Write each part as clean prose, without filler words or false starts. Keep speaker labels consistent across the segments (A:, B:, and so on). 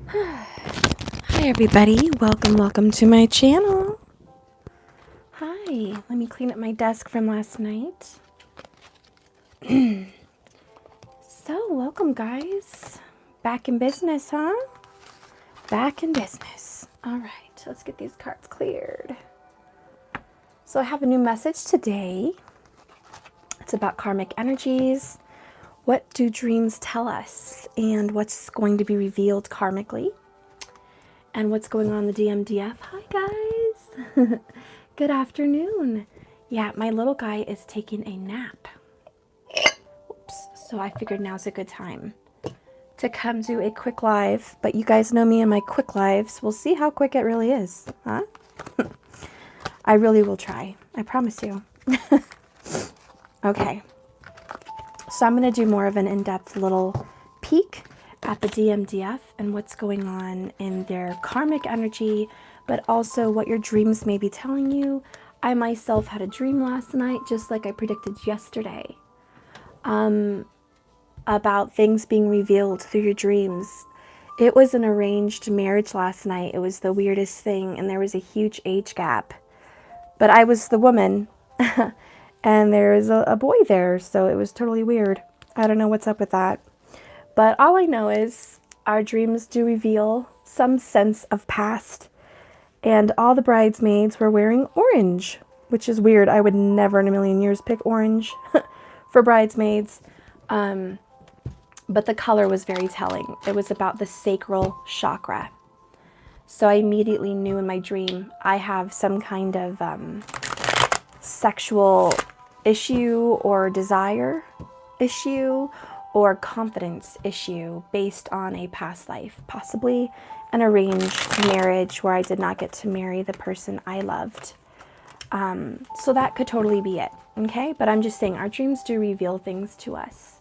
A: Hi everybody, welcome to my channel. Hi, let me clean up my desk from last night. So, welcome guys. Back in business, huh? Back in business. All right, let's get these cards cleared. So I have a new message today. It's about karmic energies. What do dreams tell us? And what's going to be revealed karmically? And what's going on in the DMDF? Hi guys. Good afternoon. Yeah, my little guy is taking a nap. Oops. So I figured now's a good time to come do a quick live. But you guys know me and my quick lives. We'll see how quick it really is. Huh? I really will try. I promise you. Okay. So I'm going to do more of an in-depth little peek at the DMDF and what's going on in their karmic energy, but also what your dreams may be telling you. I myself had a dream last night, just like I predicted yesterday, about things being revealed through your dreams. It was an arranged marriage last night. It was the weirdest thing, and there was a huge age gap. But I was the woman, and there was a boy there, so it was totally weird. I don't know what's up with that. But all I know is our dreams do reveal some sense of past. And all the bridesmaids were wearing orange, which is weird. I would never in a million years pick orange for bridesmaids. But the color was very telling. It was about the sacral chakra. So I immediately knew in my dream I have some kind of sexual issue or desire issue or confidence issue based on a past life, possibly an arranged marriage where I did not get to marry the person I loved. So that could totally be it, okay? But I'm just saying our dreams do reveal things to us,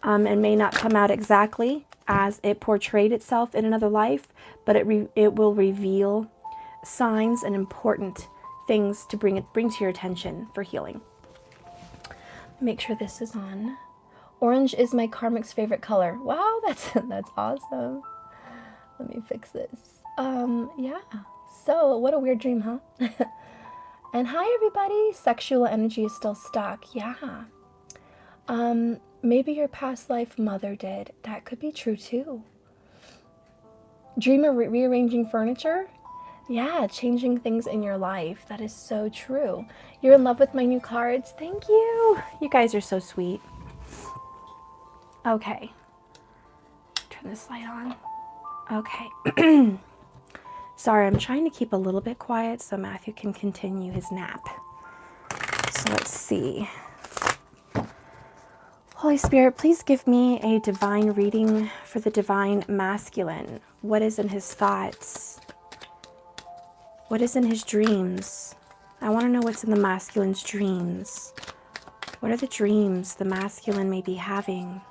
A: and may not come out exactly as it portrayed itself in another life, but it will reveal signs and important things to bring to your attention for healing. Make sure this is on. Orange is my karmic's favorite color. Wow, that's awesome. Let me fix this. Yeah. So, what a weird dream, huh? And hi everybody. Sexual energy is still stuck. Yeah. Maybe your past life mother did. That could be true too. Dream of rearranging furniture? Yeah, changing things in your life. That is so true. You're in love with my new cards? Thank you. You guys are so sweet. Okay. Turn this light on. Okay. Sorry, I'm trying to keep a little bit quiet so Matthew can continue his nap. So let's see. Holy Spirit, please give me a divine reading for the divine masculine. What is in his thoughts? What is in his dreams? I want to know what's in the masculine's dreams. What are the dreams the masculine may be having?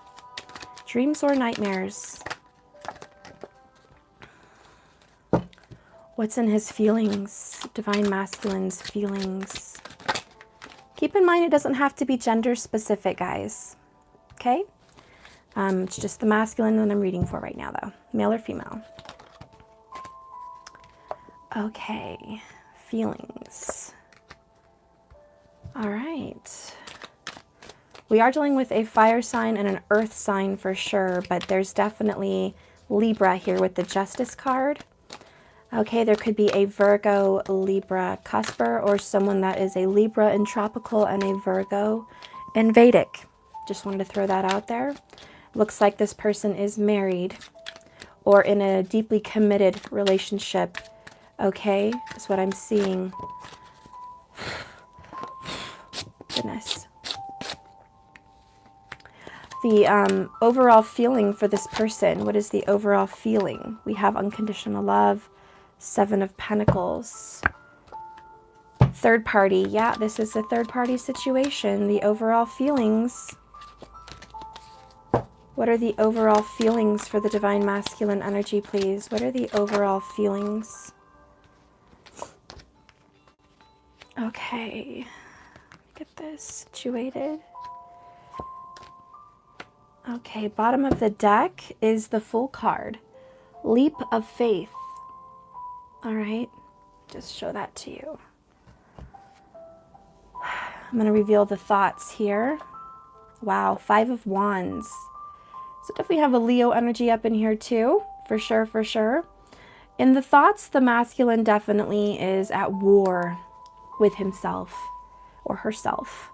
A: Dreams or nightmares? What's in his feelings? Divine masculine's feelings. Keep in mind it doesn't have to be gender specific, guys. Okay? It's just the masculine that I'm reading for right now, though. Male or female? Okay. Feelings. All right. We are dealing with a fire sign and an earth sign for sure, but there's definitely Libra here with the Justice card. Okay, there could be a Virgo, Libra, cusper, or someone that is a Libra in tropical and a Virgo in Vedic. Just wanted to throw that out there. Looks like this person is married or in a deeply committed relationship. Okay, that's what I'm seeing. Goodness. The overall feeling for this person, what is the overall feeling? We have unconditional love, Seven of Pentacles. Third party, yeah, this is a third party situation. The overall feelings. What are the overall feelings for the divine masculine energy, please? What are the overall feelings? Okay, get this situated. Okay, bottom of the deck is the Fool card. Leap of faith. All right, just show that to you. I'm going to reveal the thoughts here. Wow, 5 of Wands. So definitely have a Leo energy up in here too, for sure, for sure. In the thoughts, the masculine definitely is at war with himself or herself.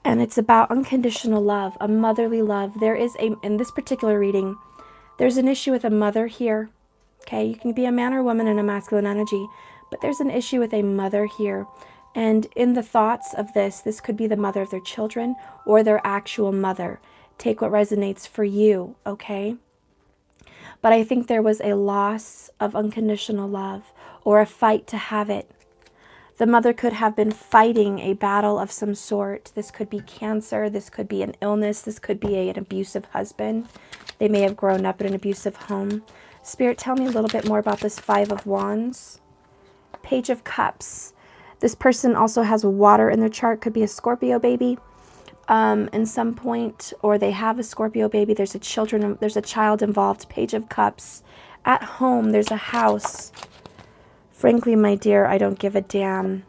A: And it's about unconditional love, a motherly love. There is in this particular reading, there's an issue with a mother here. Okay, you can be a man or woman in a masculine energy, but there's an issue with a mother here. And in the thoughts of this could be the mother of their children or their actual mother. Take what resonates for you, okay? But I think there was a loss of unconditional love or a fight to have it. The mother could have been fighting a battle of some sort. This could be cancer. This could be an illness. This could be an abusive husband. They may have grown up in an abusive home. Spirit, tell me a little bit more about this 5 of Wands. Page of Cups. This person also has water in their chart. Could be a Scorpio baby in some point, or they have a Scorpio baby. There's a child involved. Page of Cups. At home, there's a house. Frankly, my dear, I don't give a damn.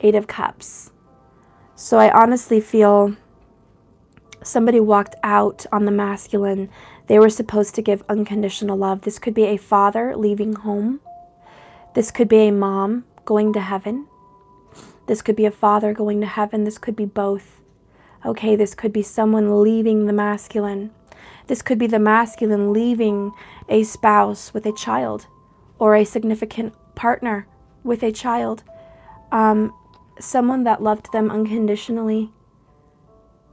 A: 8 of Cups. So I honestly feel somebody walked out on the masculine. They were supposed to give unconditional love. This could be a father leaving home. This could be a mom going to heaven. This could be a father going to heaven. This could be both. Okay, this could be someone leaving the masculine. This could be the masculine leaving a spouse with a child or a significant partner with a child. Someone that loved them unconditionally.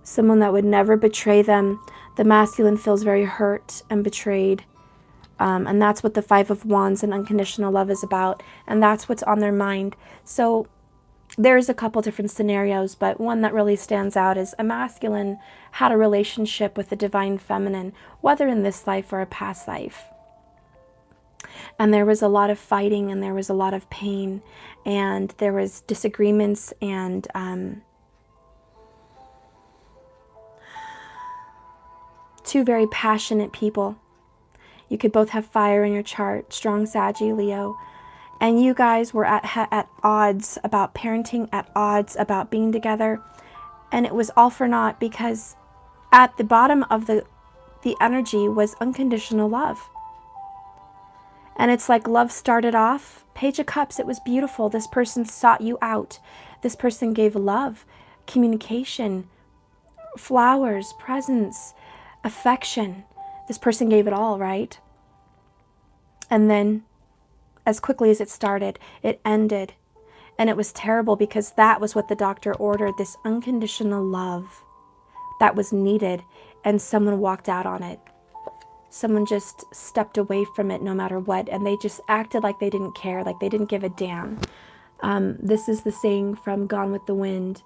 A: Someone that would never betray them. The masculine feels very hurt and betrayed. And that's what the 5 of Wands and unconditional love is about. And that's what's on their mind. So there's a couple different scenarios, but one that really stands out is a masculine had a relationship with the divine feminine, whether in this life or a past life. And there was a lot of fighting, and there was a lot of pain, and there was disagreements, and two very passionate people. You could both have fire in your chart, strong Saggy, Leo. And you guys were at odds about parenting, at odds about being together. And it was all for naught, because at the bottom of the energy was unconditional love. And it's like love started off. Page of Cups, it was beautiful. This person sought you out. This person gave love, communication, flowers, presents, affection. This person gave it all, right? And then, as quickly as it started, it ended. And it was terrible, because that was what the doctor ordered, this unconditional love that was needed, and someone walked out on it. Someone just stepped away from it no matter what, and they just acted like they didn't care, like they didn't give a damn. This is the saying from Gone with the Wind,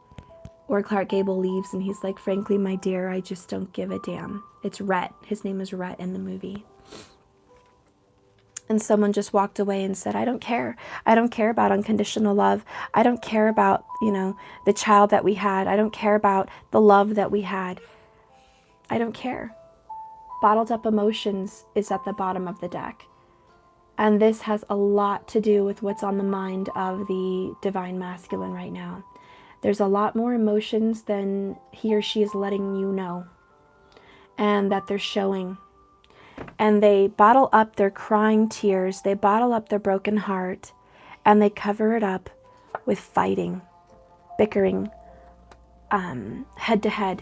A: where Clark Gable leaves and he's like, frankly, my dear, I just don't give a damn. It's Rhett. His name is Rhett in the movie. And someone just walked away and said, I don't care. I don't care about unconditional love. I don't care about, the child that we had. I don't care about the love that we had. I don't care. Bottled up emotions is at the bottom of the deck. And this has a lot to do with what's on the mind of the divine masculine right now. There's a lot more emotions than he or she is letting you know, and that they're showing. And they bottle up their crying tears, they bottle up their broken heart, and they cover it up with fighting, bickering, head to head,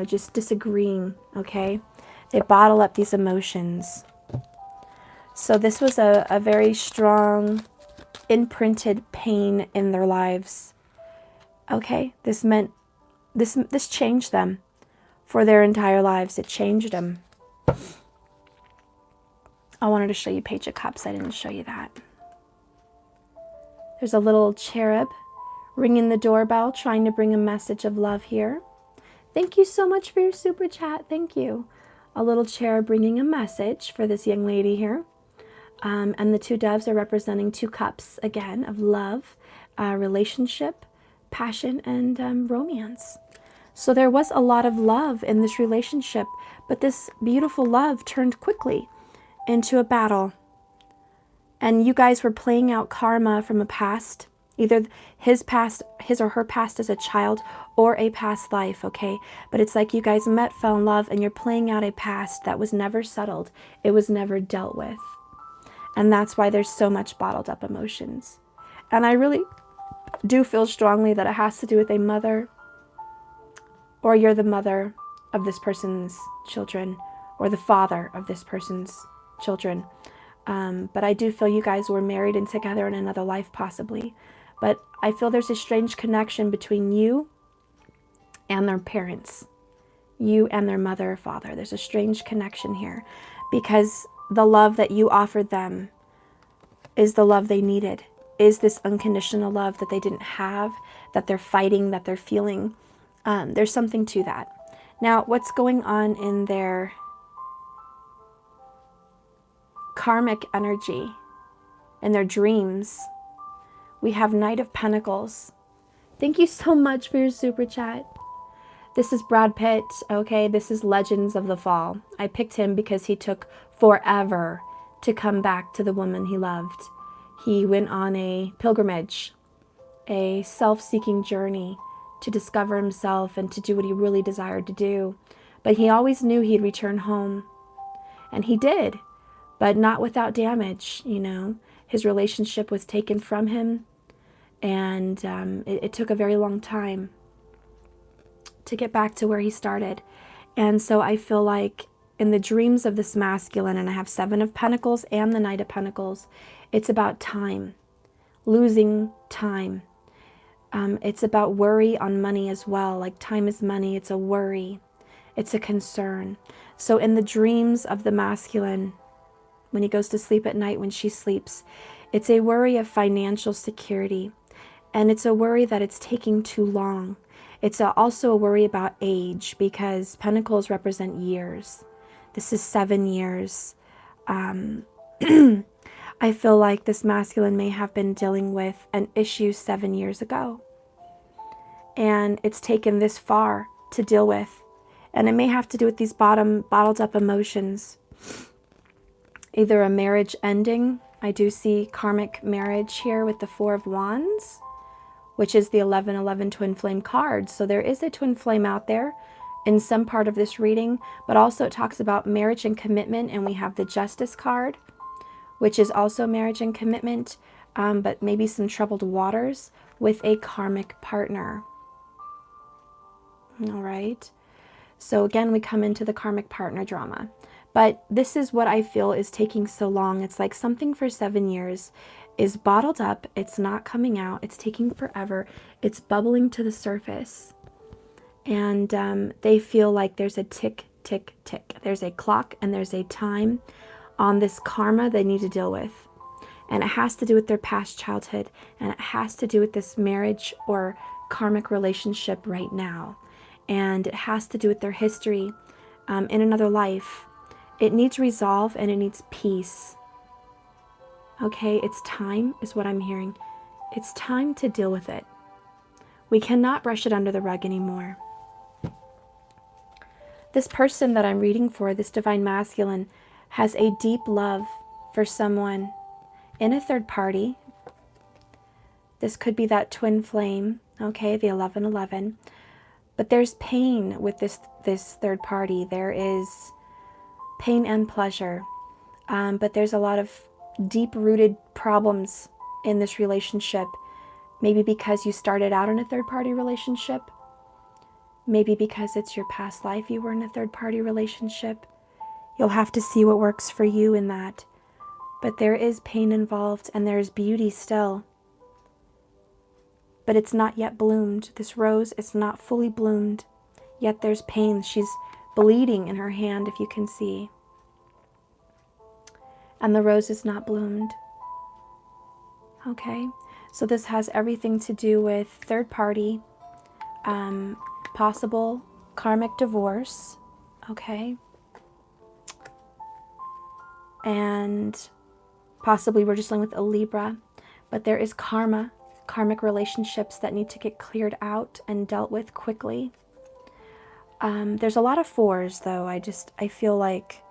A: just disagreeing, okay? They bottle up these emotions. So this was a very strong, imprinted pain in their lives. Okay, this changed them for their entire lives. It changed them. I wanted to show you Page of Cups. I didn't show you that. There's a little cherub ringing the doorbell, trying to bring a message of love here. Thank you so much for your super chat. Thank you. A little cherub bringing a message for this young lady here. And the two doves are representing 2 cups, again, of love, relationship, passion, and romance. So there was a lot of love in this relationship, but this beautiful love turned quickly into a battle. And you guys were playing out karma from a past, either his or her past as a child, or a past life, okay? But it's like you guys met, fell in love, and you're playing out a past that was never settled. It was never dealt with. And that's why there's so much bottled up emotions. And I really do feel strongly that it has to do with a mother, or you're the mother of this person's children, or the father of this person's children. But I do feel you guys were married and together in another life, possibly. But I feel there's a strange connection between you and their parents, you and their mother or father. There's a strange connection here, because the love that you offered them is the love they needed, is this unconditional love that they didn't have, that they're fighting, that they're feeling. There's something to that. Now, what's going on in their karmic energy, in their dreams? We have Knight of Pentacles. Thank you so much for your super chat. This is Brad Pitt, okay? This is Legends of the Fall. I picked him because he took forever to come back to the woman he loved. He went on a pilgrimage, a self-seeking journey to discover himself and to do what he really desired to do. But he always knew he'd return home. And he did, but not without damage, you know. His relationship was taken from him, and it took a very long time to get back to where he started. And so I feel like in the dreams of this masculine, and I have 7 of Pentacles and the Knight of Pentacles, it's about time, losing time. It's about worry on money as well. Like time is money. It's a worry. It's a concern. So in the dreams of the masculine, when he goes to sleep at night, when she sleeps, it's a worry of financial security. And it's a worry that it's taking too long. It's also a worry about age, because Pentacles represent years. This is 7 years. I feel like this masculine may have been dealing with an issue 7 years ago. And it's taken this far to deal with. And it may have to do with these bottled up emotions. Either a marriage ending. I do see karmic marriage here with the 4 of Wands, which is the 11-11 twin flame card. So there is a twin flame out there in some part of this reading, but also it talks about marriage and commitment. And we have the Justice card, which is also marriage and commitment, but maybe some troubled waters with a karmic partner. All right. So again, we come into the karmic partner drama. But this is what I feel is taking so long. It's like something for 7 years is bottled up. It's not coming out. It's taking forever. It's bubbling to the surface. And they feel like there's a tick, tick, tick. There's a clock and there's a time on this karma they need to deal with. And it has to do with their past childhood. And it has to do with this marriage or karmic relationship right now. And it has to do with their history in another life. It needs resolve and it needs peace. Okay, it's time is what I'm hearing. It's time to deal with it. We cannot brush it under the rug anymore. This person that I'm reading for, this divine masculine, has a deep love for someone in a third party. This could be that twin flame, okay, the 11-11. But there's pain with this third party. There is pain and pleasure. But there's a lot of deep-rooted problems in this relationship. Maybe because you started out in a third-party relationship. Maybe because it's your past life you were in a third-party relationship. You'll have to see what works for you in that. But there is pain involved, and there's beauty still. But it's not yet bloomed. This rose is not fully bloomed. Yet there's pain. She's bleeding in her hand, if you can see. And the rose is not bloomed. Okay, so this has everything to do with third party, possible karmic divorce, okay? And possibly we're just dealing with a Libra, but there is karmic relationships that need to get cleared out and dealt with quickly. There's a lot of fours, though. I feel like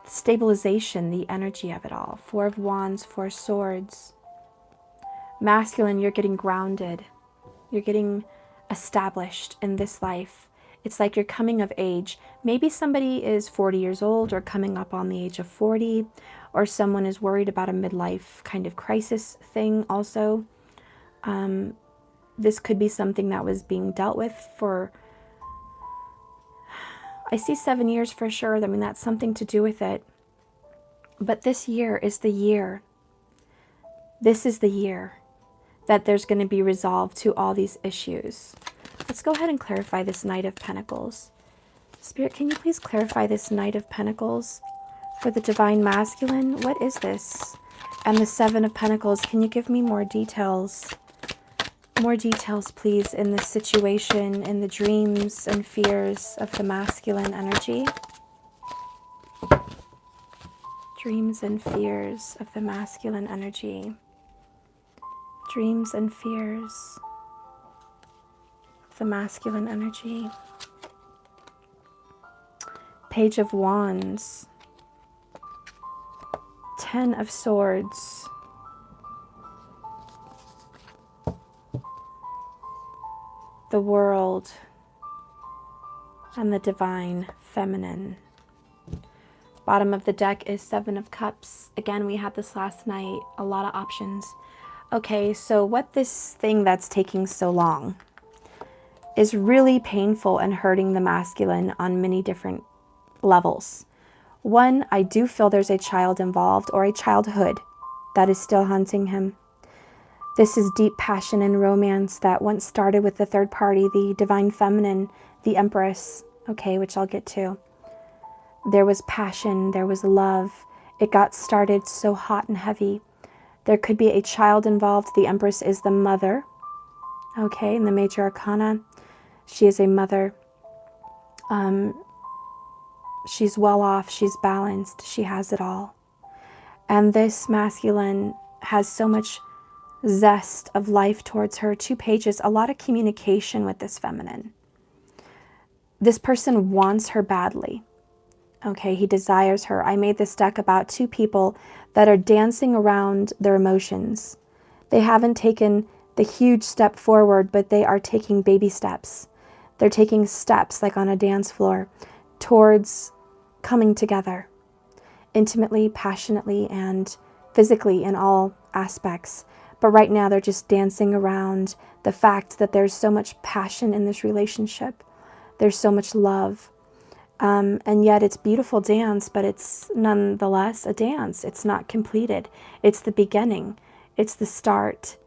A: stabilization, the energy of it all. Four of Wands, Four of Swords. Masculine, you're getting grounded. You're getting established in this life. It's like you're coming of age. Maybe somebody is 40 years old or coming up on the age of 40, or someone is worried about a midlife kind of crisis thing also. This could be something that was being dealt with for, I see 7 years for sure. I mean, that's something to do with it. But this year is the year. This is the year that there's going to be resolved to all these issues. Let's go ahead and clarify this Knight of Pentacles. Spirit, can you please clarify this Knight of Pentacles for the Divine Masculine? What is this? And the Seven of Pentacles, can you give me more details? More details, please, in this situation, in the dreams and fears of the masculine energy. Dreams and fears of the masculine energy. Dreams and fears of the masculine energy. Page of Wands. Ten of Swords. The World and the Divine Feminine. Bottom of the deck is Seven of Cups. Again, we had this last night. A lot of options. Okay, so what this thing that's taking so long is really painful and hurting the masculine on many different levels. One, I do feel there's a child involved or a childhood that is still haunting him. This is deep passion and romance that once started with the third party, the Divine Feminine, the Empress, okay, which I'll get to. There was passion, there was love. It got started so hot and heavy. There could be a child involved. The Empress is the mother, okay, in the Major Arcana. She is a mother. She's well off, she's balanced, she has it all. And this masculine has so much zest of life towards her. 2 pages, a lot of communication with this feminine. This person wants her badly. Okay, he desires her. I made this deck about 2 people that are dancing around their emotions. They haven't taken the huge step forward, but they are taking baby steps. They're taking steps like on a dance floor towards coming together intimately, passionately, and physically in all aspects. But right now they're just dancing around the fact that there's so much passion in this relationship. There's so much love. And yet it's beautiful dance, but it's nonetheless a dance. It's not completed. It's the beginning. It's the start.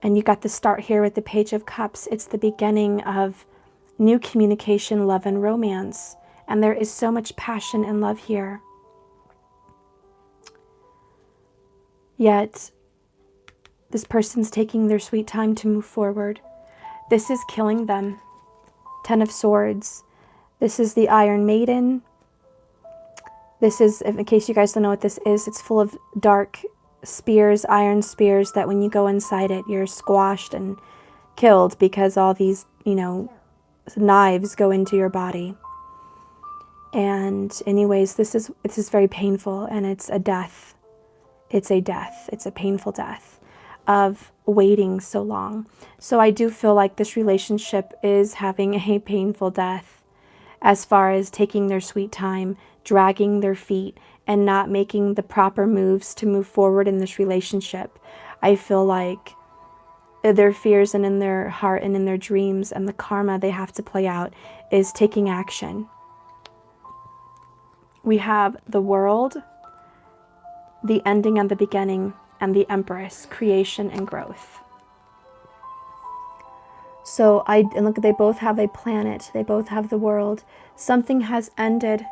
A: And you got the start here with the Page of Cups. It's the beginning of new communication, love, and romance. And there is so much passion and love here. Yet, this person's taking their sweet time to move forward. This is killing them. 10 of Swords. This is the Iron Maiden. This is, in case you guys don't know what this is, it's full of dark spears, iron spears, that when you go inside it, you're squashed and killed because all these, knives go into your body. And anyways, this is very painful, and it's a death. It's a death. It's a painful death of waiting so long. So I do feel like this relationship is having a painful death as far as taking their sweet time, dragging their feet, and not making the proper moves to move forward in this relationship. I feel like their fears and in their heart and in their dreams and the karma they have to play out is taking action. We have the World, the ending and the beginning, and the Empress, creation and growth. So and look, they both have a planet. They both have the World. Something has ended.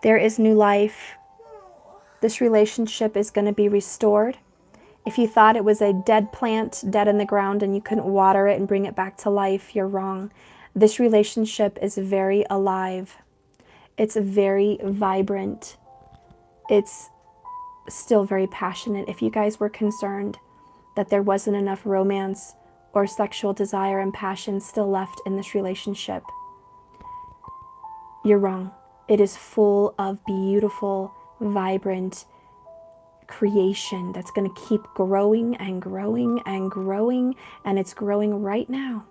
A: There is new life. This relationship is going to be restored. If you thought it was a dead plant, dead in the ground, and you couldn't water it and bring it back to life, you're wrong. This relationship is very alive. It's very vibrant. It's still very passionate. If you guys were concerned that there wasn't enough romance or sexual desire and passion still left in this relationship, you're wrong. It is full of beautiful, vibrant creation that's going to keep growing and growing and growing, and it's growing right now.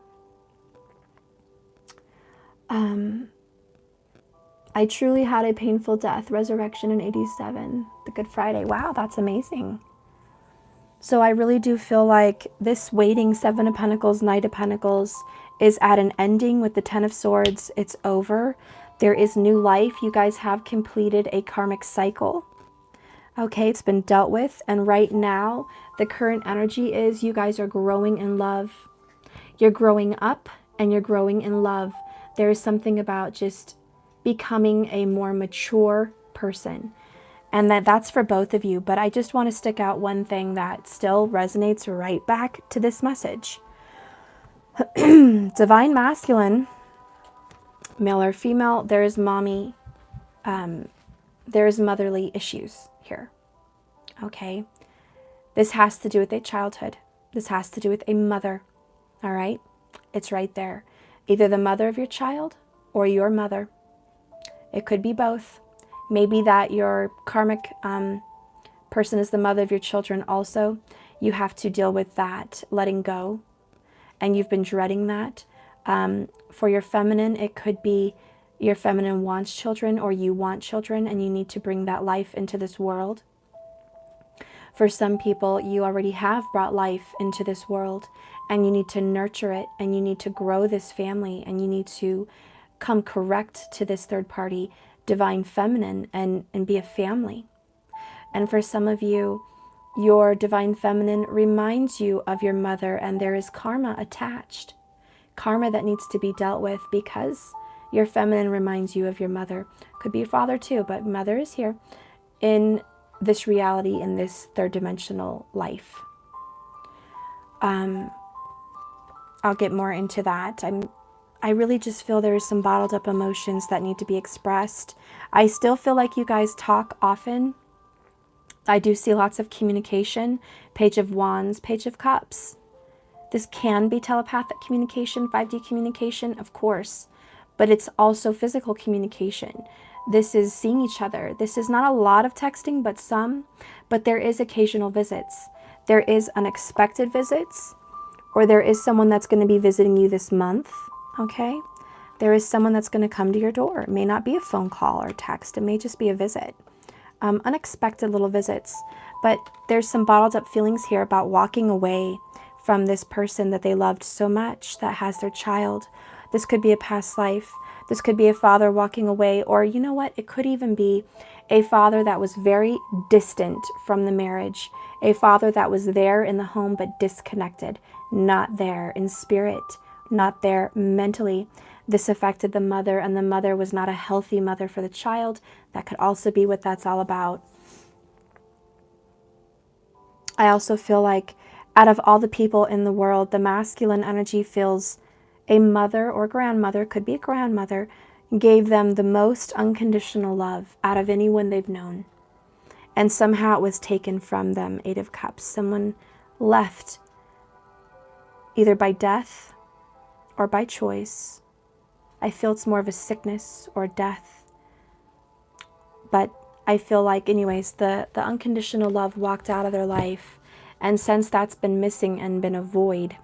A: I truly had a painful death, resurrection in 87, the Good Friday. Wow, that's amazing. So I really do feel like this waiting, Seven of Pentacles, Knight of Pentacles, is at an ending with the Ten of Swords. It's over. There is new life. You guys have completed a karmic cycle. Okay, it's been dealt with. And right now, the current energy is you guys are growing in love. You're growing up and you're growing in love. There is something about just becoming a more mature person. And that's for both of you. But I just want to stick out one thing that still resonates right back to this message. Divine masculine, male or female, there is mommy, there is motherly issues here. Okay. This has to do with a childhood. This has to do with a mother. All right. It's right there. Either the mother of your child or your mother. It could be both. Maybe that your karmic person is the mother of your children also. You have to deal with that, letting go. And you've been dreading that. For your feminine, it could be your feminine wants children or you want children and you need to bring that life into this world. For some people, you already have brought life into this world and you need to nurture it and you need to grow this family and you need to come correct to this third party divine feminine and be a family. And for some of you, your divine feminine reminds you of your mother and there is karma attached. Karma that needs to be dealt with because your feminine reminds you of your mother. Could be your father too, but mother is here in this reality, in this third dimensional life. I'll get more into that. I really just feel there's some bottled up emotions that need to be expressed. I still feel like you guys talk often. I do see lots of communication. Page of Wands, Page of Cups. This can be telepathic communication, 5D communication, of course, but it's also physical communication. This is seeing each other. This is not a lot of texting, but some, but there is occasional visits. There is unexpected visits, or there is someone that's going to be visiting you this month, okay? There is someone that's going to come to your door. It may not be a phone call or text. It may just be a visit. Unexpected little visits. But there's some bottled up feelings here about walking away from this person that they loved so much that has their child. This could be a past life. This could be a father walking away, or you know what? It could even be a father that was very distant from the marriage, a father that was there in the home but disconnected, not there in spirit, not there mentally. This affected the mother, and the mother was not a healthy mother for the child. That could also be what that's all about. I also feel like out of all the people in the world, the masculine energy feels a mother or grandmother, could be a grandmother, gave them the most unconditional love out of anyone they've known. And somehow it was taken from them, Eight of Cups. Someone left either by death or by choice. I feel it's more of a sickness or death. But I feel like, anyways, the unconditional love walked out of their life. And since that's been missing and been a void,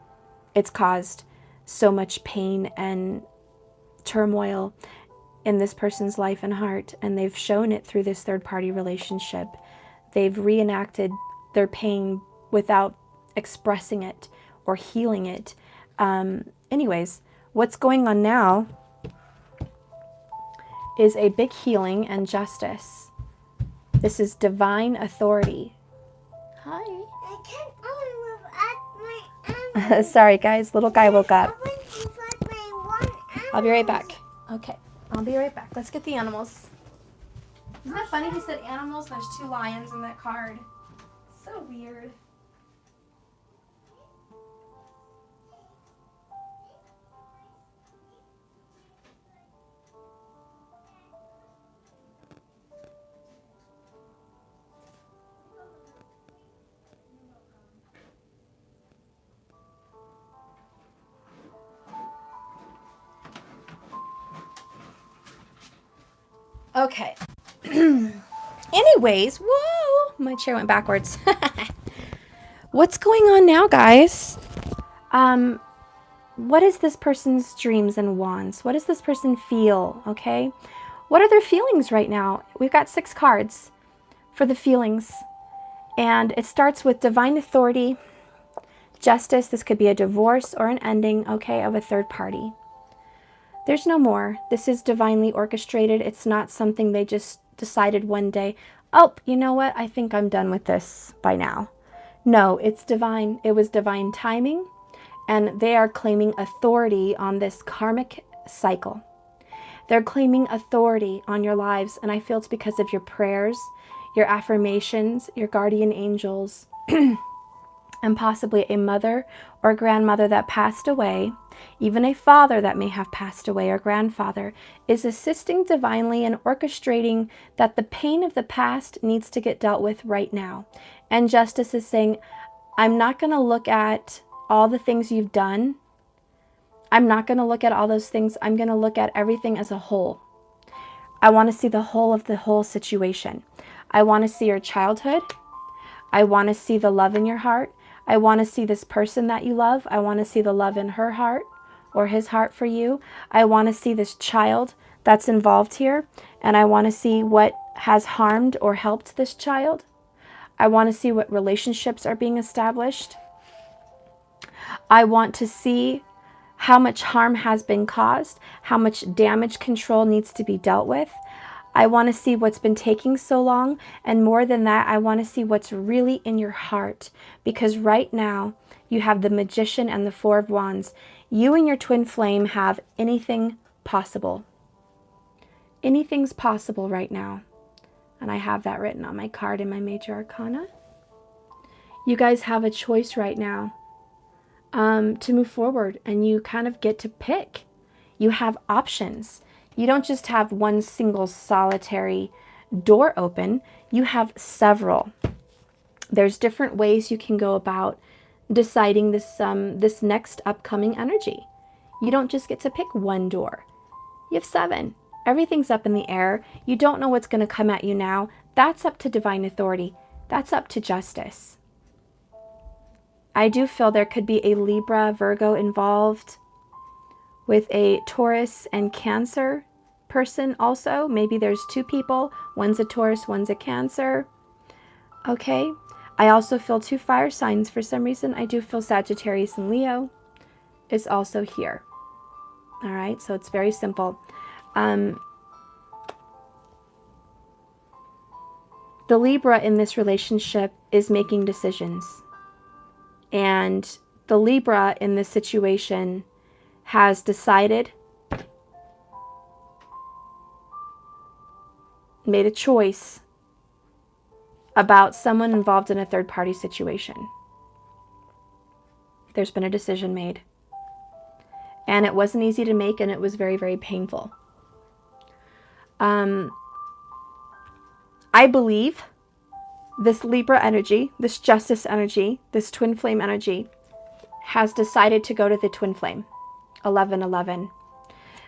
A: it's caused so much pain and turmoil in this person's life and heart. And they've shown it through this third-party relationship. They've reenacted their pain without expressing it or healing it. Anyways, what's going on now is a big healing and justice. This is divine authority. Hi.
B: I can't move at my
A: Sorry, guys. Little guy woke up.
B: my
A: I'll be right back. Okay. I'll be right back. Let's get the animals. Isn't that funny? He said animals. There's 2 lions in that card. So weird. Okay. Anyways, whoa, my chair went backwards. What's going on now, guys? What is this person's dreams and wants? What does this person feel? Okay. What are their feelings right now? We've got 6 cards for the feelings. And it starts with divine authority, justice. This could be a divorce or an ending, okay, of a third party. There's no more. This is divinely orchestrated. It's not something they just decided one day, oh, you know what? I think I'm done with this by now. No, it's divine. It was divine timing. And they are claiming authority on this karmic cycle. They're claiming authority on your lives. And I feel it's because of your prayers, your affirmations, your guardian angels, and possibly a mother or grandmother that passed away, even a father that may have passed away or grandfather, is assisting divinely and orchestrating that the pain of the past needs to get dealt with right now. And justice is saying, I'm not going to look at all the things you've done. I'm not going to look at all those things. I'm going to look at everything as a whole. I want to see the whole of the whole situation. I want to see your childhood. I want to see the love in your heart. I want to see this person that you love. I want to see the love in her heart or his heart for you. I want to see this child that's involved here. And I want to see what has harmed or helped this child. I want to see what relationships are being established. I want to see how much harm has been caused, how much damage control needs to be dealt with. I want to see what's been taking so long. And more than that, I want to see what's really in your heart. Because right now, you have the Magician and the Four of Wands. You and your twin flame have anything possible. Anything's possible right now. And I have that written on my card in my Major Arcana. You guys have a choice right now to move forward. And you kind of get to pick. You have options. You don't just have one single solitary door open. You have several. There's different ways you can go about deciding this next upcoming energy. You don't just get to pick one door. You have 7. Everything's up in the air. You don't know what's going to come at you now. That's up to divine authority. That's up to justice. I do feel there could be a Libra, Virgo involved with a Taurus and Cancer person also. Maybe there's 2 people. One's a Taurus, one's a Cancer. Okay. I also feel 2 fire signs for some reason. I do feel Sagittarius and Leo is also here. All right. So it's very simple. The Libra in this relationship is making decisions. And the Libra in this situation has decided, made a choice about someone involved in a third-party situation. There's been a decision made. And it wasn't easy to make, and it was very, very painful. I believe this Libra energy, this justice energy, this twin flame energy has decided to go to the twin flame. 1111.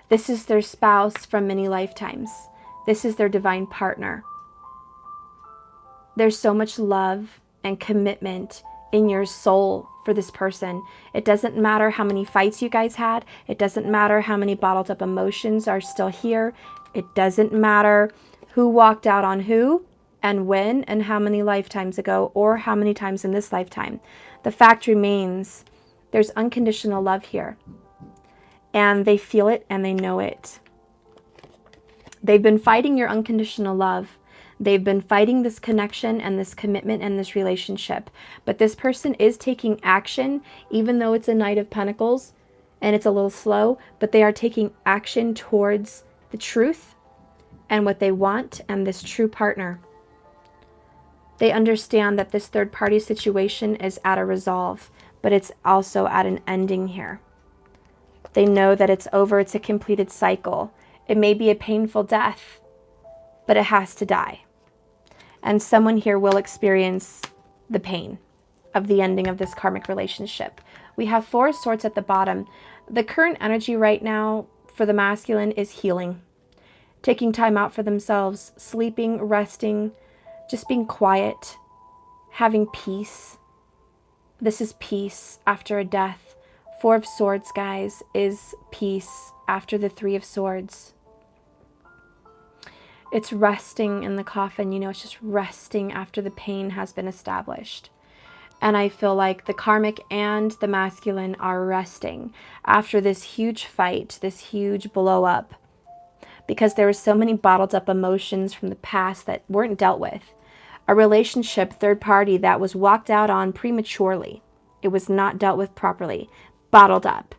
A: This is their spouse from many lifetimes. This is their divine partner. There's so much love and commitment in your soul for this person. It doesn't matter how many fights you guys had. It doesn't matter how many bottled up emotions are still here. It doesn't matter who walked out on who and when and how many lifetimes ago or how many times in this lifetime. The fact remains there's unconditional love here. And they feel it and they know it. They've been fighting your unconditional love. They've been fighting this connection and this commitment and this relationship. But this person is taking action, even though it's a Knight of Pentacles and it's a little slow, but they are taking action towards the truth and what they want and this true partner. They understand that this third party situation is at a resolve, but it's also at an ending here. They know that it's over. It's a completed cycle. It may be a painful death, but it has to die. And someone here will experience the pain of the ending of this karmic relationship. We have 4 swords at the bottom. The current energy right now for the masculine is healing. taking time out for themselves, sleeping, resting, just being quiet, having peace. This is peace after a death. Four of Swords, guys, is peace after the Three of Swords. It's resting in the coffin, you know, it's just resting after the pain has been established. And I feel like the karmic and the masculine are resting after this huge fight, this huge blow up, because there were so many bottled up emotions from the past that weren't dealt with. A relationship, third party, that was walked out on prematurely. It was not dealt with properly, bottled up.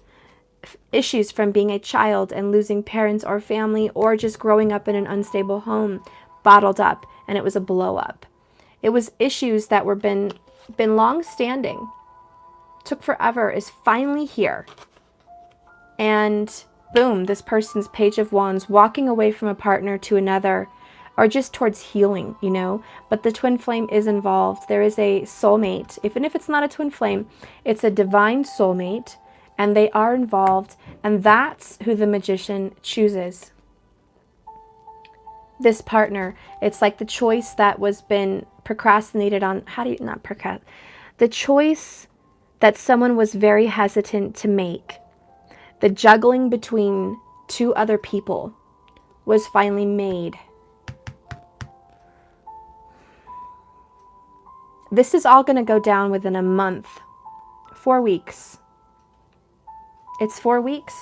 A: Issues from being a child and losing parents or family, or just growing up in an unstable home, bottled up, and it was a blow up. It was issues that were been long standing, took forever, is finally here. And boom, this person's Page of Wands, walking away from a partner to another, or just towards healing, you know. But the twin flame is involved. There is a soulmate. Even if it's not a twin flame, it's a divine soulmate, and they are involved, and that's who the Magician chooses. This partner, it's like the choice that was been procrastinated on. How do you not procrastinate? The choice that someone was very hesitant to make. The juggling between two other people was finally made. This is all going to go down within a month. 4 weeks. It's 4 weeks,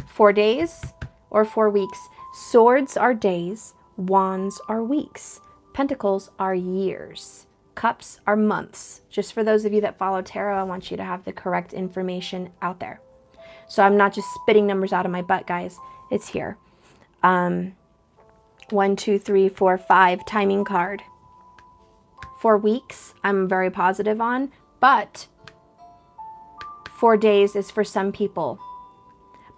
A: 4 days, or 4 weeks. Swords are days, wands are weeks, pentacles are years, cups are months. Just for those of you that follow tarot, I want you to have the correct information out there. So I'm not just spitting numbers out of my butt, guys. It's here. 1, 2, 3, 4, 5, timing card. 4 weeks, I'm very positive on, but 4 days is for some people.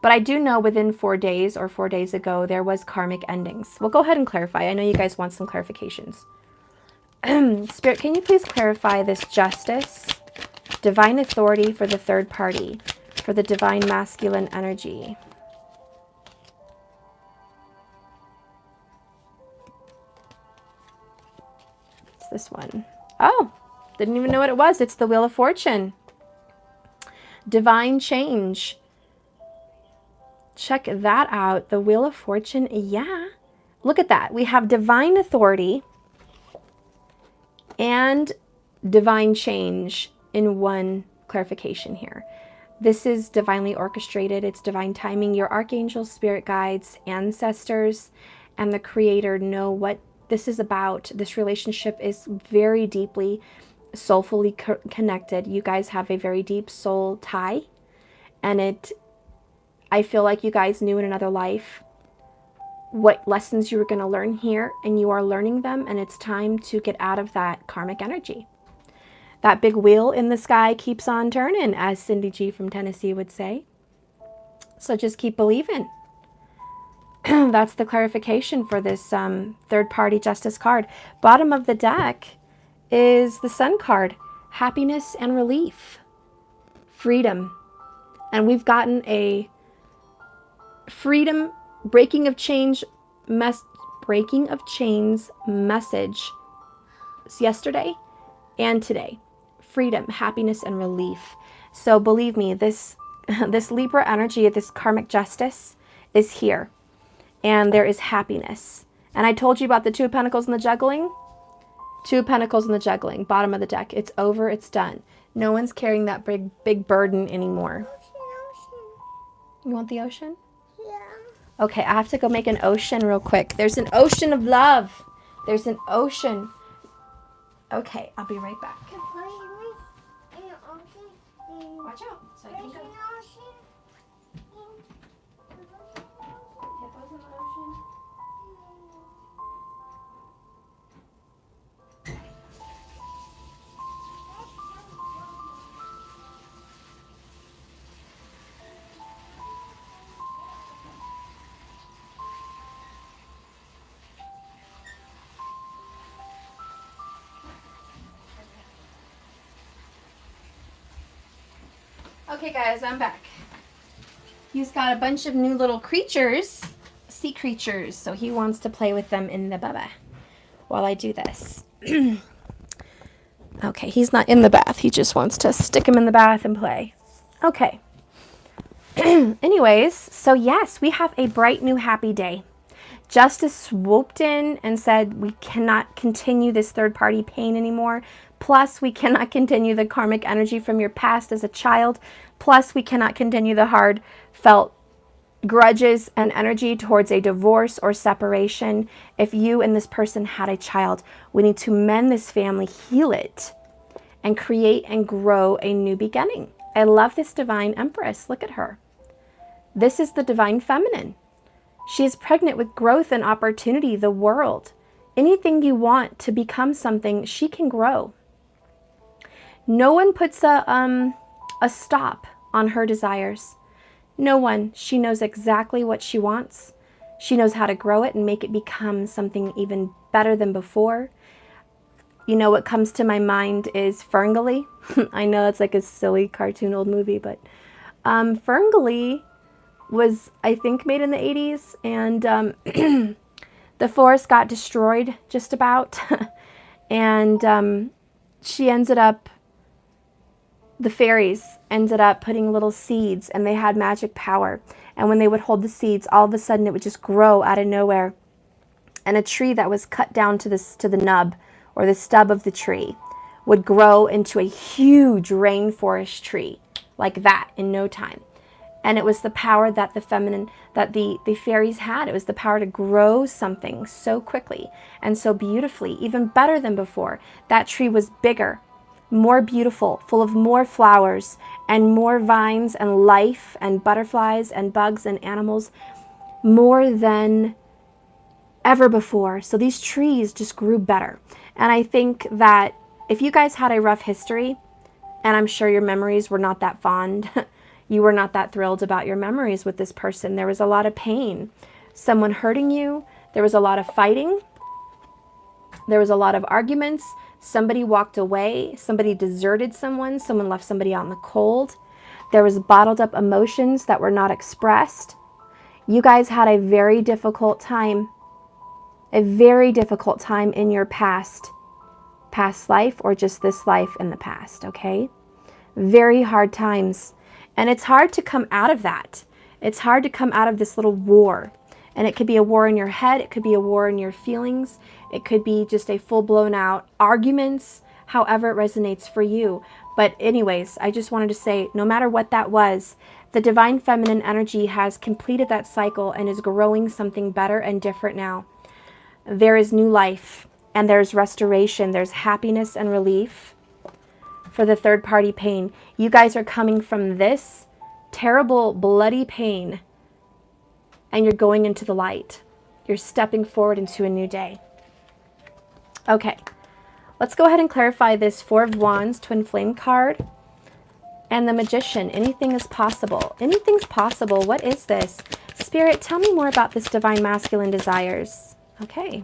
A: But I do know within 4 days or 4 days ago, there was karmic endings. We'll go ahead and clarify. I know you guys want some clarifications. Spirit, can you please clarify this justice, divine authority for the third party, for the divine masculine energy? It's this one. Oh, didn't even know what it was. It's the Wheel of Fortune. Divine change. Check that out. The Wheel of Fortune. Yeah. Look at that. We have divine authority and divine change in one clarification here. This is divinely orchestrated. It's divine timing. Your archangels, spirit guides, ancestors, and the creator know what this is about. This relationship is very deeply soulfully connected. You guys have a very deep soul tie, and I feel like you guys knew in another life what lessons you were going to learn here, and you are learning them, and it's time to get out of that karmic energy. That big wheel in the sky keeps on turning, as Cindy G from Tennessee would say. So just keep believing. That's the clarification for this third-party justice card. Bottom of the deck is the Sun card, happiness and relief, freedom. And we've gotten a freedom, breaking of chains message yesterday and today. Freedom, happiness, and relief. So believe me, this Libra energy, this karmic justice is here. And there is happiness. And I told you about the Two of Pentacles and the juggling. Two of Pentacles and the juggling, bottom of the deck. It's over, it's done. No one's carrying that big burden anymore. You want the ocean?
B: Yeah.
A: Okay, I have to go make an ocean real quick. There's an ocean of love. There's an ocean. Okay, I'll be right back. Watch out. So I can go. Hippos in the ocean. Okay guys, I'm back. He's got a bunch of new little creatures sea creatures, so he wants to play with them in the baba while I do this. Okay, he's not in the bath. He just wants to stick him in the bath and play. Okay. Anyways, so yes, we have a bright new happy day. Justice swooped in and said, we cannot continue this third-party pain anymore. Plus, we cannot continue the karmic energy from your past as a child. Plus, we cannot continue the hard-felt grudges and energy towards a divorce or separation. If you and this person had a child, we need to mend this family, heal it, and create and grow a new beginning. I love this divine empress. Look at her. This is the divine feminine. She is pregnant with growth and opportunity, the world. Anything you want to become something, she can grow. No one puts a stop on her desires. No one. She knows exactly what she wants. She knows how to grow it and make it become something even better than before. You know, what comes to my mind is Ferngully. I know it's like a silly cartoon old movie, but Ferngully was, I think, made in the 80s, and the forest got destroyed just about, and she ended up, the fairies ended up putting little seeds, and they had magic power, and when they would hold the seeds, all of a sudden it would just grow out of nowhere, and a tree that was cut down to the nub, or the stub of the tree, would grow into a huge rainforest tree, like that, in no time. And it was the power that the fairies had. It was the power to grow something so quickly and so beautifully, even better than before. That tree was bigger, more beautiful, full of more flowers and more vines and life and butterflies and bugs and animals, more than ever before. So these trees just grew better. And I think that if you guys had a rough history, and I'm sure your memories were not that fond, you were not that thrilled about your memories with this person. There was a lot of pain. Someone hurting you. There was a lot of fighting. There was a lot of arguments. Somebody walked away. Somebody deserted someone. Someone left somebody out in the cold. There was bottled up emotions that were not expressed. You guys had a very difficult time. A very difficult time in your past life, or just this life in the past, okay? Very hard times. And it's hard to come out of that. It's hard to come out of this little war. And it could be a war in your head. It could be a war in your feelings. It could be just a full-blown out arguments, however it resonates for you. But anyways, I just wanted to say, no matter what that was, the divine feminine energy has completed that cycle and is growing something better and different now. There is new life, and there's restoration. There's happiness and relief for the third-party pain. You guys are coming from this terrible, bloody pain, and you're going into the light. You're stepping forward into a new day. Okay, let's go ahead and clarify this Four of Wands Twin Flame card and the Magician. Anything is possible. Anything's possible. What is this? Spirit, tell me more about this divine masculine desires. Okay,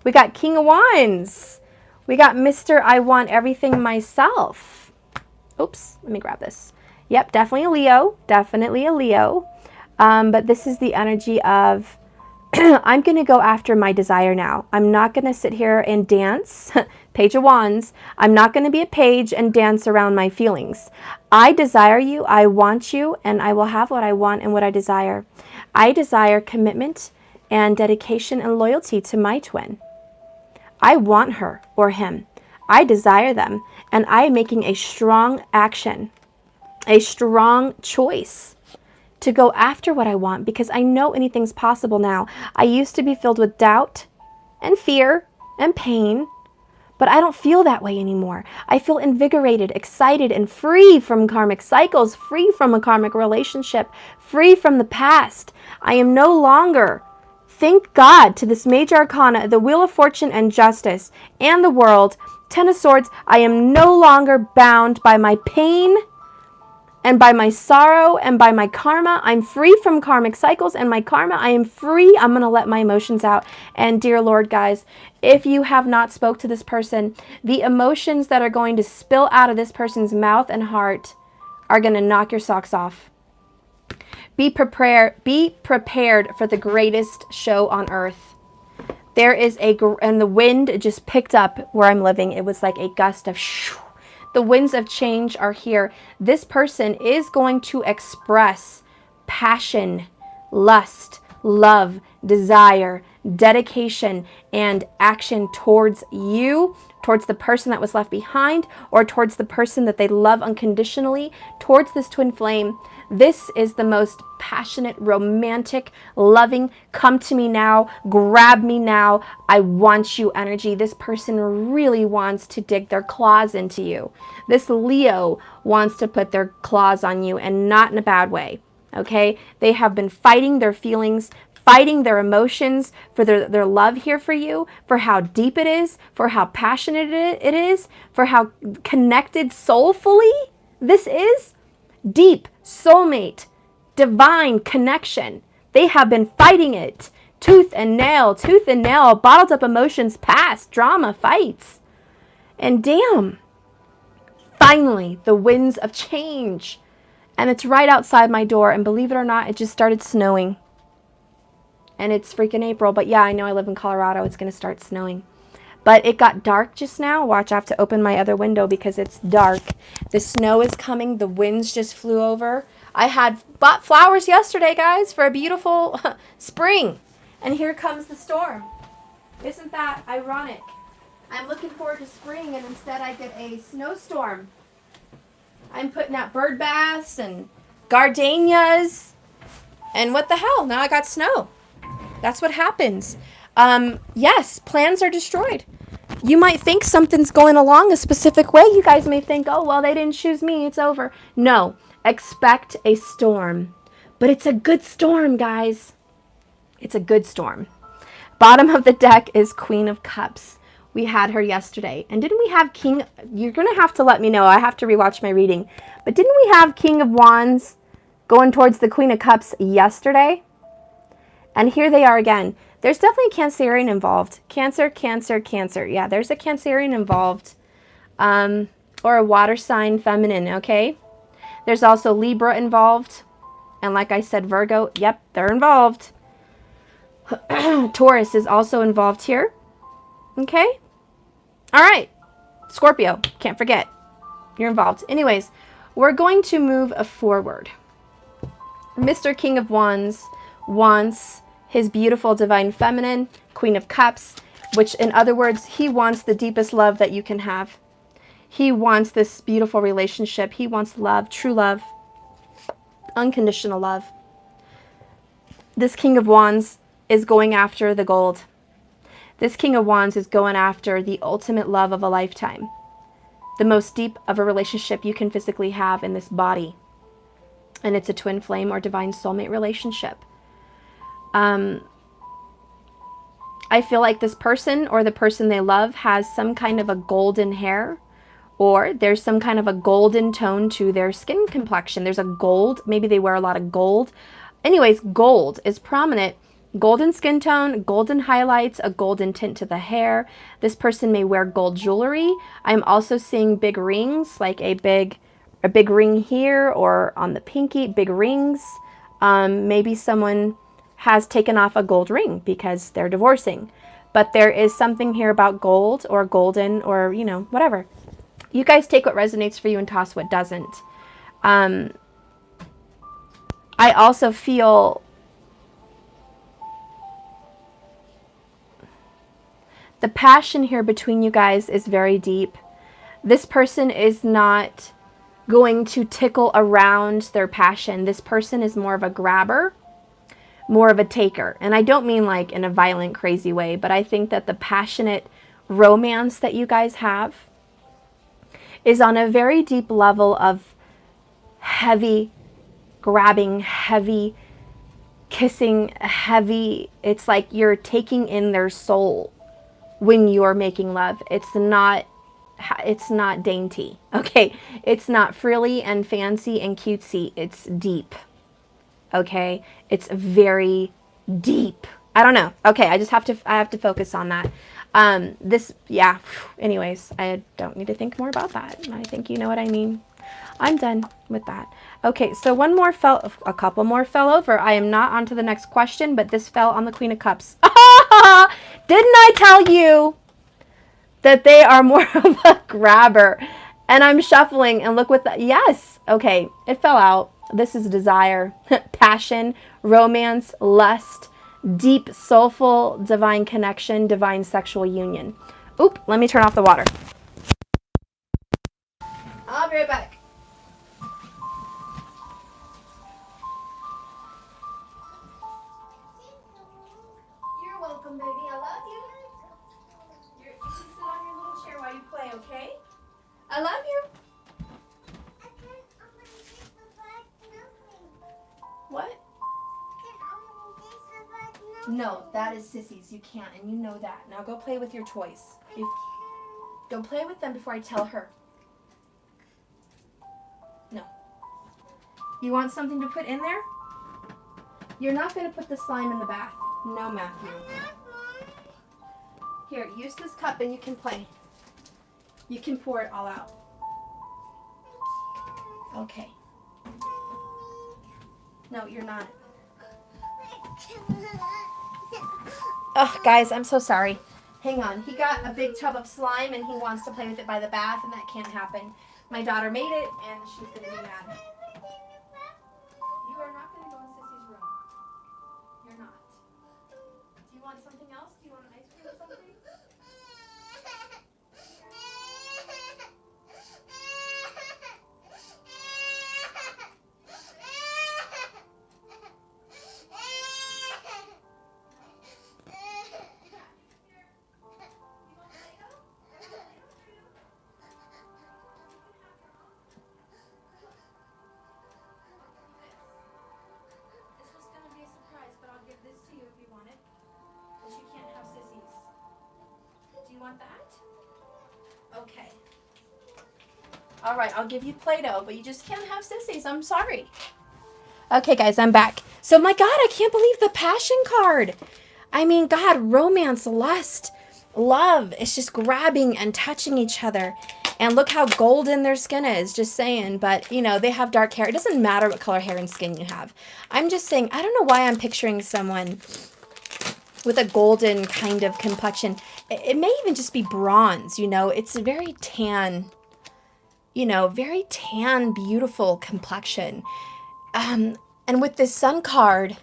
A: we got King of Wands. We got Mr. I want everything myself. Oops, let me grab this. Yep, definitely a Leo. Definitely a Leo. But this is the energy of, I'm going to go after my desire now. I'm not going to sit here and dance. Page of Wands. I'm not going to be a page and dance around my feelings. I desire you. I want you. And I will have what I want and what I desire. I desire commitment and dedication and loyalty to my twin. I want her or him. I desire them, and I am making a strong action, a strong choice to go after what I want, because I know anything's possible now. I used to be filled with doubt and fear and pain, but I don't feel that way anymore. I feel invigorated, excited, and free from karmic cycles, free from a karmic relationship, free from the past. I am no longer, thank God, to this major arcana, the Wheel of Fortune and Justice, and the World, Ten of Swords. I am no longer bound by my pain and by my sorrow and by my karma. I'm free from karmic cycles and my karma. I am free. I'm going to let my emotions out. And dear Lord, guys, if you have not spoke to this person, the emotions that are going to spill out of this person's mouth and heart are going to knock your socks off. Be prepared for the greatest show on earth. There is and the wind just picked up where I'm living. It was like a gust of shoo. The winds of change are here. This person is going to express passion, lust, love, desire, dedication, and action towards you, towards the person that was left behind, or towards the person that they love unconditionally, towards this twin flame. This is the most passionate, romantic, loving, come to me now, grab me now, I want you energy. This person really wants to dig their claws into you. This Leo wants to put their claws on you, and not in a bad way. Okay? They have been fighting their feelings, fighting their emotions for their love here for you, for how deep it is, for how passionate it is, for how connected soulfully this is. Deep, soulmate, divine connection. They have been fighting it. Tooth and nail, bottled up emotions, past, drama, fights. And damn, finally, the winds of change. And it's right outside my door. And believe it or not, it just started snowing. And it's freaking April. But yeah, I know I live in Colorado. It's going to start snowing. But it got dark just now. Watch, I have to open my other window because it's dark. The snow is coming. The winds just flew over. I had bought flowers yesterday, guys, for a beautiful spring. And here comes the storm. Isn't that ironic? I'm looking forward to spring, and instead I get a snowstorm. I'm putting out bird baths and gardenias. And what the hell? Now I got snow. That's what happens. Yes, plans are destroyed. You might think something's going along a specific way. You guys may think, oh, well, they didn't choose me. It's over. No, expect a storm. But it's a good storm, guys. It's a good storm. Bottom of the deck is Queen of Cups. We had her yesterday. And didn't we have King? You're going to have to let me know. I have to rewatch my reading. But didn't we have King of Wands going towards the Queen of Cups yesterday? And here they are again. There's definitely a Cancerian involved. Cancer, Cancer, Cancer. Yeah, there's a Cancerian involved. Or a water sign feminine, okay? There's also Libra involved. And like I said, Virgo, yep, they're involved. Taurus is also involved here. Okay? All right. Scorpio, can't forget. You're involved. Anyways, we're going to move forward. Mr. King of Wands wants his beautiful divine feminine, Queen of Cups, which in other words, he wants the deepest love that you can have. He wants this beautiful relationship. He wants love, true love, unconditional love. This King of Wands is going after the gold. This King of Wands is going after the ultimate love of a lifetime. The most deep of a relationship you can physically have in this body. And it's a twin flame or divine soulmate relationship. I feel like this person or the person they love has some kind of a golden hair, or there's some kind of a golden tone to their skin complexion. There's a gold, maybe they wear a lot of gold. Anyways, gold is prominent. Golden skin tone, golden highlights, a golden tint to the hair. This person may wear gold jewelry. I'm also seeing big rings, like a big ring here or on the pinky, big rings. Maybe someone has taken off a gold ring because they're divorcing. But there is something here about gold or golden or, you know, whatever. You guys take what resonates for you and toss what doesn't. I also feel the passion here between you guys is very deep. This person is not going to tickle around their passion. This person is more of a grabber, more of a taker. And I don't mean like in a violent, crazy way, but I think that the passionate romance that you guys have is on a very deep level of heavy grabbing, heavy kissing, heavy. It's like you're taking in their soul when you're making love. It's not dainty. Okay. It's not frilly and fancy and cutesy. It's deep. Okay. It's very deep. I don't know. Okay. I have to focus on that. Yeah. Anyways, I don't need to think more about that. I think you know what I mean. I'm done with that. Okay, so a couple more fell over. I am not on to the next question, but this fell on the Queen of Cups. Didn't I tell you that they are more of a grabber? And I'm shuffling and look what the, yes. Okay, it fell out. This is desire, passion, romance, lust, deep, soulful, divine connection, divine sexual union. Oop, let me turn off the water. I'll be right back. You're welcome, baby. I love you. You can sit on your little chair while you play, okay? I love you.
B: I can open this without nothing.
A: What?
B: Can open this without nothing.
A: No, that is sissies. You can't, and you know that. Now go play with your toys. Go play with them before I tell her. No. You want something to put in there? You're not going to put the slime in the bath. No, Matthew. Here, use this cup and you can play. You can pour it all out. Okay. No, you're not. Oh, guys, I'm so sorry. Hang on. He got a big tub of slime and he wants to play with it by the bath, and that can't happen. My daughter made it and she's going to be mad. You are not going to go in Sissy's room. You're not. Do you want something else? Do you want an ice cream or something? Want that? Okay. All right, I'll give you Play-Doh, but you just can't have sissies. I'm sorry. Okay, guys, I'm back. So, my God, I can't believe the passion card. I mean, God, romance, lust, love. It's just grabbing and touching each other. And look how golden their skin is, just saying. But, you know, they have dark hair. It doesn't matter what color hair and skin you have. I'm just saying, I don't know why I'm picturing someone with a golden kind of complexion. It may even just be bronze, you know. It's a very tan, you know, very tan, beautiful complexion. And with this sun card,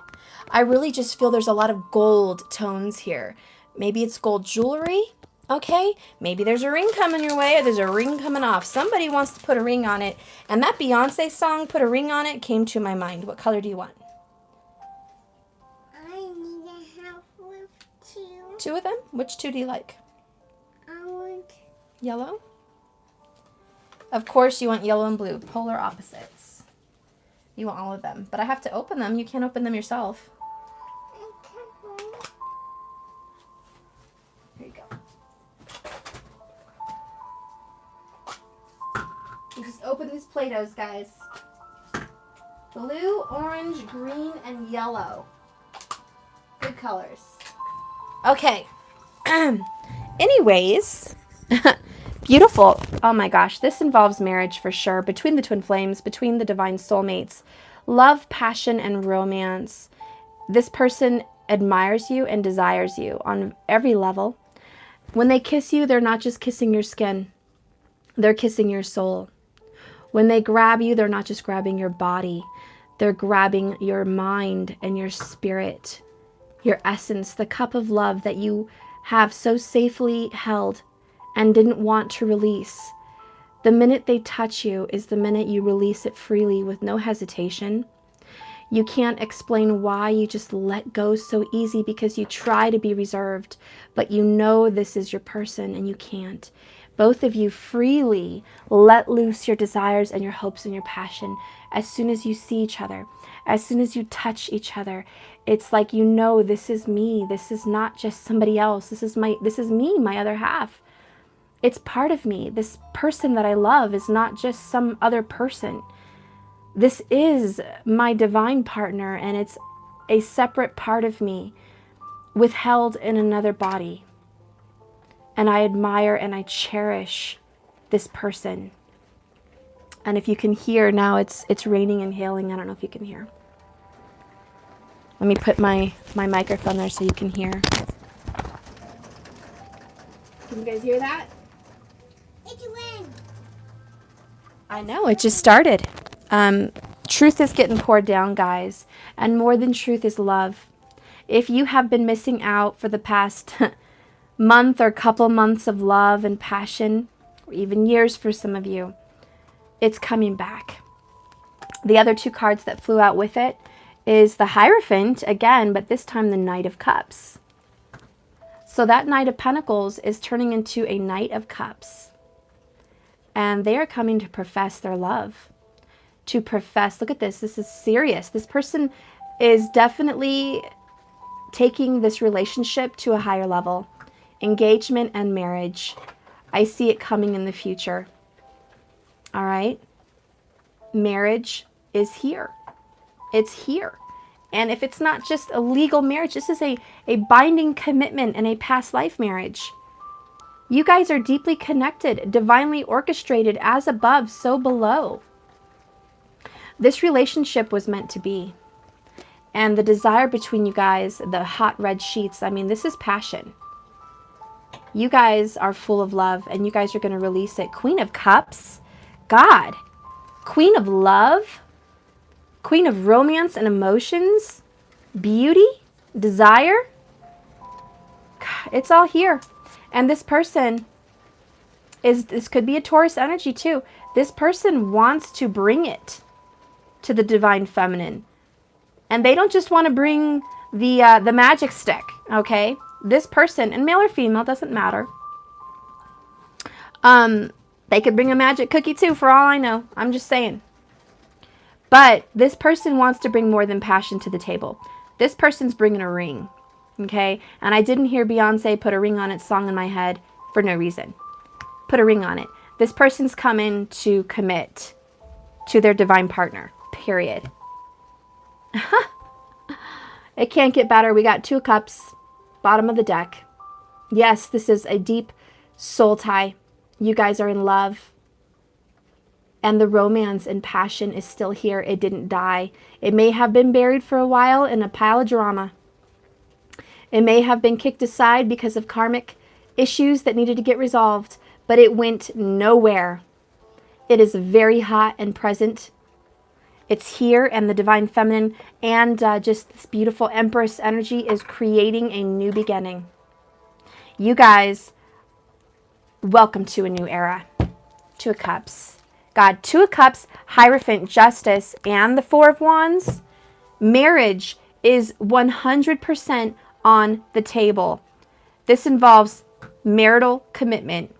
A: I really just feel there's a lot of gold tones here. Maybe it's gold jewelry, okay? Maybe there's a ring coming your way or there's a ring coming off. Somebody wants to put a ring on it. And that Beyonce song, Put a Ring on It, came to my mind. What color do you want? Two of them? Which two do you like?
B: I want
A: yellow? Of course you want yellow and blue, polar opposites. You want all of them. But I have to open them. You can't open them yourself. Here you go. You just open these Play-Dohs, guys. Blue, orange, green, and yellow. Good colors. Okay. Anyways, beautiful. Oh my gosh, this involves marriage for sure. Between the twin flames, between the divine soulmates, love, passion, and romance. This person admires you and desires you on every level. When they kiss you, they're not just kissing your skin. They're kissing your soul. When they grab you, they're not just grabbing your body. They're grabbing your mind and your spirit. Your essence, the cup of love that you have so safely held and didn't want to release. The minute they touch you is the minute you release it freely with no hesitation. You can't explain why, you just let go so easy because you try to be reserved, but you know this is your person and you can't. Both of you freely let loose your desires and your hopes and your passion as soon as you see each other, as soon as you touch each other. It's like, you know, this is me. This is not just somebody else. This is me, my other half. It's part of me. This person that I love is not just some other person. This is my divine partner, and it's a separate part of me withheld in another body. And I admire and I cherish this person. And if you can hear now, it's raining and hailing. I don't know if you can hear. Let me put my microphone there so you can hear. Can you guys hear that?
B: It's wind.
A: I know, it just started. Truth is getting poured down, guys. And more than truth is love. If you have been missing out for the past month or couple months of love and passion, or even years for some of you, it's coming back. The other two cards that flew out with it is the Hierophant again, but this time the Knight of Cups. So that Knight of Pentacles is turning into a Knight of Cups. And they are coming to profess their love. To profess, look at this is serious. This person is definitely taking this relationship to a higher level. Engagement and marriage. I see it coming in the future. All right? Marriage is here. It's here. And if it's not just a legal marriage, this is a binding commitment and a past life marriage. You guys are deeply connected, divinely orchestrated, as above, so below. This relationship was meant to be. And the desire between you guys, the hot red sheets, I mean, this is passion. You guys are full of love, and you guys are going to release it. Queen of Cups, God. Queen of Love, Queen of Romance and Emotions, Beauty, Desire. It's all here. And this person this could be a Taurus energy too. This person wants to bring it to the divine feminine. And they don't just want to bring the magic stick, okay? This person, and male or female, doesn't matter. They could bring a magic cookie too, for all I know. I'm just saying. But this person wants to bring more than passion to the table. This person's bringing a ring, okay? And I didn't hear Beyonce put a ring on its song in my head for no reason. Put a ring on it. This person's coming to commit to their divine partner, period. It can't get better. We got 2 cups, bottom of the deck. Yes, this is a deep soul tie. You guys are in love. And the romance and passion is still here. It didn't die. It may have been buried for a while in a pile of drama. It may have been kicked aside because of karmic issues that needed to get resolved, but it went nowhere. It is very hot and present. It's here, and the divine feminine and just this beautiful Empress energy is creating a new beginning. You guys, welcome to a new era. 2 of Cups. God, 2 of Cups, Hierophant, Justice, and the 4 of Wands. Marriage is 100% on the table. This involves marital commitment.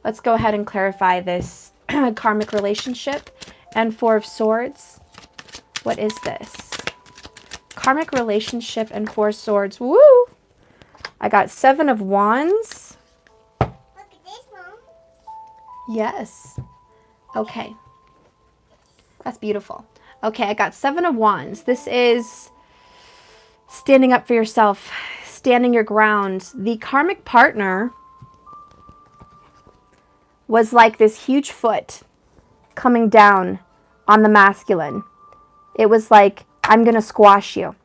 A: Let's go ahead and clarify this karmic relationship. And 4 of Swords. What is this? Karmic relationship and 4 swords. Woo! I got 7 of Wands.
B: Look at this, Mom.
A: Yes. Okay. That's beautiful. Okay, I got 7 of Wands. This is standing up for yourself, standing your ground. The karmic partner was like this huge foot coming down on the masculine. It was like, I'm going to squash you.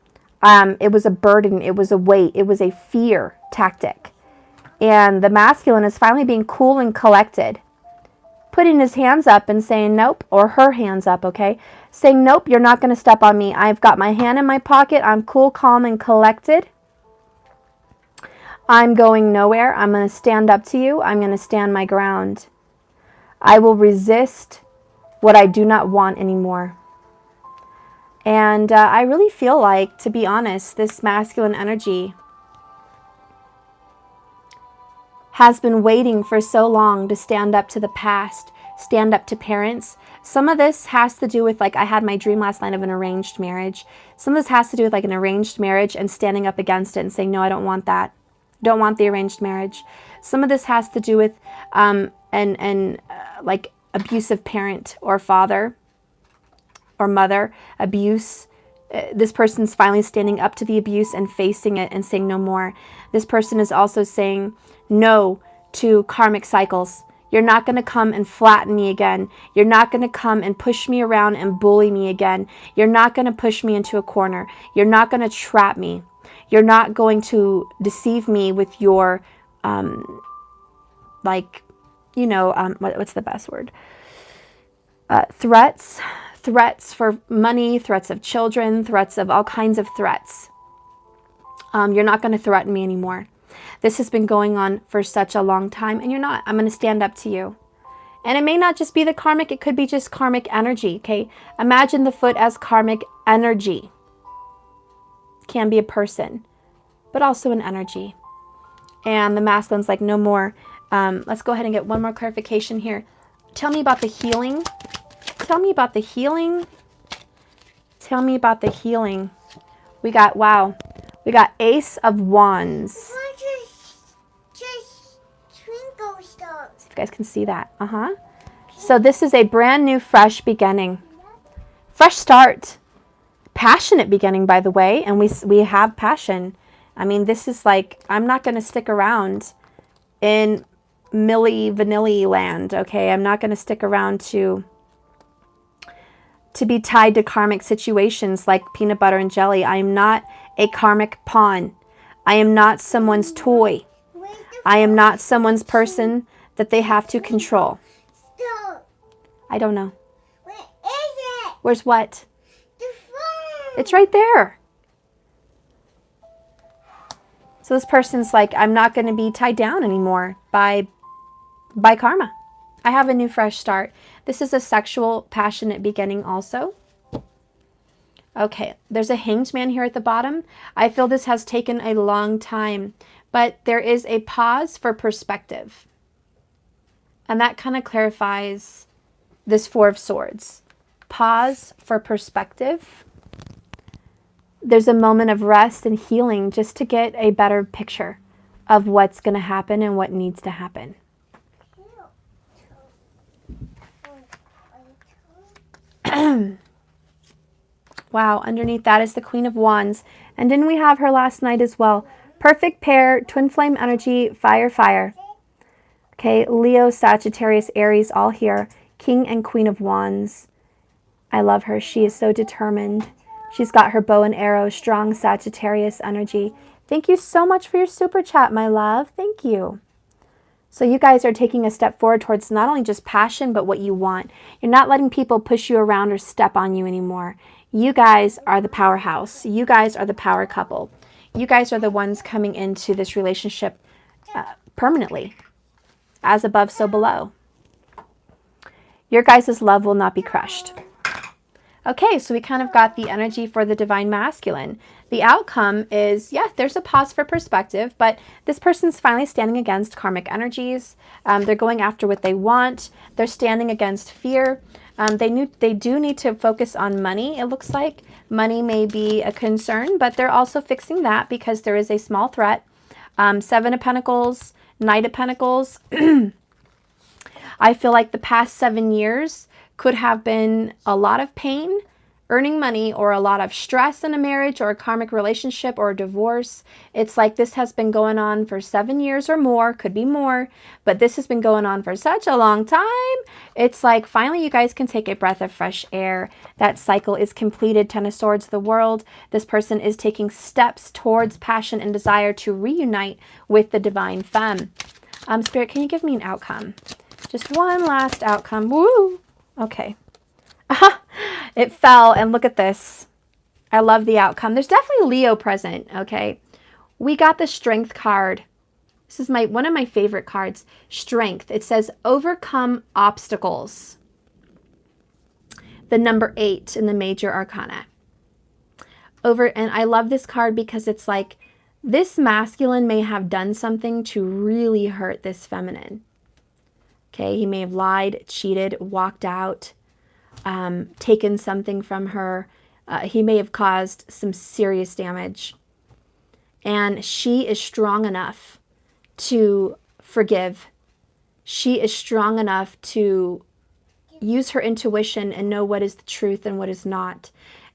A: It was a burden. It was a weight. It was a fear tactic. And the masculine is finally being cool and collected, putting his hands up and saying nope, or her hands up, okay? Saying nope, you're not going to step on me. I've got my hand in my pocket. I'm cool, calm, and collected. I'm going nowhere. I'm going to stand up to you. I'm going to stand my ground. I will resist what I do not want anymore. And I really feel like, to be honest, this masculine energy has been waiting for so long to stand up to the past, stand up to parents. Some of this has to do with, like, I had my dream last night of an arranged marriage. Some of this has to do with, like, an arranged marriage and standing up against it and saying, no, I don't want that. Don't want the arranged marriage. Some of this has to do with like abusive parent or father or mother abuse. This person's finally standing up to the abuse and facing it and saying no more. This person is also saying no to karmic cycles. You're not going to come and flatten me again. You're not going to come and push me around and bully me again. You're not going to push me into a corner. You're not going to trap me. You're not going to deceive me with your, what's the best word? Threats. Threats for money, threats of children, threats of all kinds of threats. You're not going to threaten me anymore. This has been going on for such a long time, and you're not. I'm going to stand up to you. And it may not just be the karmic, it could be just karmic energy, okay? Imagine the foot as karmic energy. Can be a person, but also an energy. And the masculine's like, no more. Let's go ahead and get one more clarification here. Tell me about the healing. Tell me about the healing. Tell me about the healing. We got, wow. We got Ace of Wands.
B: Just twinkle stars.
A: See if you guys can see that. So this is a brand new, fresh beginning. Fresh start. Passionate beginning, by the way. And we have passion. I mean, this is like, I'm not going to stick around in Milli Vanilli land, okay? I'm not going to stick around to be tied to karmic situations like peanut butter and jelly. I am not a karmic pawn. I am not someone's toy. I am not someone's person that they have to control.
B: Stop.
A: I don't know.
B: Where is it?
A: Where's what?
B: The phone.
A: It's right there. So this person's like, I'm not going to be tied down anymore by karma. I have a new fresh start. This is a sexual, passionate beginning also. Okay, there's a hanged man here at the bottom. I feel this has taken a long time, but there is a pause for perspective. And that kind of clarifies this Four of Swords. Pause for perspective. There's a moment of rest and healing just to get a better picture of what's going to happen and what needs to happen. Wow, underneath that is the Queen of Wands. And didn't we have her last night as well? Perfect pair, twin flame energy, fire, fire. Okay, Leo, Sagittarius, Aries, all here. King and Queen of Wands. I love her. She is so determined. She's got her bow and arrow, strong Sagittarius energy. Thank you so much for your super chat, my love. Thank you. So you guys are taking a step forward towards not only just passion, but what you want. You're not letting people push you around or step on you anymore. You guys are the powerhouse. You guys are the power couple. You guys are the ones coming into this relationship permanently. As above, so below. Your guys' love will not be crushed. Okay, so we kind of got the energy for the divine masculine. The outcome is, yeah, there's a pause for perspective, but this person's finally standing against karmic energies. They're going after what they want. They're standing against fear. They do need to focus on money, it looks like. Money may be a concern, but they're also fixing that because there is a small threat. Seven of Pentacles, Knight of Pentacles. I feel like the past 7 years could have been a lot of pain, earning money, or a lot of stress in a marriage or a karmic relationship or a divorce. It's like this has been going on for 7 years or more, could be more, but this has been going on for such a long time. It's like finally you guys can take a breath of fresh air. That cycle is completed. Ten of Swords, the world. This person is taking steps towards passion and desire to reunite with the divine femme. Spirit, can you give me an outcome? Just one last outcome. Woo! Okay. It fell, and look at this. I love the outcome. There's definitely Leo present, okay? We got the Strength card. This is one of my favorite cards. Strength. It says overcome obstacles. The number 8 in the major arcana. And I love this card because it's like this masculine may have done something to really hurt this feminine. Okay, he may have lied, cheated, walked out, taken something from her. He may have caused some serious damage. And she is strong enough to forgive. She is strong enough to use her intuition and know what is the truth and what is not,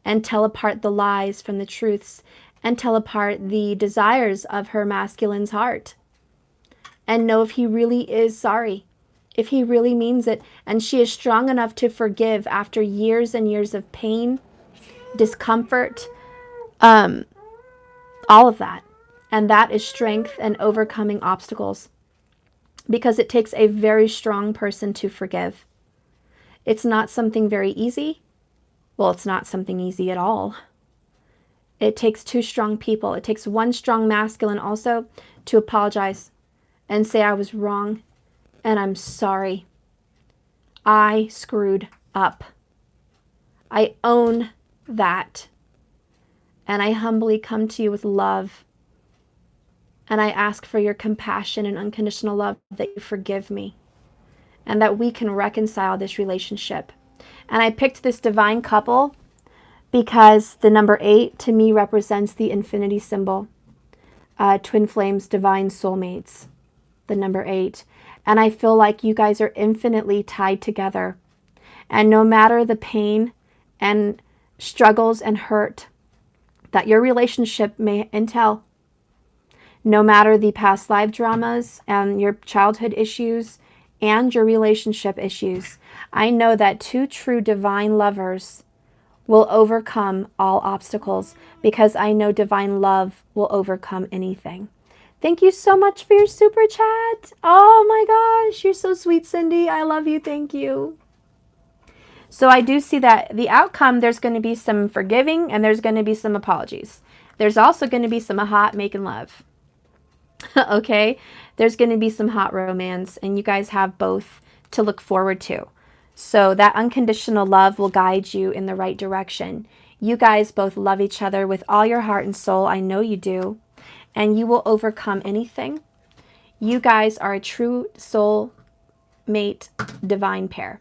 A: and tell apart the lies from the truths, and tell apart the desires of her masculine's heart, and know if he really is sorry. if he really means it, and she is strong enough to forgive after years and years of pain, discomfort, all of that. And that is strength and overcoming obstacles, because it takes a very strong person to forgive. It's not something very easy. Well, it's not something easy at all. It takes two strong people. It takes one strong masculine also to apologize and say, I was wrong and I'm sorry. I screwed up. I own that. And I humbly come to you with love. And I ask for your compassion and unconditional love, that you forgive me and that we can reconcile this relationship. And I picked this divine couple because the number 8 to me represents the infinity symbol. Twin flames, divine soulmates, the number 8. And I feel like you guys are infinitely tied together. And no matter the pain and struggles and hurt that your relationship may entail, no matter the past life dramas and your childhood issues and your relationship issues, I know that two true divine lovers will overcome all obstacles, because I know divine love will overcome anything. Thank you so much for your super chat. Oh my gosh, you're so sweet, Cindy. I love you. Thank you. So I do see that the outcome, there's going to be some forgiving and there's going to be some apologies. There's also going to be some hot making love. Okay? There's going to be some hot romance, and you guys have both to look forward to. So that unconditional love will guide you in the right direction. You guys both love each other with all your heart and soul. I know you do. And you will overcome anything. You guys are a true soul mate, divine pair.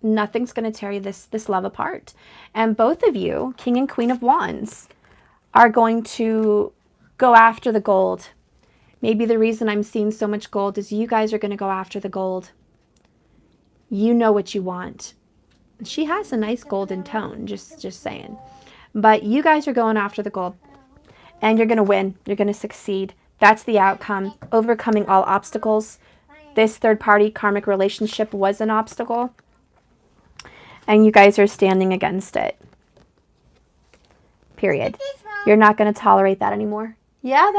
A: Nothing's going to tear you this love apart. And both of you, King and Queen of Wands, are going to go after the gold. Maybe the reason I'm seeing so much gold is you guys are going to go after the gold. You know what you want. She has a nice golden tone, just saying. But you guys are going after the gold. And you're going to win. You're going to succeed. That's the outcome. Overcoming all obstacles. This third-party karmic relationship was an obstacle. And you guys are standing against it. Period. You're not going to tolerate that anymore. Yeah,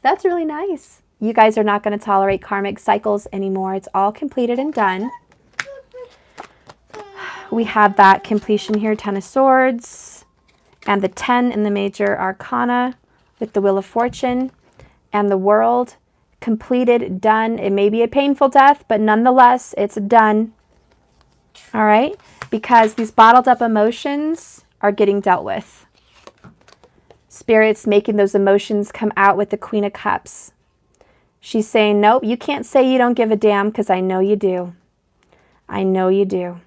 A: that's really nice. You guys are not going to tolerate karmic cycles anymore. It's all completed and done. We have that completion here, 10 of Swords, and the 10 in the major arcana with the Wheel of Fortune and the World. Completed, done. It may be a painful death, but nonetheless, it's done. All right? Because these bottled up emotions are getting dealt with. Spirit's making those emotions come out with the Queen of Cups. She's saying, nope, you can't say you don't give a damn, because I know you do. I know you do.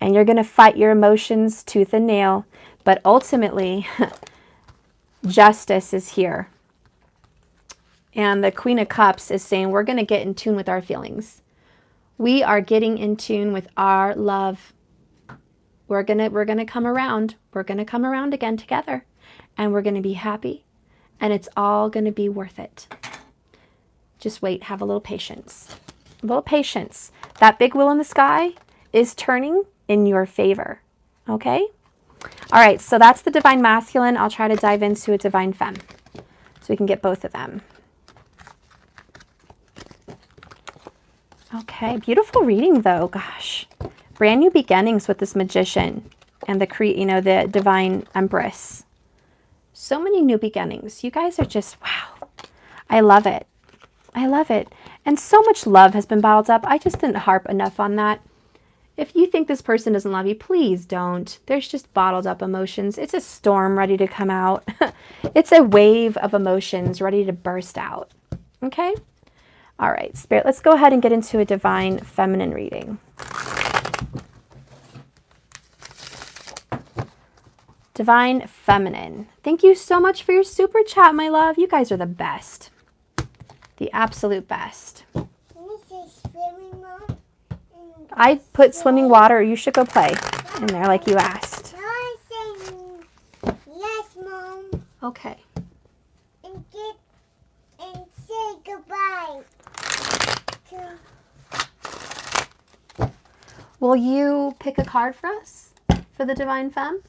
A: And you're going to fight your emotions tooth and nail. But ultimately, justice is here. And the Queen of Cups is saying we're going to get in tune with our feelings. We are getting in tune with our love. We're going to come around. We're going to come around again together. And we're going to be happy. And it's all going to be worth it. Just wait. Have a little patience. A little patience. That big wheel in the sky is turning in your favor. Okay? All right, so that's the divine masculine. I'll try to dive into a divine femme so we can get both of them. Okay, beautiful reading though. Gosh, brand new beginnings with this magician and the divine empress. So many new beginnings. You guys are just, wow. I love it. I love it. And so much love has been bottled up. I just didn't harp enough on that. If you think this person doesn't love you, please don't. There's just bottled up emotions. It's a storm ready to come out. It's a wave of emotions ready to burst out. Okay? All right, Spirit, let's go ahead and get into a divine feminine reading. Divine feminine. Thank you so much for your super chat, my love. You guys are the best. The absolute best. I put swimming water. You should go play in there like you asked.
B: No, I'm saying yes, Mom.
A: Okay.
B: And say goodbye.
A: Will you pick a card for us for the Divine Femme?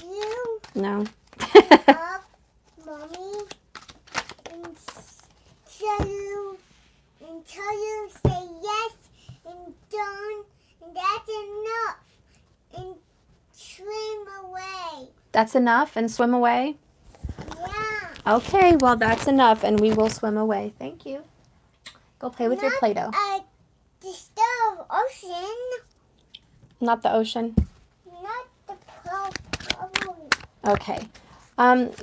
B: You
A: No.
B: up, mommy, and tell you say yes and don't, and that's enough, and swim away.
A: That's enough, and swim away?
B: Yeah.
A: Okay, well, that's enough, and we will swim away. Thank you. Go play with your Play-Doh.
B: Not disturb ocean.
A: Not the ocean.
B: Not the problem.
A: Okay.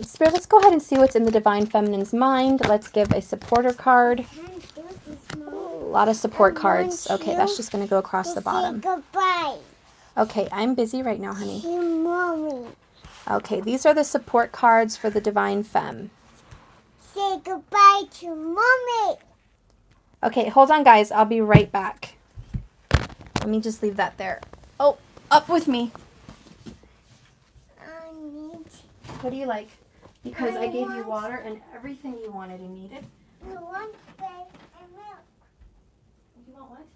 A: Spirit, let's go ahead and see what's in the Divine Feminine's mind. Let's give a supporter card.
B: Can't do this,
A: A
B: Mom.
A: lot of support
B: I
A: cards.
B: want
A: Okay,
B: you
A: that's just going to go across the
B: Say
A: bottom.
B: goodbye
A: Okay, I'm busy right now, honey.
B: to Mommy.
A: Okay, these are the support cards for the Divine Femme.
B: Say goodbye to Mommy.
A: Okay, hold on, guys. I'll be right back. Let me just leave that there. Oh, up with me.
B: I need.
A: What do you like? Because I gave you
B: want-
A: water and everything you wanted and needed.
B: I want bread and milk.
A: You want what?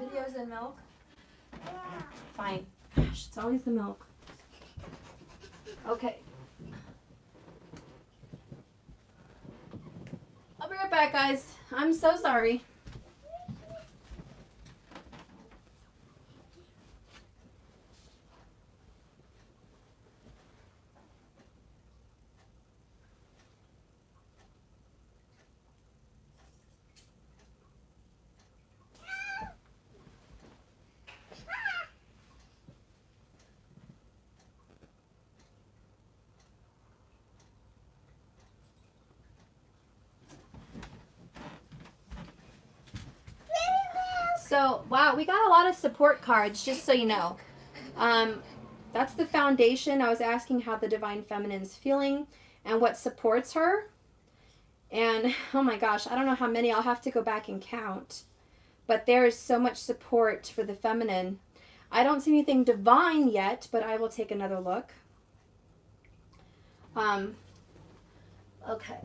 B: Milk.
A: Videos and milk?
B: Yeah.
A: Fine. Gosh, it's always the milk. Okay. I'll be right back, guys. I'm so sorry. So, wow, we got a lot of support cards, just so you know. That's the foundation. I was asking how the Divine Feminine's feeling and what supports her. And, oh my gosh, I don't know how many. I'll have to go back and count. But there is so much support for the feminine. I don't see anything divine yet, but I will take another look. Okay.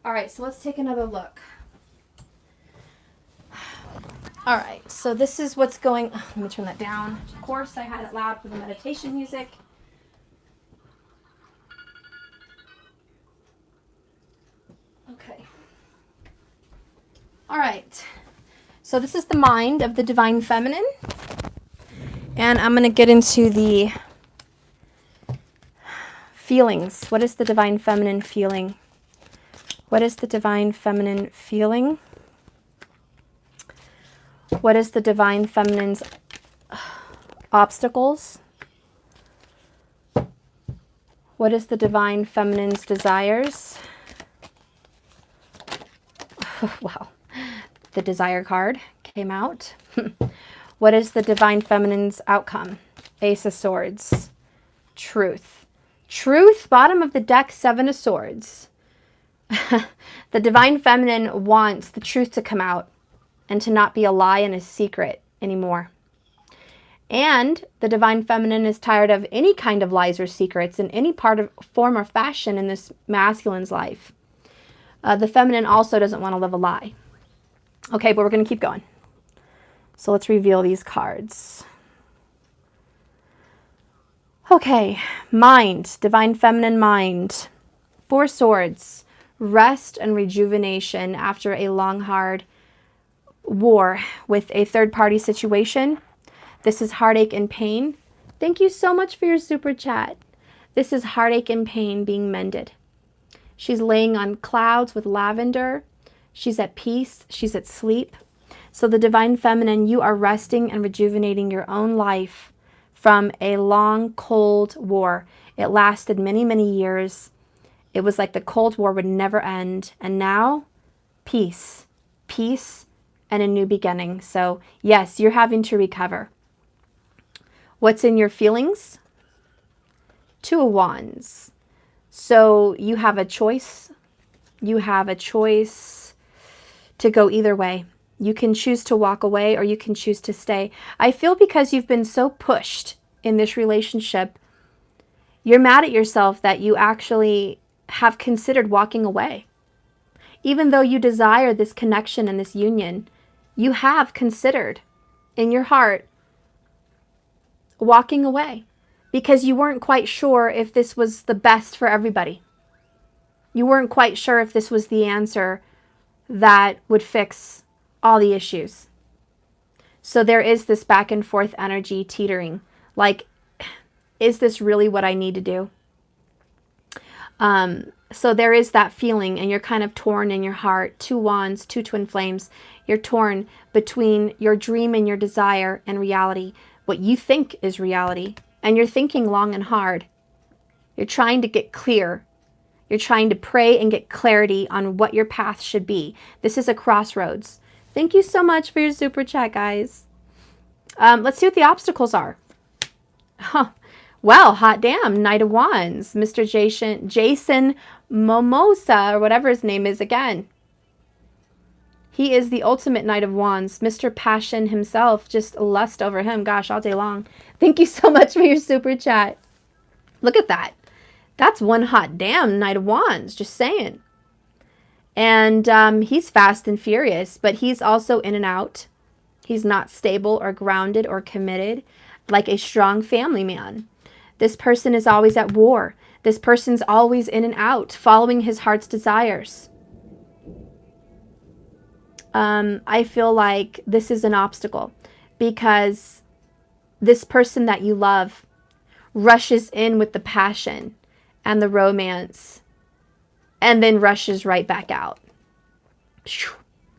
A: All right, so let's take another look. All right, so this is what's going. Let me turn that down. Of course, I had it loud for the meditation music. Okay. All right. So this is the mind of the Divine Feminine. And I'm going to get into the feelings. What is the Divine Feminine feeling? What is the Divine Feminine feeling? What is the Divine Feminine's obstacles? What is the Divine Feminine's desires? Wow. The desire card came out. What is the Divine Feminine's outcome? Ace of Swords. Truth. Truth, bottom of the deck, Seven of Swords. The Divine Feminine wants the truth to come out and to not be a lie and a secret anymore. And the Divine Feminine is tired of any kind of lies or secrets in any form or fashion in this masculine's life. The feminine also doesn't want to live a lie. Okay, but we're going to keep going. So let's reveal these cards. Okay, mind, Divine Feminine mind. Four Swords, rest and rejuvenation after a long, hard war with a third-party situation. This is heartache and pain. Thank you so much for your super chat. This is heartache and pain being mended. She's laying on clouds with lavender. She's at peace. She's at sleep. So the Divine Feminine, you are resting and rejuvenating your own life from a long, cold war. It lasted many, many years. It was like the Cold War would never end. And now, peace. Peace and a new beginning. So yes, you're having to recover. What's in your feelings? Two of Wands. So you have a choice. You have a choice to go either way. You can choose to walk away or you can choose to stay. I feel because you've been so pushed in this relationship, you're mad at yourself that you actually have considered walking away. Even though you desire this connection and this union, you have considered in your heart walking away because you weren't quite sure if this was the best for everybody. You weren't quite sure if this was the answer that would fix all the issues. So there is this back and forth energy teetering. Like, is this really what I need to do? So there is that feeling, and you're kind of torn in your heart. 2 wands, 2 twin flames. You're torn between your dream and your desire and reality, what you think is reality. And you're thinking long and hard. You're trying to get clear. You're trying to pray and get clarity on what your path should be. This is a crossroads. Thank you so much for your super chat, guys. Let's see what the obstacles are. Huh. Well, hot damn, Knight of Wands, Mr. Jason Momosa, or whatever his name is again. He is the ultimate Knight of Wands. Mr. Passion himself, just lust over him. Gosh, all day long. Thank you so much for your super chat. Look at that. That's one hot damn Knight of Wands, just saying. And he's fast and furious, but he's also in and out. He's not stable or grounded or committed like a strong family man. This person is always at war. This person's always in and out, following his heart's desires. I feel like this is an obstacle because this person that you love rushes in with the passion and the romance and then rushes right back out.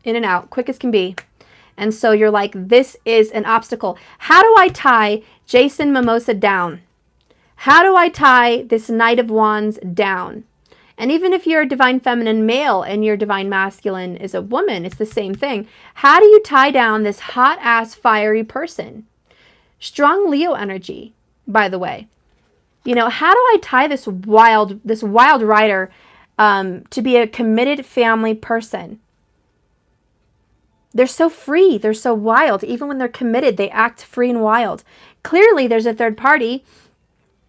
A: In and out, quick as can be. And so you're like, this is an obstacle. How do I tie Jason Mimosa down? How do I tie this Knight of Wands down? And even if you're a divine feminine male and your divine masculine is a woman, it's the same thing. How do you tie down this hot ass fiery person? Strong Leo energy, by the way. You know, how do I tie this wild rider to be a committed family person? They're so free. They're so wild. Even when they're committed, they act free and wild. Clearly, there's a third party.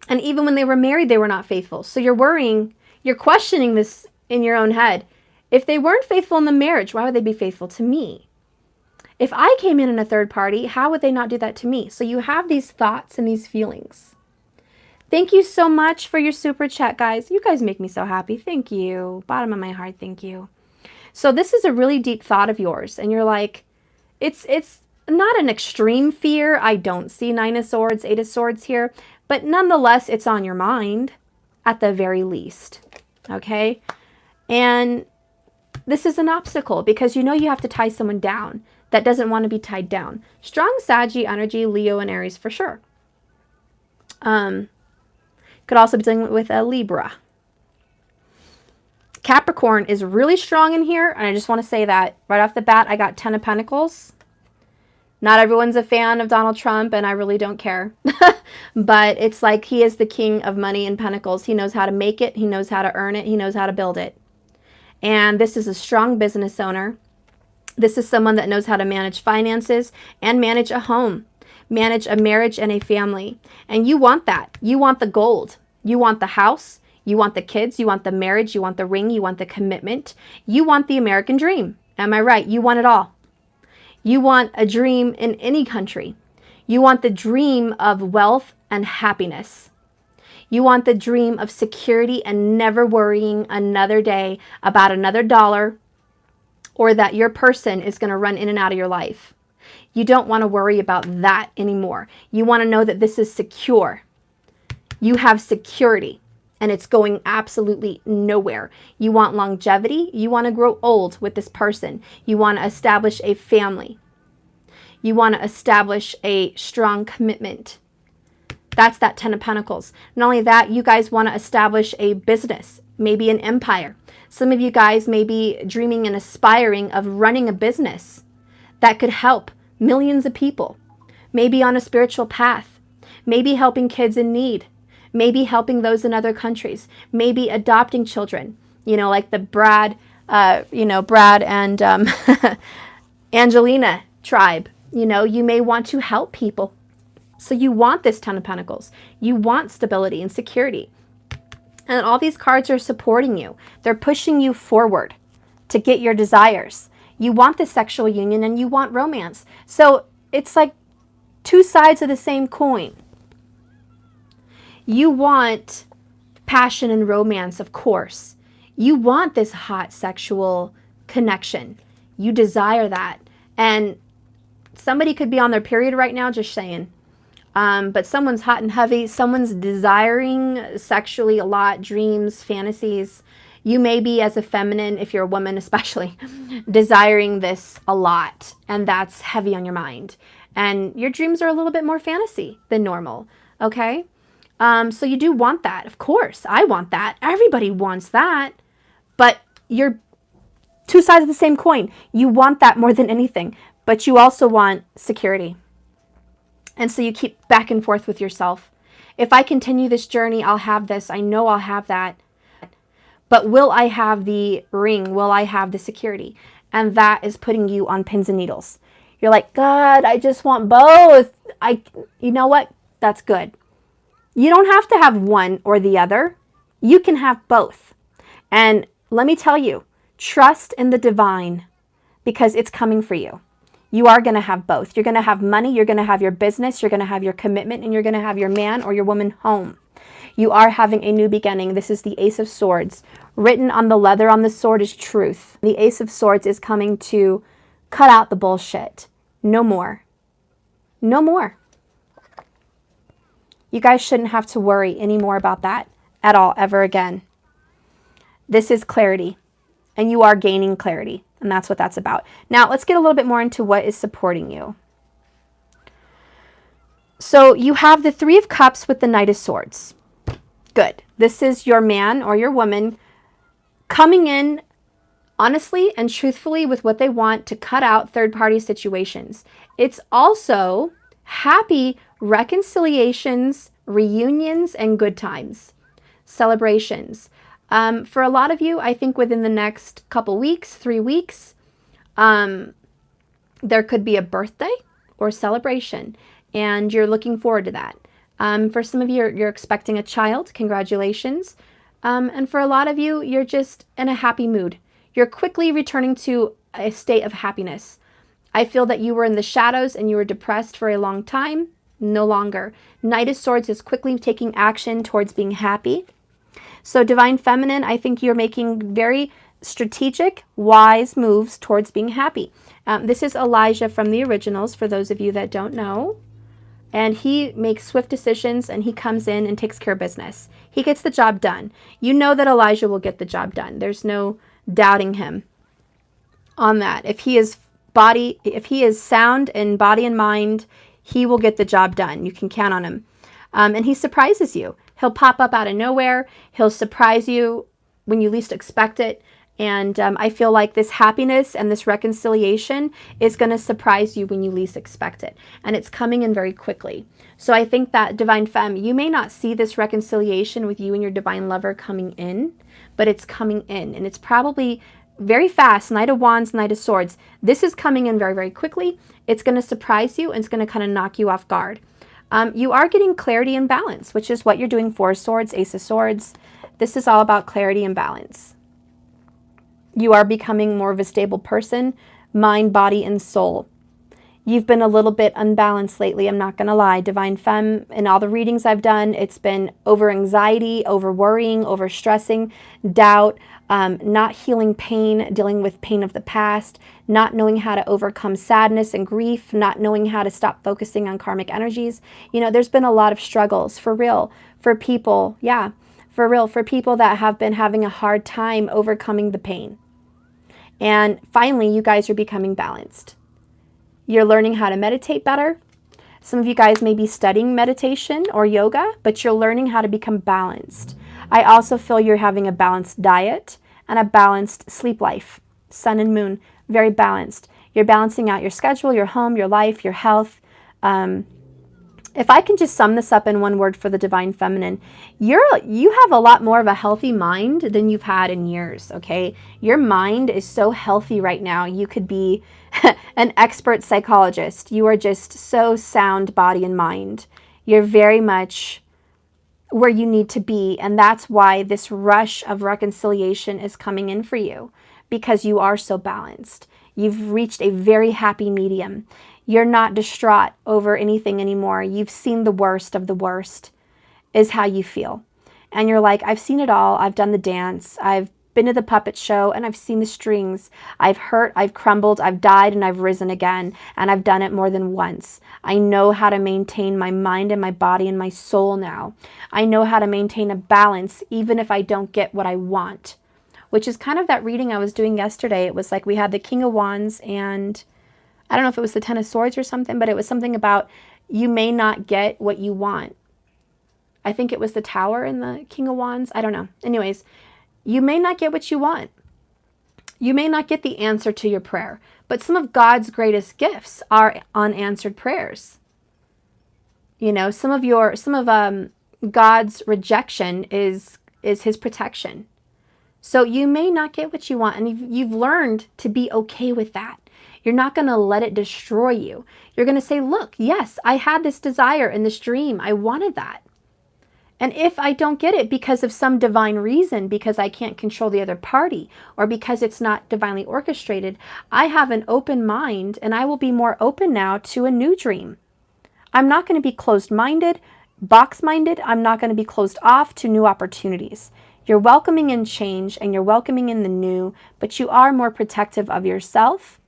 A: And even when they were married, they were not faithful. So you're worrying, you're questioning this in your own head. If they weren't faithful in the marriage, why would they be faithful to me? If I came in a third party, how would they not do that to me? So you have these thoughts and these feelings. Thank you so much for your super chat, guys. You guys make me so happy. Thank you. Bottom of my heart, thank you. So this is a really deep thought of yours. And you're like, it's not an extreme fear. I don't see 9 of Swords, 8 of Swords here. But nonetheless, it's on your mind at the very least. Okay? And this is an obstacle because you know you have to tie someone down that doesn't want to be tied down. Strong Saggy energy, Leo and Aries for sure. Could also be dealing with a Libra. Capricorn is really strong in here. And I just want to say that right off the bat, I got 10 of Pentacles. Not everyone's a fan of Donald Trump, and I really don't care. But it's like he is the king of money and pentacles. He knows how to make it. He knows how to earn it. He knows how to build it. And this is a strong business owner. This is someone that knows how to manage finances and manage a home, manage a marriage and a family. And you want that. You want the gold. You want the house. You want the kids. You want the marriage. You want the ring. You want the commitment. You want the American dream. Am I right? You want it all. You want a dream in any country. You want the dream of wealth and happiness. You want the dream of security and never worrying another day about another dollar or that your person is going to run in and out of your life. You don't want to worry about that anymore. You want to know that this is secure. You have security and it's going absolutely nowhere. You want longevity. You want to grow old with this person. You want to establish a family. You want to establish a strong commitment. That's that 10 of Pentacles. Not only that, you guys want to establish a business, maybe an empire. Some of you guys may be dreaming and aspiring of running a business that could help millions of people. Maybe on a spiritual path. Maybe helping kids in need. Maybe helping those in other countries. Maybe adopting children. You know, like the Brad and Angelina tribe. You know, you may want to help people. So you want this 10 of Pentacles. You want stability and security. And all these cards are supporting you. They're pushing you forward. to get your desires. You want the sexual union and you want romance. So it's like two sides of the same coin. You want passion and romance, of course. You want this hot sexual connection. You desire that. And somebody could be on their period right now, just saying. But someone's hot and heavy. Someone's desiring sexually a lot, dreams, fantasies. You may be, as a feminine, if you're a woman especially, desiring this a lot. And that's heavy on your mind. And your dreams are a little bit more fantasy than normal. Okay? So you do want that. Of course, I want that. Everybody wants that. But you're two sides of the same coin. You want that more than anything. But you also want security. And so you keep back and forth with yourself. If I continue this journey, I'll have this. I know I'll have that. But will I have the ring? Will I have the security? And that is putting you on pins and needles. You're like, God, I just want both. You know what? That's good. You don't have to have one or the other. You can have both. And let me tell you, trust in the divine because it's coming for you. You are going to have both. You're going to have money, you're going to have your business, you're going to have your commitment, and you're going to have your man or your woman home. You are having a new beginning. This is the Ace of Swords. Written on the leather on the sword is truth. The Ace of Swords is coming to cut out the bullshit. No more. No more. You guys shouldn't have to worry anymore about that at all, ever again. This is clarity, and you are gaining clarity. And that's what that's about. Now, let's get a little bit more into what is supporting you. So you have the Three of Cups with the Knight of Swords. Good. This is your man or your woman coming in honestly and truthfully with what they want to cut out third-party situations. It's also happy reconciliations, reunions, and good times, celebrations. For a lot of you, I think within the next couple weeks, 3 weeks, there could be a birthday or celebration, and you're looking forward to that. For some of you, you're expecting a child. Congratulations. And for a lot of you, you're just in a happy mood. You're quickly returning to a state of happiness. I feel that you were in the shadows and you were depressed for a long time. No longer. Knight of Swords is quickly taking action towards being happy. So Divine Feminine, I think you're making very strategic, wise moves towards being happy. This is Elijah from the originals, for those of you that don't know. And he makes swift decisions, and he comes in and takes care of business. He gets the job done. You know that Elijah will get the job done. There's no doubting him on that. If he is sound in body and mind, he will get the job done. You can count on him. And he surprises you. He'll pop up out of nowhere. He'll surprise you when you least expect it. And I feel like this happiness and this reconciliation is going to surprise you when you least expect it. And it's coming in very quickly. So I think that Divine Femme, you may not see this reconciliation with you and your divine lover coming in, but it's coming in. And it's probably very fast. Knight of Wands, Knight of Swords. This is coming in very, very quickly. It's going to surprise you and it's going to kind of knock you off guard. You are getting clarity and balance, which is what you're doing. Four of Swords, Ace of Swords. This is all about clarity and balance. You are becoming more of a stable person, mind, body, and soul. You've been a little bit unbalanced lately, I'm not going to lie. Divine Femme, in all the readings I've done, it's been over anxiety, over worrying, over stressing, doubt, not healing pain, dealing with pain of the past, not knowing how to overcome sadness and grief, not knowing how to stop focusing on karmic energies. You know, there's been a lot of struggles, for real, for people, yeah, for real, for people that have been having a hard time overcoming the pain. And finally, you guys are becoming balanced. You're learning how to meditate better. Some of you guys may be studying meditation or yoga, but you're learning how to become balanced. I also feel you're having a balanced diet and a balanced sleep life. Sun and moon, very balanced. You're balancing out your schedule, your home, your life, your health. If I can just sum this up in one word for the Divine Feminine, you have a lot more of a healthy mind than you've had in years, okay? Your mind is so healthy right now. You could be an expert psychologist. You are just so sound body and mind. You're very much where you need to be, and that's why this rush of reconciliation is coming in for you. because you are so balanced. You've reached a very happy medium. You're not distraught over anything anymore. You've seen the worst of the worst, is how you feel. And you're like, I've seen it all. I've done the dance. I've been to the puppet show and I've seen the strings. I've hurt, I've crumbled, I've died, and I've risen again. And I've done it more than once. I know how to maintain my mind and my body and my soul now. I know how to maintain a balance even if I don't get what I want. Which is kind of that reading I was doing yesterday. It was like we had the King of Wands and I don't know if it was the Ten of Swords or something, but it was something about you may not get what you want. I think it was the Tower and the King of Wands. I don't know. Anyways, you may not get what you want. You may not get the answer to your prayer, but some of God's greatest gifts are unanswered prayers. You know, some of God's rejection is his protection. So you may not get what you want, and you've learned to be okay with that. You're not going to let it destroy you. You're going to say, look, yes, I had this desire and this dream. I wanted that. And if I don't get it because of some divine reason, because I can't control the other party, or because it's not divinely orchestrated, I have an open mind, and I will be more open now to a new dream. I'm not going to be closed-minded, box-minded. I'm not going to be closed off to new opportunities. You're welcoming in change and you're welcoming in the new, but you are more protective of yourself,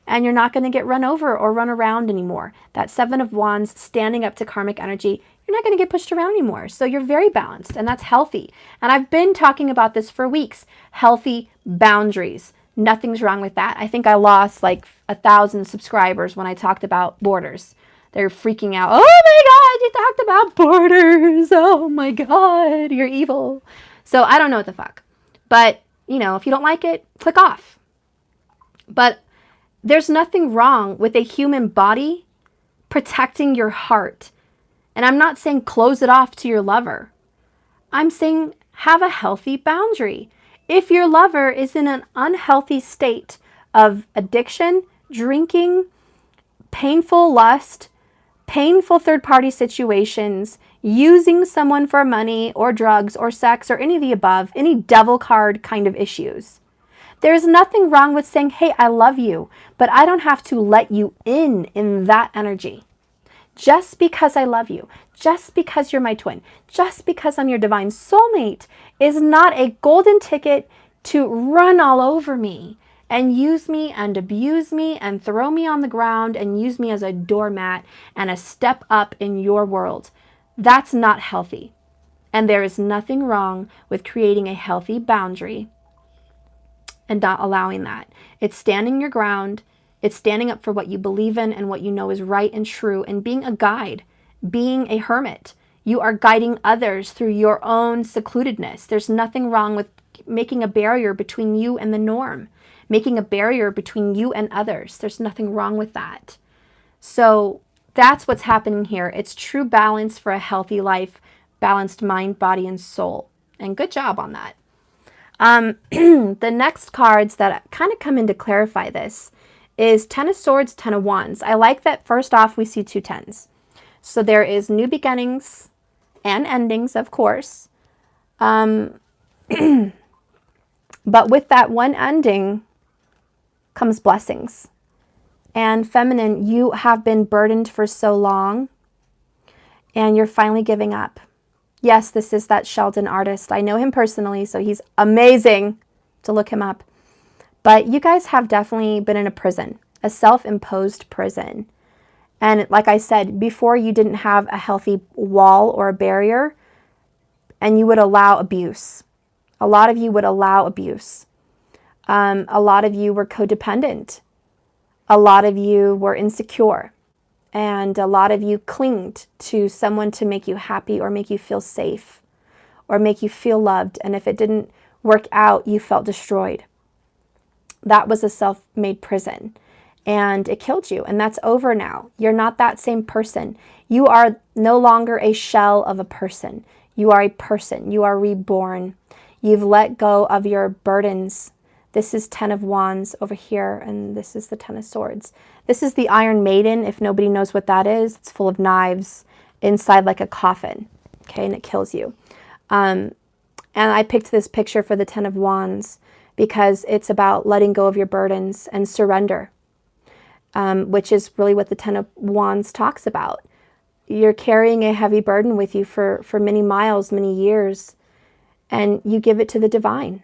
A: and you're not going to get run over or run around anymore. That Seven of Wands standing up to karmic energy, you're not going to get pushed around anymore. So you're very balanced, and that's healthy. And I've been talking about this for weeks. Healthy boundaries. Nothing's wrong with that. I think I lost like 1,000 subscribers when I talked about borders. They're freaking out. Oh my God, you talked about borders. Oh my God, you're evil. So I don't know what the fuck. But, you know, if you don't like it, click off. But there's nothing wrong with a human body protecting your heart. And I'm not saying close it off to your lover. I'm saying have a healthy boundary. If your lover is in an unhealthy state of addiction, drinking, painful lust, painful third-party situations, using someone for money or drugs or sex or any of the above, any devil card kind of issues, there's nothing wrong with saying, hey, I love you, but I don't have to let you in that energy. Just because I love you, just because you're my twin, just because I'm your divine soulmate is not a golden ticket to run all over me and use me and abuse me and throw me on the ground and use me as a doormat and a step up in your world. That's not healthy. And there is nothing wrong with creating a healthy boundary and not allowing that. It's standing your ground. It's standing up for what you believe in and what you know is right and true, and being a guide, being a hermit. You are guiding others through your own secludedness. There's nothing wrong with making a barrier between you and the norm, making a barrier between you and others. There's nothing wrong with that. So that's what's happening here. It's true balance for a healthy life, balanced mind, body, and soul. And good job on that. The next cards that kind of come in to clarify this is Ten of Swords, Ten of Wands. I like that first off we see two tens. So there is new beginnings and endings, of course. But with that one ending comes blessings. And feminine, you have been burdened for so long and you're finally giving up. Yes, this is that Sheldon artist. I know him personally, so he's amazing to look him up. But you guys have definitely been in a prison, a self-imposed prison. And like I said, before you didn't have a healthy wall or a barrier, and you would allow abuse. A lot of you would allow abuse. A lot of you were codependent. A lot of you were insecure. And a lot of you clinged to someone to make you happy or make you feel safe or make you feel loved. And if it didn't work out, you felt destroyed. That was a self-made prison, and it killed you, and that's over now. You're not that same person. You are no longer a shell of a person. You are a person. You are reborn. You've let go of your burdens. This is Ten of Wands over here, and this is the Ten of Swords. This is the Iron Maiden, if nobody knows what that is. It's full of knives inside like a coffin, okay, and it kills you. And I picked this picture for the Ten of Wands because it's about letting go of your burdens and surrender, which is really what the Ten of Wands talks about. You're carrying a heavy burden with you for many miles, many years, and you give it to the divine.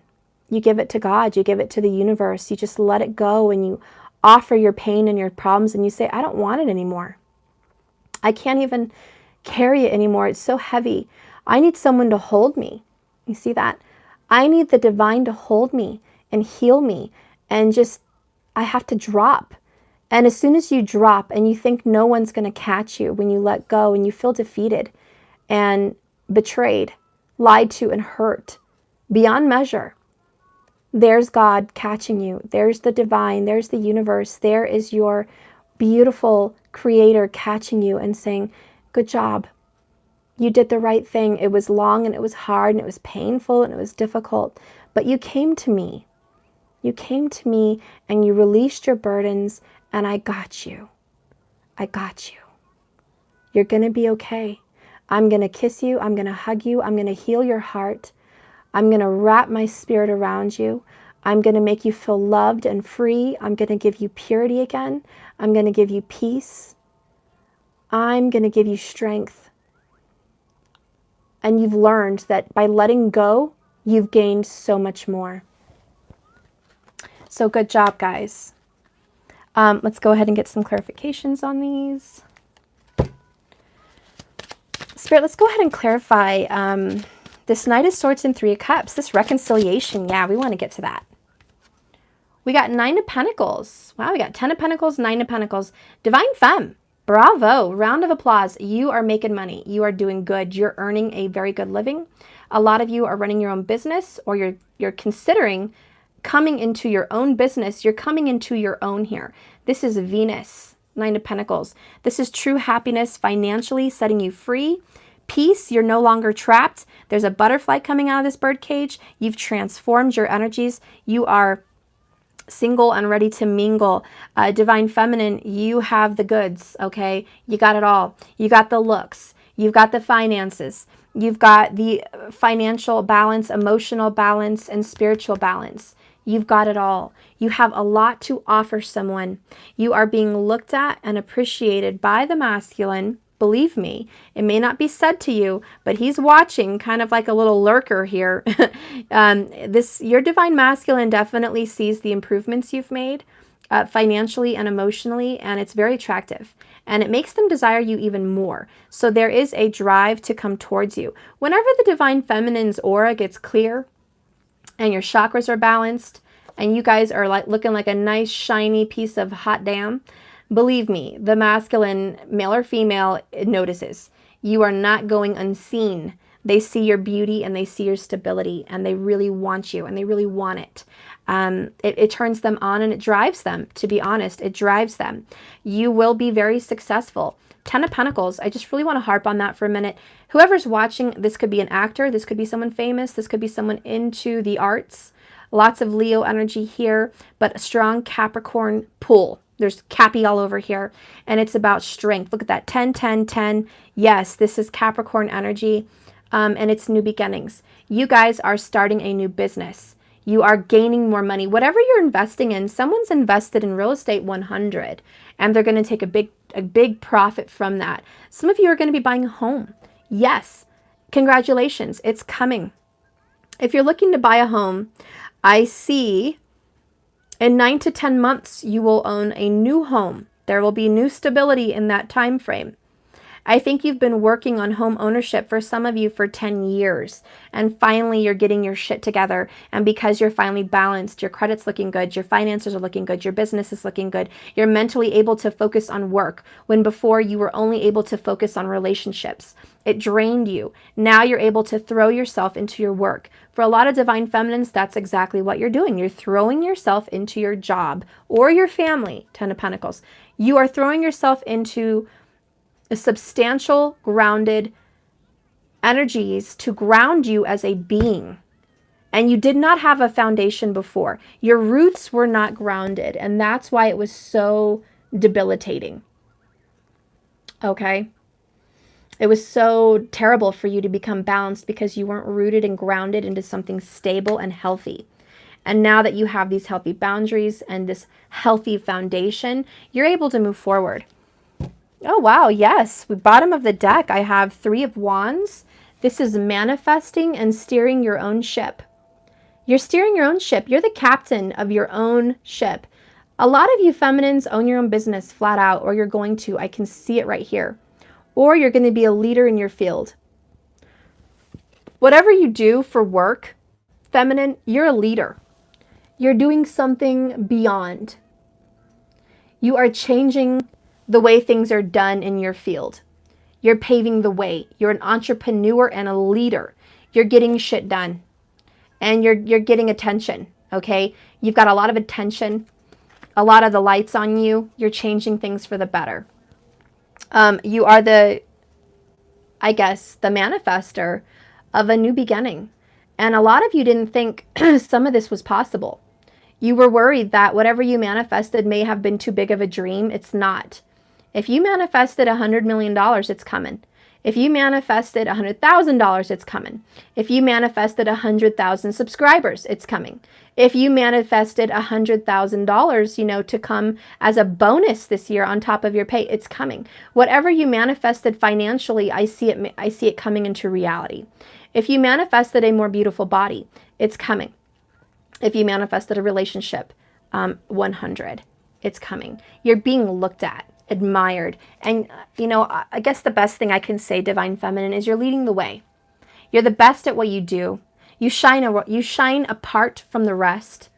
A: You give it to God. You give it to the universe. You just let it go, and you offer your pain and your problems, and you say, I don't want it anymore. I can't even carry it anymore. It's so heavy. I need someone to hold me. You see that? I need the divine to hold me and heal me, and just, I have to drop. And as soon as you drop and you think no one's going to catch you, when you let go and you feel defeated and betrayed, lied to and hurt beyond measure, there's God catching you. There's the divine. There's the universe. There is your beautiful creator catching you and saying, good job. You did the right thing. It was long and it was hard and it was painful and it was difficult, but you came to me. You came to me and you released your burdens, and I got you. I got you. You're going to be okay. I'm going to kiss you. I'm going to hug you. I'm going to heal your heart. I'm going to wrap my spirit around you. I'm going to make you feel loved and free. I'm going to give you purity again. I'm going to give you peace. I'm going to give you strength. And you've learned that by letting go, you've gained so much more. So good job, guys. Let's go ahead and get some clarifications on these. Spirit, let's go ahead and clarify this Knight of Swords and Three of Cups, this reconciliation. Yeah, we want to get to that. We got 9 of Pentacles. Wow, we got 10 of Pentacles, 9 of Pentacles. Divine Femme, bravo. Round of applause. You are making money. You are doing good. You're earning a very good living. A lot of you are running your own business, or you're considering coming into your own business. You're coming into your own here. This is Venus, 9 of Pentacles. This is true happiness financially, setting you free. Peace, you're no longer trapped. There's a butterfly coming out of this bird cage. You've transformed your energies. You are single and ready to mingle. Divine Feminine, you have the goods, okay? You got it all. You got the looks. You've got the finances. You've got the financial balance, emotional balance, and spiritual balance. You've got it all. You have a lot to offer someone. You are being looked at and appreciated by the masculine. Believe me, it may not be said to you, but he's watching, kind of like a little lurker here. Your divine masculine definitely sees the improvements you've made financially and emotionally, and it's very attractive. And it makes them desire you even more. So there is a drive to come towards you. Whenever the divine feminine's aura gets clear, and your chakras are balanced, and you guys are like looking like a nice shiny piece of hot damn, believe me, the masculine, male or female, notices. You are not going unseen. They see your beauty and they see your stability, and they really want you and they really want it. It turns them on and it drives them, to be honest. It drives them. You will be very successful. 10 of Pentacles, I just really want to harp on that for a minute. Whoever's watching, this could be an actor, this could be someone famous, this could be someone into the arts. Lots of Leo energy here, but a strong Capricorn pull. There's Cappy all over here, and it's about strength. Look at that, 10, 10, 10. Yes, this is Capricorn energy, and it's new beginnings. You guys are starting a new business. You are gaining more money. Whatever you're investing in, someone's invested in real estate 100, and they're going to take a big profit from that. Some of you are going to be buying a home. Yes, congratulations, it's coming. If you're looking to buy a home, I see in 9 to 10 months, you will own a new home. There will be new stability in that time frame. I think you've been working on home ownership for some of you for 10 years, and finally you're getting your shit together. And because you're finally balanced, your credit's looking good, your finances are looking good, your business is looking good, you're mentally able to focus on work, when before you were only able to focus on relationships. It drained you. Now you're able to throw yourself into your work. For a lot of divine feminines, that's exactly what you're doing. You're throwing yourself into your job or your family, 10 of Pentacles. You are throwing yourself into a substantial, grounded energies to ground you as a being. And you did not have a foundation before. Your roots were not grounded, and that's why it was so debilitating. Okay? It was so terrible for you to become balanced because you weren't rooted and grounded into something stable and healthy. And now that you have these healthy boundaries and this healthy foundation, you're able to move forward. Oh, wow. Yes. Bottom of the deck, I have 3 of Wands. This is manifesting and steering your own ship. You're steering your own ship. You're the captain of your own ship. A lot of you feminines own your own business flat out, or you're going to. I can see it right here. Or you're going to be a leader in your field. Whatever you do for work, feminine, you're a leader. You're doing something beyond. You are changing the way things are done in your field. You're paving the way. You're an entrepreneur and a leader. You're getting shit done. And you're getting attention, okay? You've got a lot of attention, a lot of the lights on you. You're changing things for the better. You are the manifester of a new beginning. And a lot of you didn't think some of this was possible. You were worried that whatever you manifested may have been too big of a dream. It's not. If you manifested $100 million, it's coming. If you manifested $100,000, it's coming. If you manifested 100,000 subscribers, it's coming. If you manifested $100,000, to come as a bonus this year on top of your pay, it's coming. Whatever you manifested financially, I see it coming into reality. If you manifested a more beautiful body, it's coming. If you manifested a relationship, 100, it's coming. You're being looked at, admired. And, I guess the best thing I can say, Divine Feminine, is you're leading the way. You're the best at what you do. You shine apart from the rest.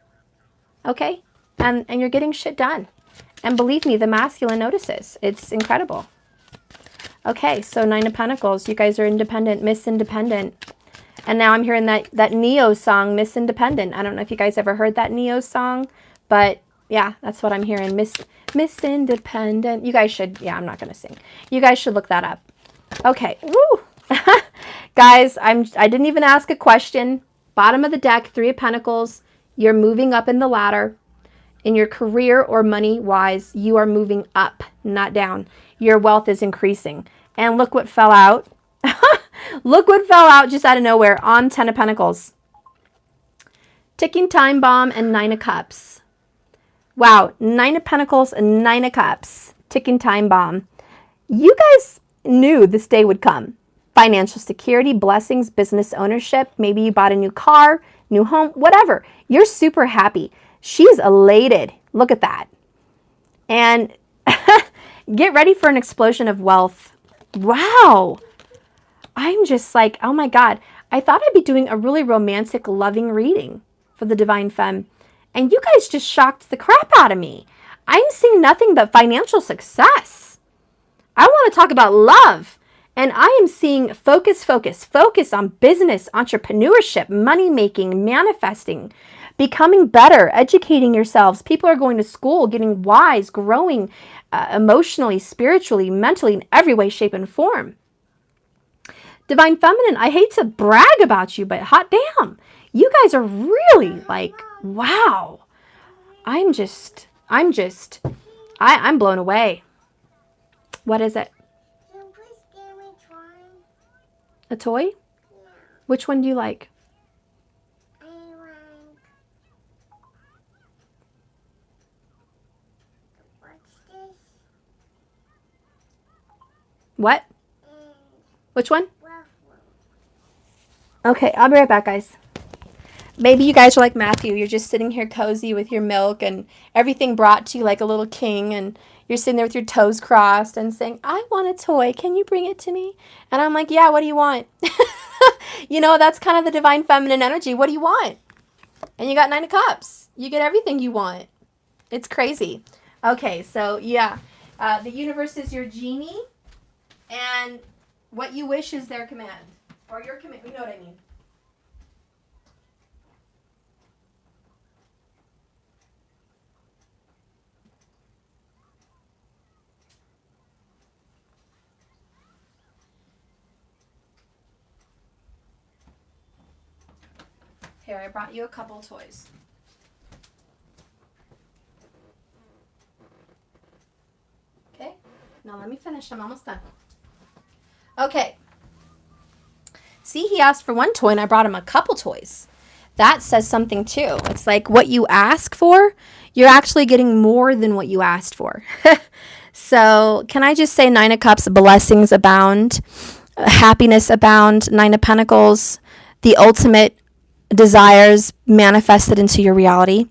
A: Okay? And you're getting shit done. And believe me, the masculine notices. It's incredible. Okay, so 9 of Pentacles. You guys are independent, Miss Independent. And now I'm hearing that Neo song, Miss Independent. I don't know if you guys ever heard that Neo song, but yeah, that's what I'm hearing. Miss Independent. You guys should, I'm not going to sing. You guys should look that up. Okay. Woo. Guys, I didn't even ask a question. Bottom of the deck, 3 of Pentacles. You're moving up in the ladder. In your career or money-wise, you are moving up, not down. Your wealth is increasing. And look what fell out. Look what fell out just out of nowhere on 10 of Pentacles. Ticking time bomb and 9 of Cups. Wow, 9 of Pentacles and 9 of Cups. Ticking time bomb. You guys knew this day would come. Financial security, blessings, business ownership. Maybe you bought a new car, new home, whatever. You're super happy. She's elated. Look at that. And get ready for an explosion of wealth. Wow. I'm just like, oh my God. I thought I'd be doing a really romantic, loving reading for the Divine Femme. And you guys just shocked the crap out of me. I'm seeing nothing but financial success. I want to talk about love. And I am seeing focus on business, entrepreneurship, money making, manifesting, becoming better, educating yourselves. People are going to school, getting wise, growing emotionally, spiritually, mentally, in every way, shape, and form. Divine Feminine, I hate to brag about you, but hot damn. You guys are really like, wow. I'm blown away. What is it?
B: Can you please give me a toy?
A: A toy?
B: Yeah.
A: Which one do you like?
B: I like... What's this?
A: What?
B: And
A: Which one?
B: waffle.
A: Okay, I'll be right back, guys. Maybe you guys are like Matthew. You're just sitting here cozy with your milk and everything brought to you like a little king. And you're sitting there with your toes crossed and saying, I want a toy. Can you bring it to me? And I'm like, yeah, what do you want? That's kind of the Divine Feminine energy. What do you want? And you got 9 of Cups. You get everything you want. It's crazy. Okay, so yeah. The universe is your genie. And what you wish is their command. Or your command. You know what I mean. Here, I brought you a couple toys. Okay, now let me finish. I'm almost done. Okay. See, he asked for one toy and I brought him a couple toys. that says something too. It's like what you ask for, you're actually getting more than what you asked for. So, can I just say, Nine of Cups, blessings abound, happiness abound, Nine of Pentacles, the ultimate desires manifested into your reality.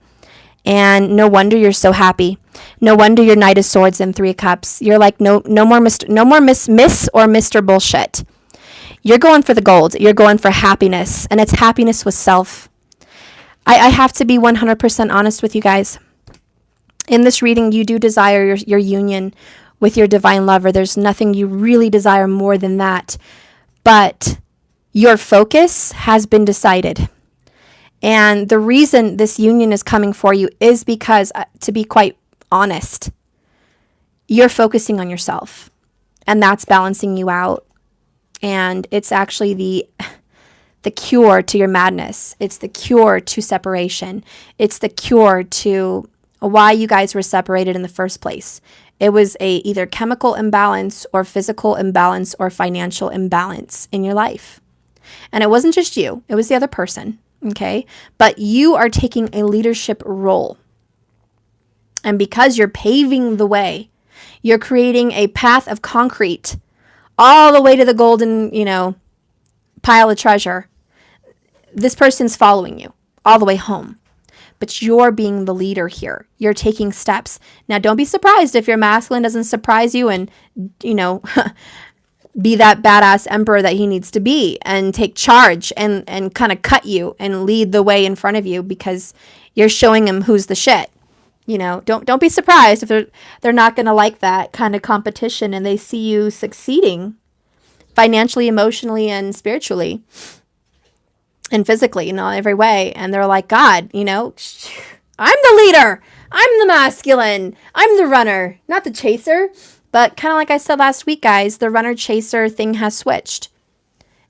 A: And no wonder you're so happy. No wonder you're Knight of Swords and Three of Cups. You're like, no more Miss or Mr. Bullshit. You're going for the gold. You're going for happiness, and it's happiness with self. I have to be 100% honest with you guys. In this reading, you do desire your union with your divine lover. There's nothing you really desire more than that. But your focus has been decided. And the reason this union is coming for you is because, to be quite honest, you're focusing on yourself. And that's balancing you out. And it's actually the cure to your madness. It's the cure to separation. It's the cure to why you guys were separated in the first place. It was a either chemical imbalance or physical imbalance or financial imbalance in your life. And it wasn't just you. It was the other person. Okay? But you are taking a leadership role. And because you're paving the way, you're creating a path of concrete all the way to the golden, pile of treasure. This person's following you all the way home. But you're being the leader here. You're taking steps. Now, don't be surprised if your masculine doesn't surprise you and, be that badass emperor that he needs to be and take charge and kind of cut you and lead the way in front of you because you're showing him who's the shit. Don't be surprised if they're not going to like that kind of competition and they see you succeeding financially, emotionally, and spiritually and physically, every way. And they're like, God, I'm the leader. I'm the masculine. I'm the runner, not the chaser. But kind of like I said last week, guys, the runner-chaser thing has switched.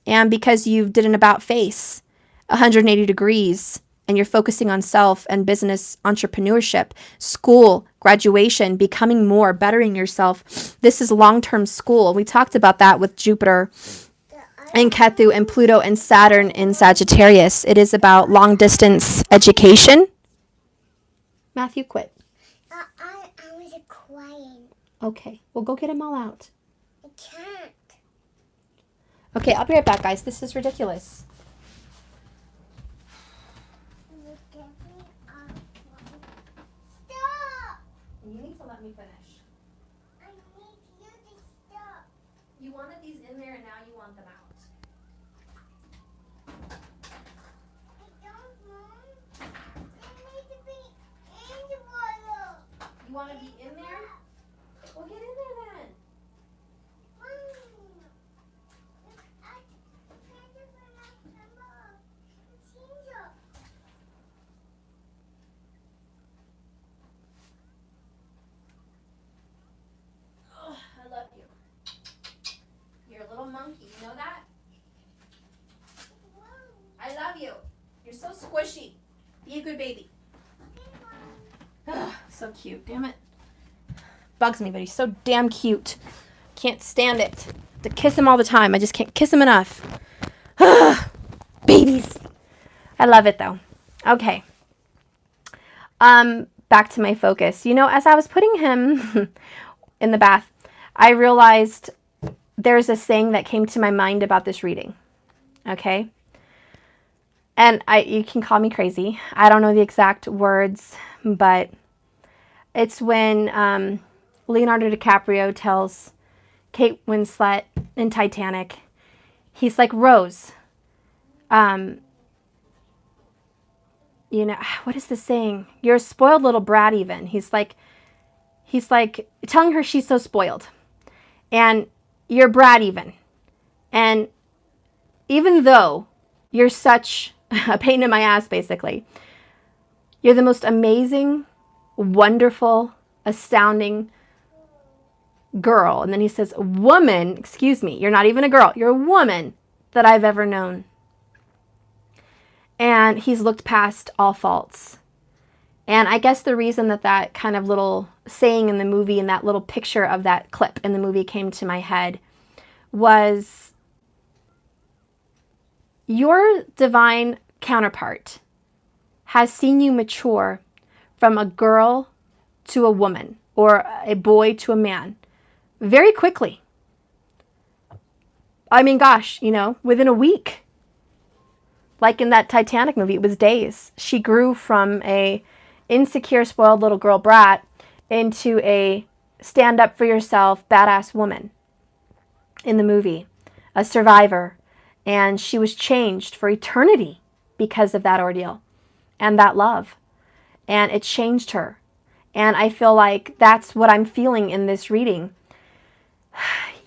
A: And because you did an about face, 180 degrees, and you're focusing on self and business, entrepreneurship, school, graduation, becoming more, bettering yourself. This is long-term school. We talked about that with Jupiter and Ketu and Pluto and Saturn in Sagittarius. It is about long-distance education. Matthew, quit.
B: I was crying.
A: Okay, well, go get them all out.
B: I can't.
A: Okay, I'll be right back, guys. This is ridiculous.
B: Stop!
A: You need to let me finish.
B: I need you to stop.
A: You wanted these in there and now you want them out.
B: I don't want. They need to be in the water.
A: You want to be in there? Well, get in there then. Oh, I love you. You're a little monkey. You know that? I love you. You're so squishy. Be a good baby. Ugh, so cute. Damn it. Bugs me, but he's so damn cute. Can't stand it. To kiss him all the time. I just can't kiss him enough. Babies. I love it though. Okay. Back to my focus. As I was putting him in the bath, I realized there's a saying that came to my mind about this reading. Okay? And you can call me crazy. I don't know the exact words, but it's when Leonardo DiCaprio tells Kate Winslet in Titanic, he's like, Rose, what is the saying? You're a spoiled little brat even. He's like telling her she's so spoiled. And you're a brat even. And even though you're such a pain in my ass, basically, you're the most amazing, wonderful, astounding girl. And then he says, woman, excuse me, you're not even a girl, you're a woman that I've ever known. And he's looked past all faults. And I guess the reason that kind of little saying in the movie and that little picture of that clip in the movie came to my head was your divine counterpart has seen you mature from a girl to a woman or a boy to a man very quickly. I mean, gosh, you know, within a week. Like in that Titanic movie, it was days. She grew from a insecure, spoiled little girl brat into a stand up for yourself, badass woman in the movie, a survivor. And she was changed for eternity because of that ordeal and that love. And it changed her. And I feel like that's what I'm feeling in this reading.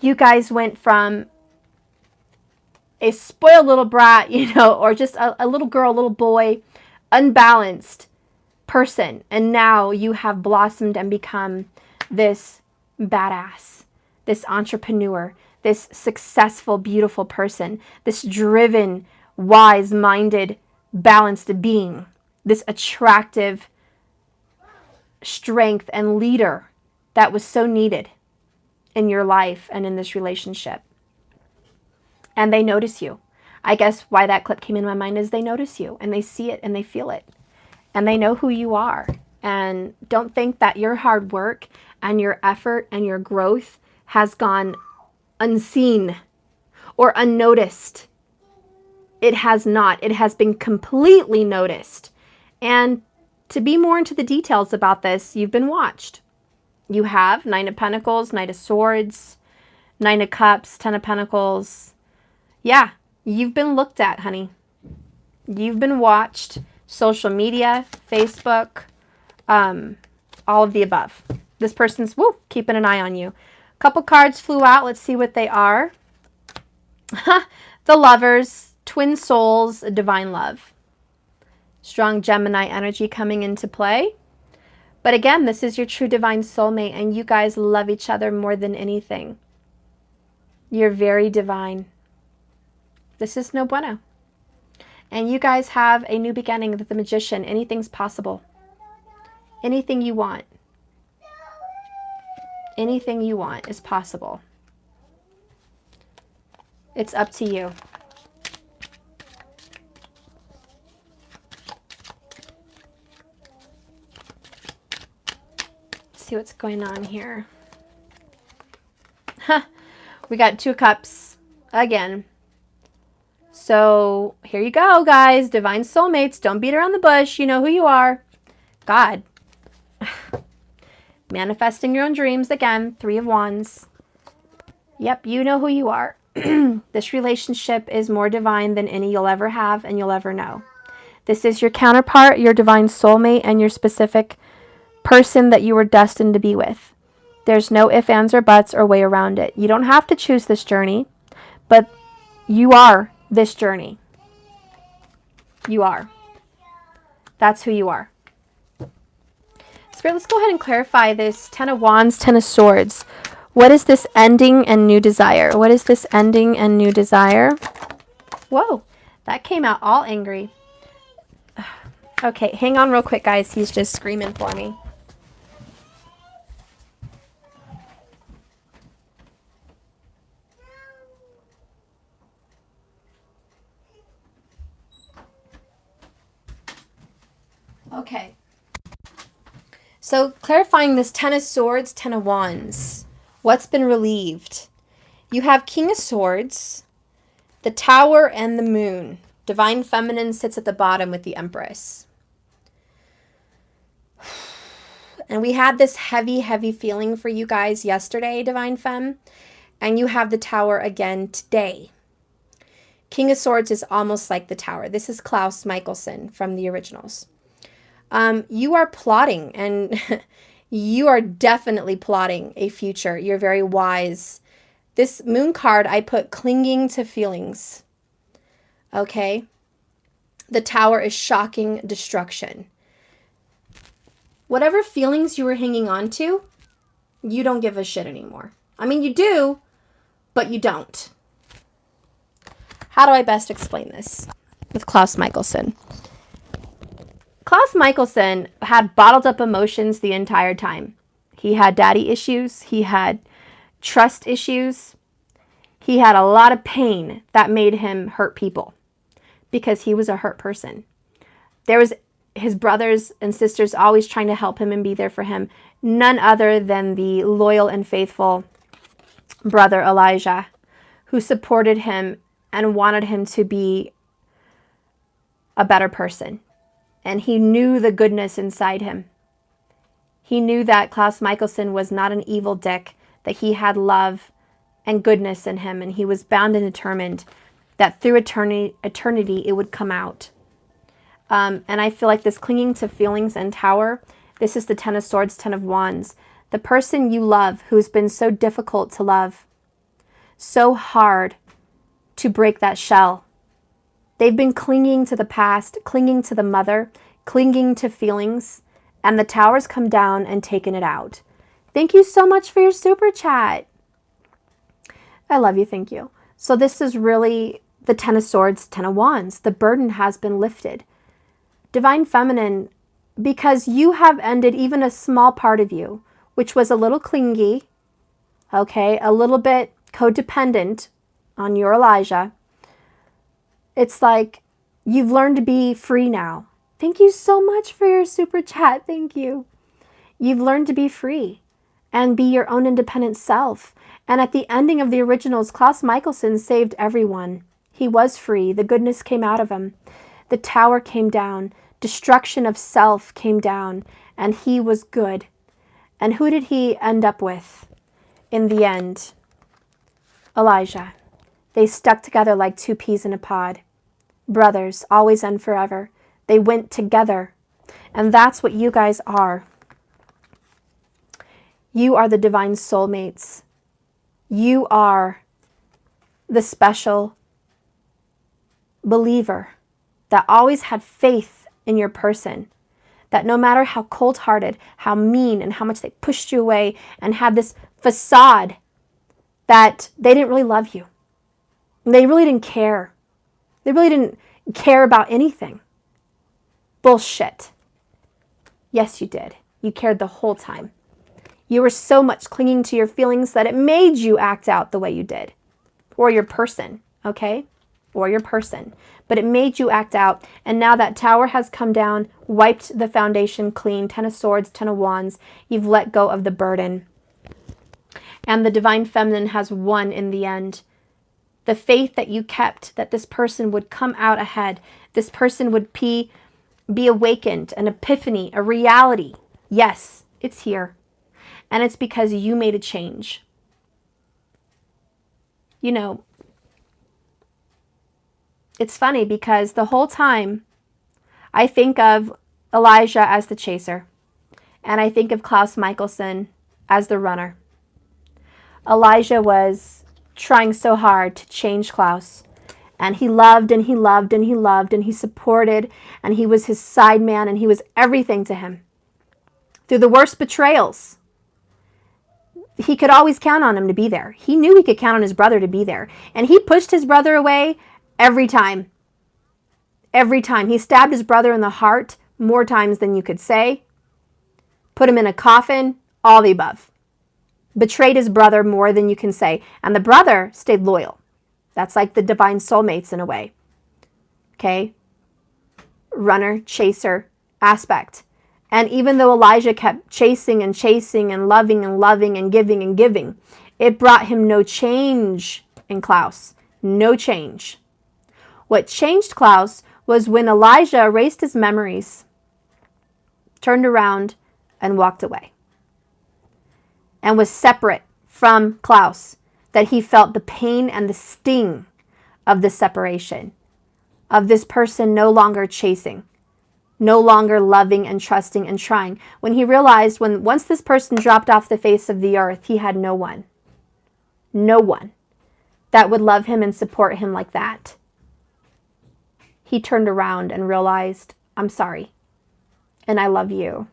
A: You guys went from a spoiled little brat, you know, or just a little girl, a little boy, unbalanced person. And now you have blossomed and become this badass, this entrepreneur, this successful, beautiful person, this driven, wise-minded, balanced being, this attractive strength and leader that was so needed in your life and in this relationship. And they notice you. I guess why that clip came in my mind is they notice you and they see it and they feel it and they know who you are. And don't think that your hard work and your effort and your growth has gone unseen or unnoticed. It has not. It has been completely noticed. And to be more into the details about this, you've been watched. You have Nine of Pentacles, Knight of Swords, Nine of Cups, Ten of Pentacles. Yeah, you've been looked at, honey. You've been watched. Social media, Facebook, all of the above. This person's, keeping an eye on you. A couple cards flew out. Let's see what they are. The Lovers, Twin Souls, Divine Love. Strong Gemini energy coming into play. But again, this is your true divine soulmate, and you guys love each other more than anything. You're very divine. This is no bueno. And you guys have a new beginning with the Magician. Anything's possible. Anything you want. Anything you want is possible. It's up to you. Let's see what's going on here. We got Two of Cups again. So here you go, guys. Divine soulmates. Don't beat around the bush. You know who you are. God. Manifesting your own dreams again. Three of Wands. Yep, you know who you are. This relationship is more divine than any you'll ever have and you'll ever know. This is your counterpart, your divine soulmate, and your specific person that you were destined to be with. There's no ifs, ands, or buts or way around it. You don't have to choose this journey, but you are this journey. You are. That's who you are. Spirit, let's go ahead and clarify this. Ten of Wands, Ten of Swords. What is this ending and new desire? What is this ending and new desire? Whoa, that came out all angry. Okay, hang on real quick, guys. He's just screaming for me. Okay. So clarifying this Ten of Swords, Ten of Wands. What's been relieved? You have King of Swords, the Tower, and the Moon. Divine Feminine sits at the bottom with the Empress. And we had this heavy, heavy feeling for you guys yesterday, Divine Femme. And you have the Tower again today. King of Swords is almost like the Tower. This is Klaus Michelson from the originals. You are plotting, and you are definitely plotting a future. You're very wise. This Moon card, I put clinging to feelings. Okay? The Tower is shocking destruction. Whatever feelings you were hanging on to, you don't give a shit anymore. I mean, you do, but you don't. How do I best explain this with Klaus Michelson? Klaus Michelson had bottled up emotions the entire time. He had daddy issues. He had trust issues. He had a lot of pain that made him hurt people because he was a hurt person. There was his brothers and sisters always trying to help him and be there for him. None other than the loyal and faithful brother Elijah, who supported him and wanted him to be a better person. And he knew the goodness inside him. He knew that Klaus Michelson was not an evil dick, that he had love and goodness in him, and he was bound and determined that through eternity it would come out. And I feel like this clinging to feelings and tower, this is the Ten of Swords, Ten of Wands. The person you love who's been so difficult to love, so hard to break that shell. They've been clinging to the past, clinging to the mother, clinging to feelings, and the tower's come down and taken it out. Thank you so much for your super chat. I love you, thank you. So this is really the Ten of Swords, Ten of Wands. The burden has been lifted. Divine Feminine, because you have ended even a small part of you, which was a little clingy, okay, a little bit codependent on your Elijah. It's like you've learned to be free now. Thank you so much for your super chat. Thank you. You've learned to be free and be your own independent self. And at the ending of the originals, Klaus Michelson saved everyone. He was free. The goodness came out of him. The tower came down. Destruction of self came down. And he was good. And who did he end up with in the end? Elijah. They stuck together like two peas in a pod. Brothers, always and forever. They went together. And that's what you guys are. You are the divine soulmates. You are the special believer that always had faith in your person. That no matter how cold-hearted, how mean, and how much they pushed you away and had this facade that they didn't really love you. They really didn't care. They really didn't care about anything. Bullshit. Yes, you did. You cared the whole time. You were so much clinging to your feelings that it made you act out the way you did. Or your person, okay? Or your person. But it made you act out. And now that tower has come down, wiped the foundation clean. Ten of Swords, Ten of Wands. You've let go of the burden. And the Divine Feminine has won in the end. The faith that you kept, that this person would come out ahead. This person would be awakened, an epiphany, a reality. Yes, it's here. And it's because you made a change. You know, it's funny because the whole time I think of Elijah as the chaser. And I think of Klaus Michelson as the runner. Elijah was trying so hard to change Klaus. And he loved and he loved and he loved and he supported and he was his side man and he was everything to him. Through the worst betrayals, he could always count on him to be there. He knew he could count on his brother to be there. And he pushed his brother away every time. Every time. He stabbed his brother in the heart more times than you could say. Put him in a coffin, all the above. Betrayed his brother more than you can say. And the brother stayed loyal. That's like the divine soulmates in a way. Okay? Runner, chaser aspect. And even though Elijah kept chasing and chasing and loving and giving, it brought him no change in Klaus. No change. What changed Klaus was when Elijah erased his memories, turned around, and walked away. And was separate from Klaus. That he felt the pain and the sting of the separation. Of this person no longer chasing. No longer loving and trusting and trying. When he realized once this person dropped off the face of the earth, he had no one. No one that would love him and support him like that. He turned around and realized, I'm sorry. And I love you.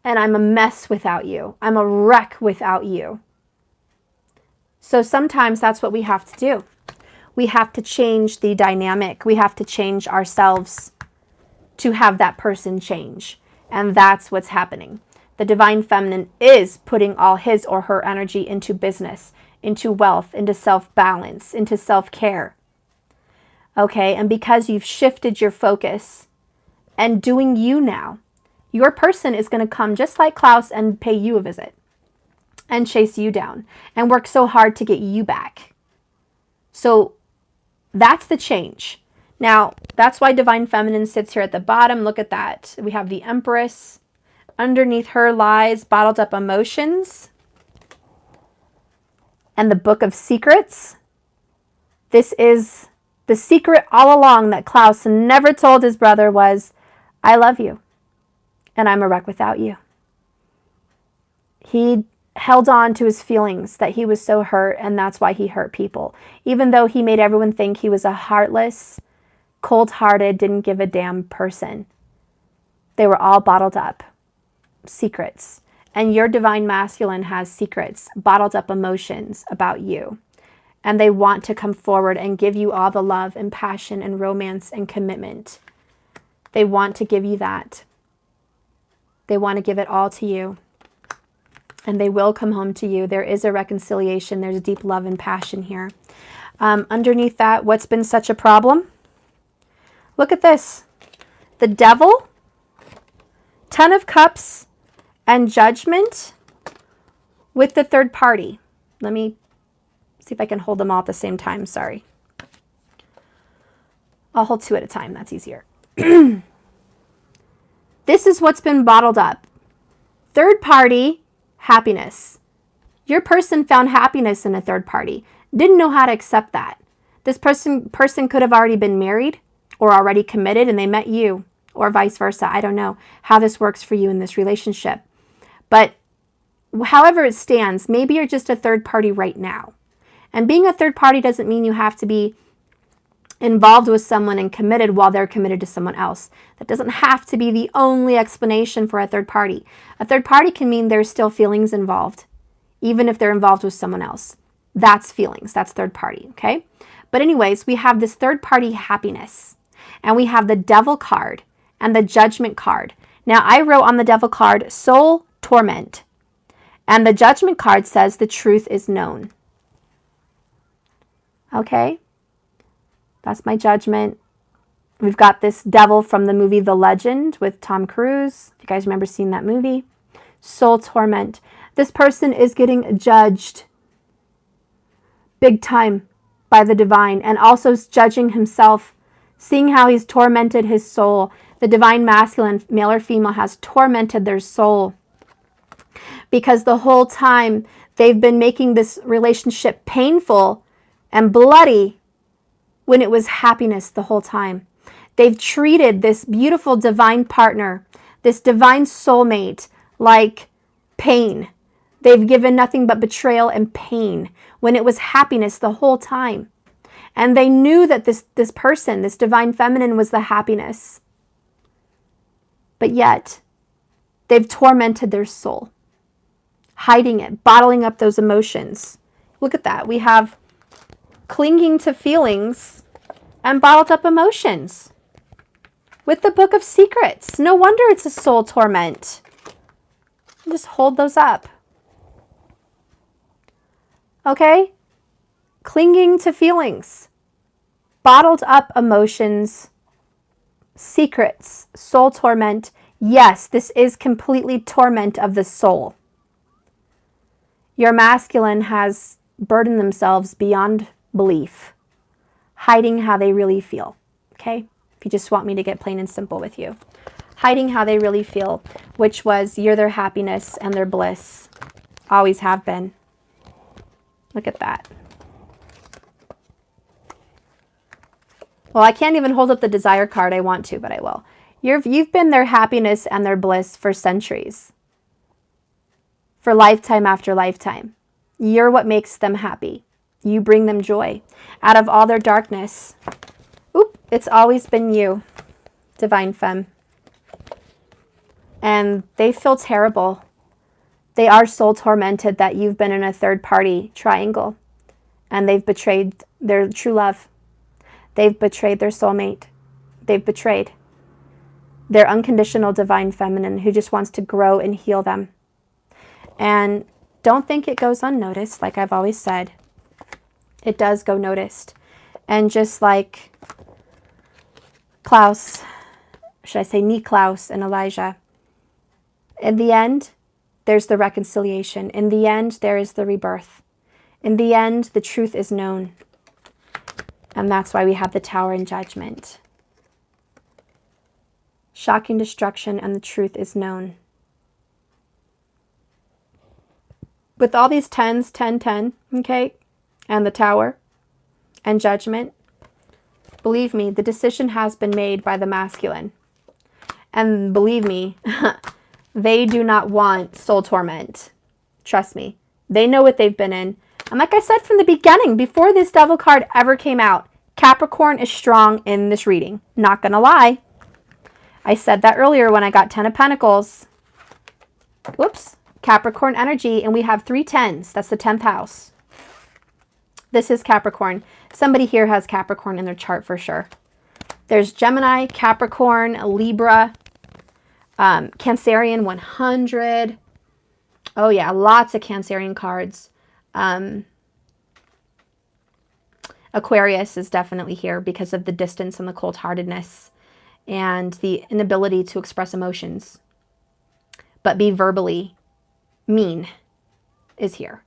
A: And I'm a mess without you. I'm a wreck without you. So sometimes that's what we have to do. We have to change the dynamic. We have to change ourselves to have that person change. And that's what's happening. The Divine Feminine is putting all his or her energy into business, into wealth, into self-balance, into self-care. Okay, and because you've shifted your focus and doing you now. Your person is going to come just like Klaus and pay you a visit and chase you down and work so hard to get you back. So that's the change. Now, that's why Divine Feminine sits here at the bottom. Look at that. We have the Empress. Underneath her lies bottled up emotions and the Book of Secrets. This is the secret all along that Klaus never told his brother was, I love you and I'm a wreck without you. He held on to his feelings that he was so hurt, and that's why he hurt people. Even though he made everyone think he was a heartless, cold-hearted, didn't give a damn person. They were all bottled up. Secrets. And your Divine Masculine has secrets, bottled up emotions about you. And they want to come forward and give you all the love and passion and romance and commitment. They want to give you that. They want to give it all to you. And they will come home to you. There is a reconciliation. There's deep love and passion here. Underneath that, what's been such a problem? Look at this. The Devil, 10 of Cups, and Judgment with the third party. Let me see if I can hold them all at the same time. Sorry. I'll hold 2 at a time. That's easier. This is what's been bottled up. Third party happiness. Your person found happiness in a third party. Didn't know how to accept that. This person could have already been married or already committed and they met you, or vice versa. I don't know how this works for you in this relationship. But however it stands, maybe you're just a third party right now. And being a third party doesn't mean you have to be involved with someone and committed while they're committed to someone else. That doesn't have to be the only explanation for a third party. A third party can mean there's still feelings involved, even if they're involved with someone else. That's feelings. That's third party, okay? But anyways, we have this third party happiness, and we have the Devil card and the Judgment card. Now, I wrote on the Devil card, soul torment, and the Judgment card says the truth is known. Okay? That's my Judgment. We've got this Devil from the movie The Legend with Tom Cruise. If you guys remember seeing that movie. Soul torment. This person is getting judged big time by the divine, and also judging himself, seeing how he's tormented his soul. The Divine Masculine, male or female, has tormented their soul because the whole time they've been making this relationship painful and bloody when it was happiness the whole time. They've treated this beautiful divine partner, this divine soulmate, like pain. They've given nothing but betrayal and pain when it was happiness the whole time. And they knew that this person, this Divine Feminine, was the happiness. But yet, they've tormented their soul, hiding it, bottling up those emotions. Look at that. We have clinging to feelings and bottled up emotions with the Book of Secrets. No wonder it's a soul torment. Just hold those up. Okay? Clinging to feelings, bottled up emotions, secrets, soul torment. Yes, this is completely torment of the soul. Your masculine has burdened themselves beyond belief, hiding how they really feel. Okay? If you just want me to get plain and simple with you. Hiding how they really feel, which was you're their happiness and their bliss. Always have been. Look at that. Well, I can't even hold up the desire card. I want to, but I will. You've been their happiness and their bliss for centuries. For lifetime after lifetime. You're what makes them happy. You bring them joy. Out of all their darkness, it's always been you, Divine Femme. And they feel terrible. They are soul tormented that you've been in a third party triangle. And they've betrayed their true love. They've betrayed their soulmate. They've betrayed their unconditional Divine Feminine who just wants to grow and heal them. And don't think it goes unnoticed, like I've always said. It does go noticed. And just like Klaus should I say Niklaus and Elijah. In the end, there's the reconciliation. In the end, there is the rebirth. In the end, the truth is known. And that's why we have the Tower and Judgment. Shocking destruction, and the truth is known. With all these 10s, 10, 10, okay, and the Tower and Judgment, believe me, the decision has been made by the masculine. And believe me, they do not want soul torment. Trust me. They know what they've been in. And like I said from the beginning, before this Devil card ever came out, Capricorn is strong in this reading. Not gonna lie. I said that earlier when I got 10 of Pentacles. Whoops. Capricorn energy, and we have 3 10s. That's the 10th house. This is Capricorn. Somebody here has Capricorn in their chart for sure. There's Gemini, Capricorn, Libra, Cancerian 100. Oh yeah, lots of Cancerian cards. Aquarius is definitely here because of the distance and the cold-heartedness and the inability to express emotions, but be verbally mean is here.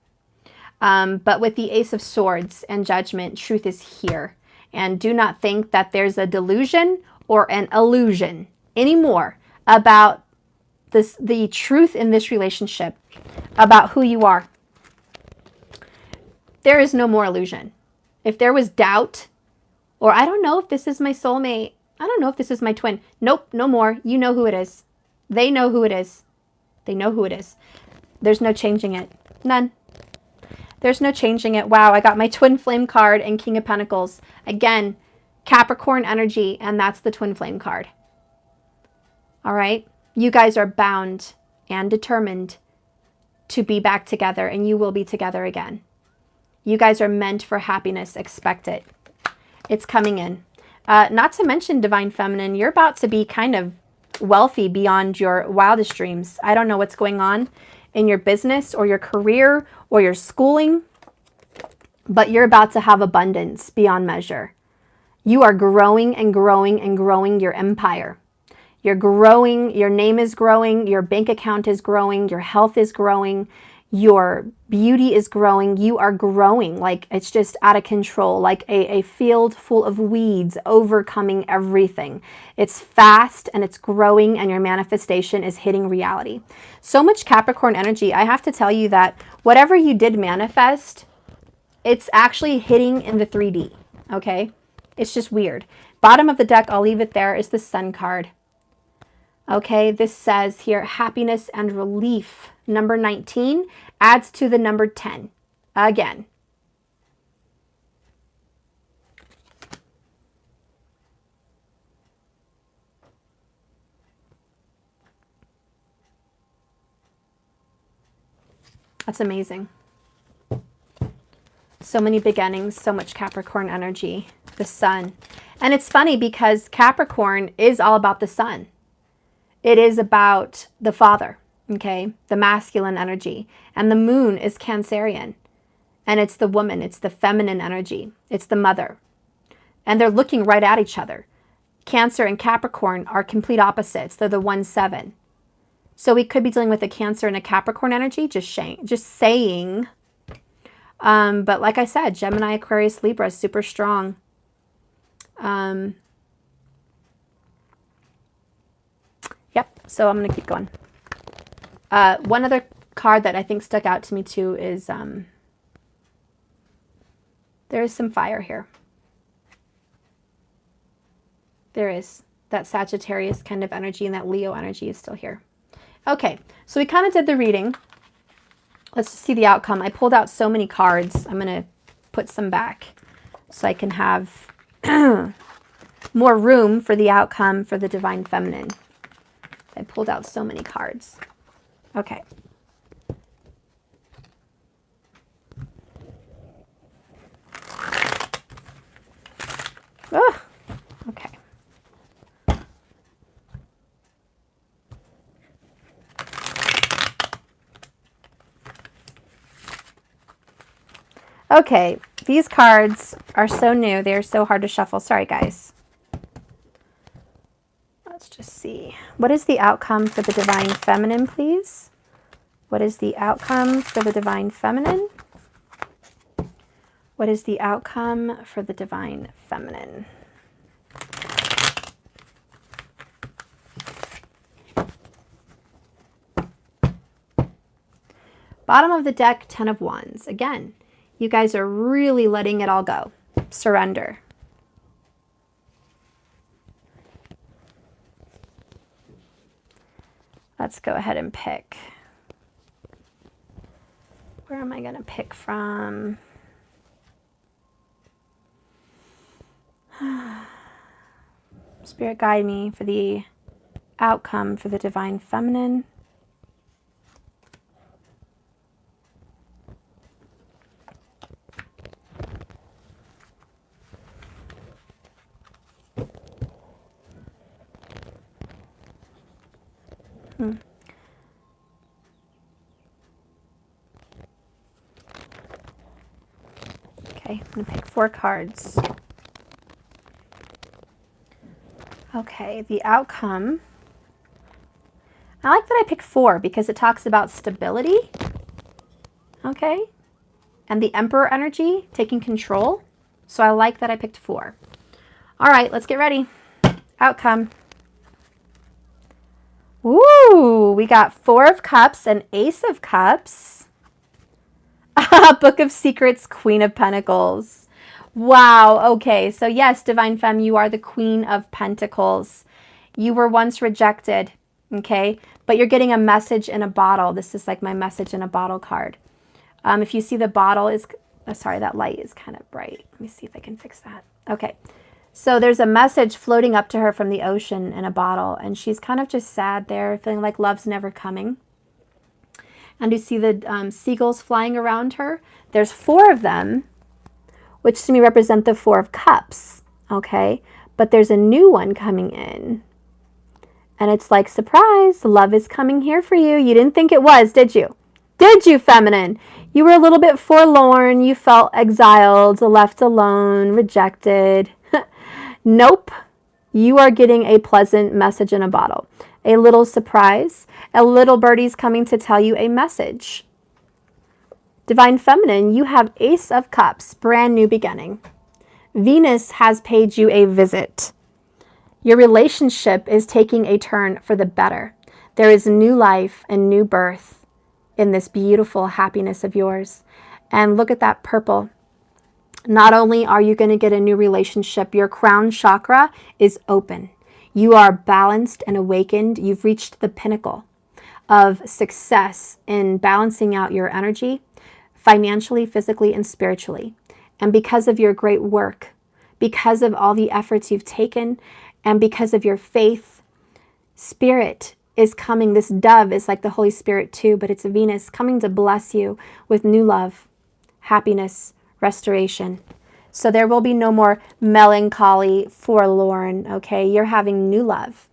A: But with the Ace of Swords and Judgment, truth is here. And do not think that there's a delusion or an illusion anymore about the truth in this relationship, about who you are. There is no more illusion. If there was doubt, or I don't know if this is my soulmate, I don't know if this is my twin. Nope, no more. You know who it is. They know who it is. They know who it is. There's no changing it. None. There's no changing it. Wow, I got my twin flame card and King of Pentacles. Again, Capricorn energy, and that's the twin flame card. All right? You guys are bound and determined to be back together, and you will be together again. You guys are meant for happiness. Expect it. It's coming in. Not to mention, Divine Feminine, you're about to be kind of wealthy beyond your wildest dreams. I don't know what's going on in your business or your career or your schooling, but you're about to have abundance beyond measure. You are growing and growing and growing your empire. You're growing, your name is growing, your bank account is growing, your health is growing, your beauty is growing. You are growing like it's just out of control, like a field full of weeds overcoming everything. It's fast and it's growing, and your manifestation is hitting reality. So much Capricorn energy. I have to tell you that whatever you did manifest, it's actually hitting in the 3D, okay? It's just weird. Bottom of the deck, I'll leave it there, is the Sun card. Okay, this says here, happiness and relief. Number 19 adds to the number 10. Again. That's amazing. So many beginnings, so much Capricorn energy. The Sun. And it's funny because Capricorn is all about the Sun. It is about the father, okay? The masculine energy. And the moon is Cancerian. And it's the woman. It's the feminine energy. It's the mother. And they're looking right at each other. Cancer and Capricorn are complete opposites. They're the 1-7. So we could be dealing with a Cancer and a Capricorn energy. Just saying. But like I said, Gemini, Aquarius, Libra is super strong. Yep, so I'm going to keep going. One other card that I think stuck out to me too is there is some fire here. There is. That Sagittarius kind of energy and that Leo energy is still here. Okay, so we kind of did the reading. Let's see the outcome. I pulled out so many cards. I'm going to put some back so I can have more room for the outcome for the Divine Feminine. I pulled out so many cards. Okay. Oh, okay. Okay, these cards are so new. They're so hard to shuffle. Sorry, guys. Let's just see. What is the outcome for the Divine Feminine, please? What is the outcome for the Divine Feminine? What is the outcome for the Divine Feminine? Bottom of the deck, 10 of Wands. Again, you guys are really letting it all go. Surrender. Let's go ahead and pick. Where am I going to pick from? Spirit, guide me for the outcome for the Divine Feminine. Okay, I'm going to pick 4 cards. Okay, the outcome. I like that I picked 4 because it talks about stability. Okay, and the Emperor energy, taking control. So I like that I picked 4. All right, let's get ready. Outcome. Ooh, we got 4 of Cups and Ace of Cups. Book of Secrets, Queen of Pentacles. Wow, okay, so yes, Divine Femme, you are the Queen of Pentacles. You were once rejected, okay, but you're getting a message in a bottle. This is like my message in a bottle card. If you see the bottle is, sorry, that light is kind of bright. Let me see if I can fix that. Okay, so there's a message floating up to her from the ocean in a bottle, and she's kind of just sad there, feeling like love's never coming. And you see the seagulls flying around her. There's 4 of them, which to me represent the 4 of Cups, okay? But there's a new one coming in. And it's like, surprise, love is coming here for you. You didn't think it was, did you? Did you, Feminine? You were a little bit forlorn. You felt exiled, left alone, rejected. Nope. You are getting a pleasant message in a bottle. A little surprise. A little birdie's coming to tell you a message. Divine Feminine, you have Ace of Cups, brand new beginning. Venus has paid you a visit. Your relationship is taking a turn for the better. There is new life and new birth in this beautiful happiness of yours. And look at that purple. Not only are you going to get a new relationship, your crown chakra is open. You are balanced and awakened. You've reached the pinnacle of success in balancing out your energy, financially, physically, and spiritually. And because of your great work, because of all the efforts you've taken, and because of your faith, Spirit is coming. This dove is like the Holy Spirit too, but it's Venus coming to bless you with new love, happiness, restoration. So there will be no more melancholy, forlorn, okay? You're having new love.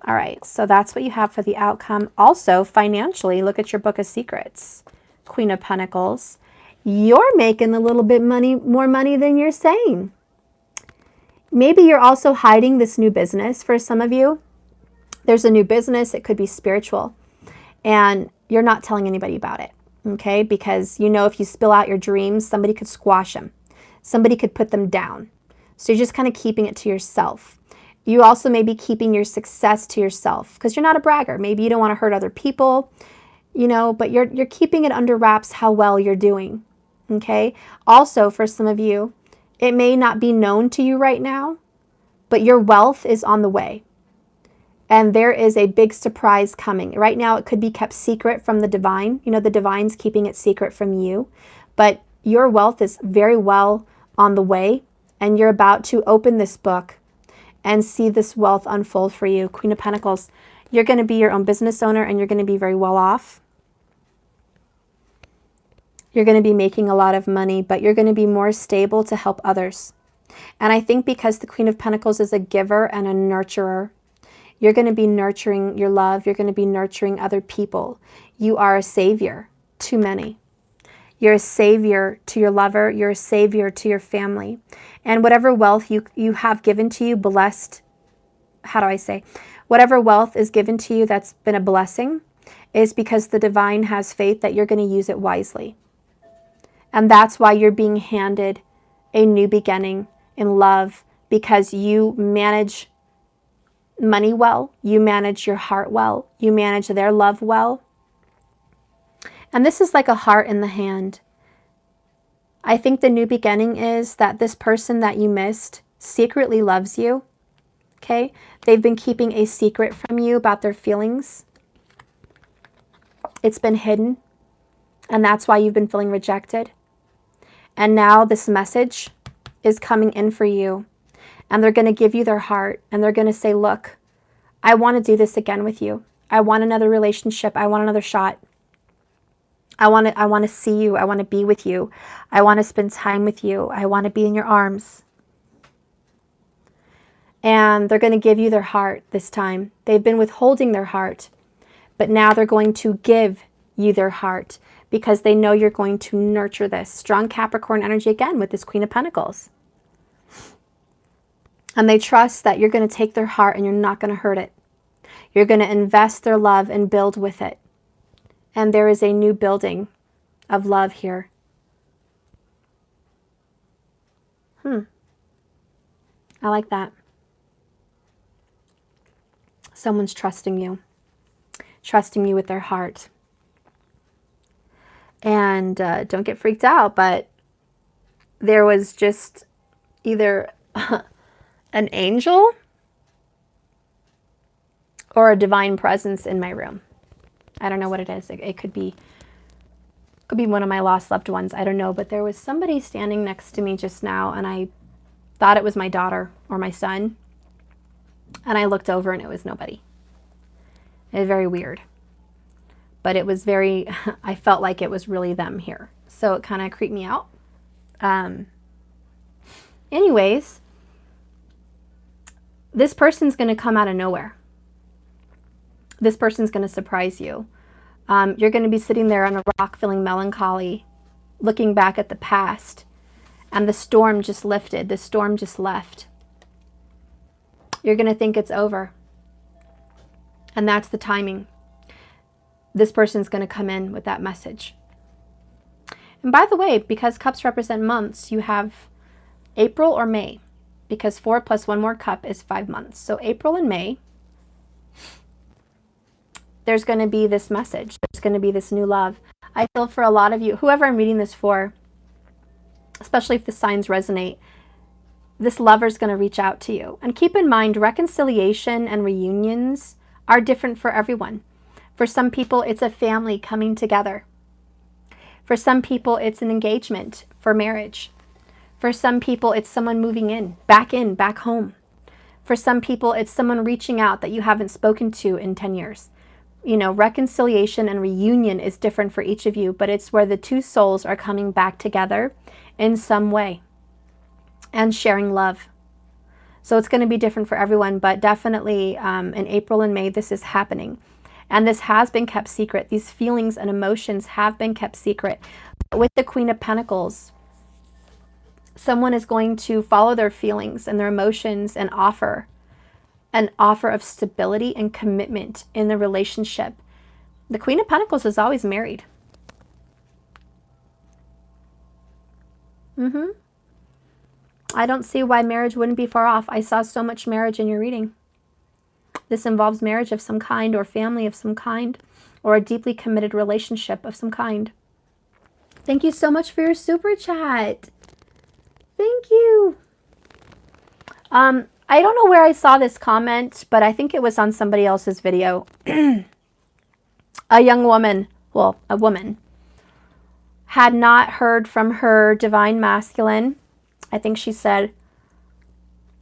A: All right, so that's what you have for the outcome. Also, financially, look at your Book of Secrets, Queen of Pentacles. You're making a little bit more money than you're saying. Maybe you're also hiding this new business for some of you. There's a new business. It could be spiritual. And you're not telling anybody about it, okay? Because you know if you spill out your dreams, somebody could squash them. Somebody could put them down. So you're just kind of keeping it to yourself. You also may be keeping your success to yourself because you're not a bragger. Maybe you don't want to hurt other people, you know, but you're keeping it under wraps how well you're doing, okay? Also, for some of you, it may not be known to you right now, but your wealth is on the way. And there is a big surprise coming. Right now, it could be kept secret from the divine. You know, the divine's keeping it secret from you. But your wealth is very well on the way. And you're about to open this book and see this wealth unfold for you. Queen of Pentacles, you're going to be your own business owner and you're going to be very well off. You're going to be making a lot of money, but you're going to be more stable to help others. And I think because the Queen of Pentacles is a giver and a nurturer, you're going to be nurturing your love. You're going to be nurturing other people. You are a savior to many. You're a savior to your lover. You're a savior to your family. And whatever wealth you have given to you, blessed how do I say, whatever wealth is given to you that's been a blessing is because the divine has faith that you're going to use it wisely. And that's why you're being handed a new beginning in love, because you manage money well, you manage your heart well, you manage their love well. And this is like a heart in the hand. I think the new beginning is that this person that you missed secretly loves you. Okay? They've been keeping a secret from you about their feelings. It's been hidden. And that's why you've been feeling rejected. And now this message is coming in for you. And they're going to give you their heart. And they're going to say, look, I want to do this again with you. I want another relationship. I want another shot. I want to see you. I want to be with you. I want to spend time with you. I want to be in your arms. And they're going to give you their heart this time. They've been withholding their heart, but now they're going to give you their heart because they know you're going to nurture this. Strong Capricorn energy again with this Queen of Pentacles. And they trust that you're going to take their heart and you're not going to hurt it. You're going to invest their love and build with it. And there is a new building of love here. I like that. Someone's trusting you with their heart. And don't get freaked out, but there was just either an angel or a divine presence in my room. I don't know what it is. It could be one of my lost loved ones. I don't know, but there was somebody standing next to me just now, and I thought it was my daughter or my son. And I looked over and it was nobody. It was very weird. But it was very, I felt like it was really them here. So it kind of creeped me out. Anyways, this person's going to come out of nowhere. This person's going to surprise you. You're going to be sitting there on a rock feeling melancholy, looking back at the past. And the storm just lifted. The storm just left. You're going to think it's over. And that's the timing. This person's going to come in with that message. And by the way, because cups represent months, you have April or May. Because 4 plus 1 more cup is 5 months. So April and May, there's going to be this message. There's going to be this new love. I feel for a lot of you, whoever I'm reading this for, especially if the signs resonate, this lover's going to reach out to you. And keep in mind, reconciliation and reunions are different for everyone. For some people, it's a family coming together. For some people, it's an engagement for marriage. For some people, it's someone moving in, back home. For some people, it's someone reaching out that you haven't spoken to in 10 years. You know, reconciliation and reunion is different for each of you, but it's where the two souls are coming back together in some way and sharing love. So it's going to be different for everyone, but definitely in April and May, this is happening. And this has been kept secret. These feelings and emotions have been kept secret. With the Queen of Pentacles, someone is going to follow their feelings and their emotions and offer an offer of stability and commitment in the relationship. The Queen of Pentacles is always married. I don't see why marriage wouldn't be far off. I saw so much marriage in your reading. This involves marriage of some kind, or family of some kind, or a deeply committed relationship of some kind. Thank you so much for your super chat. Thank you. I don't know where I saw this comment, but I think it was on somebody else's video. A young woman, well, a woman, had not heard from her divine masculine, I think she said,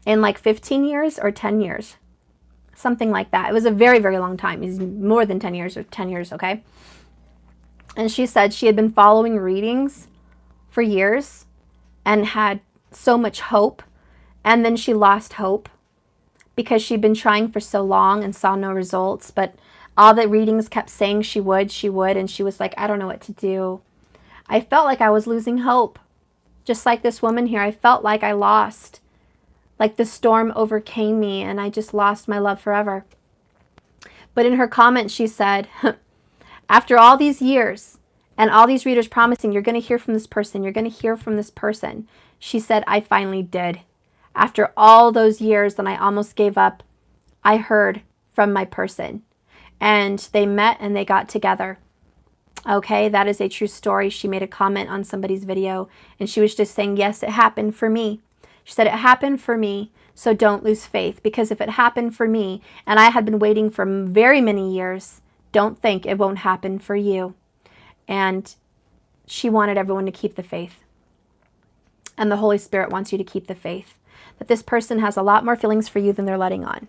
A: in like 15 years or 10 years. Something like that. It was a very, very long time. It's more than 10 years or 10 years, okay? And she said she had been following readings for years and had so much hope. And then she lost hope because she'd been trying for so long and saw no results. But all the readings kept saying she would. And she was like, I don't know what to do. I felt like I was losing hope. Just like this woman here, I felt like I lost Like the storm overcame me and I just lost my love forever. But in her comment, she said, after all these years and all these readers promising, you're going to hear from this person, you're going to hear from this person, she said, I finally did. After all those years and I almost gave up, I heard from my person. And they met and they got together. Okay, that is a true story. She made a comment on somebody's video and she was just saying, yes, it happened for me. She said, it happened for me, so don't lose faith. Because if it happened for me and I had been waiting for very many years, don't think it won't happen for you. And she wanted everyone to keep the faith. And the Holy Spirit wants you to keep the faith. That this person has a lot more feelings for you than they're letting on.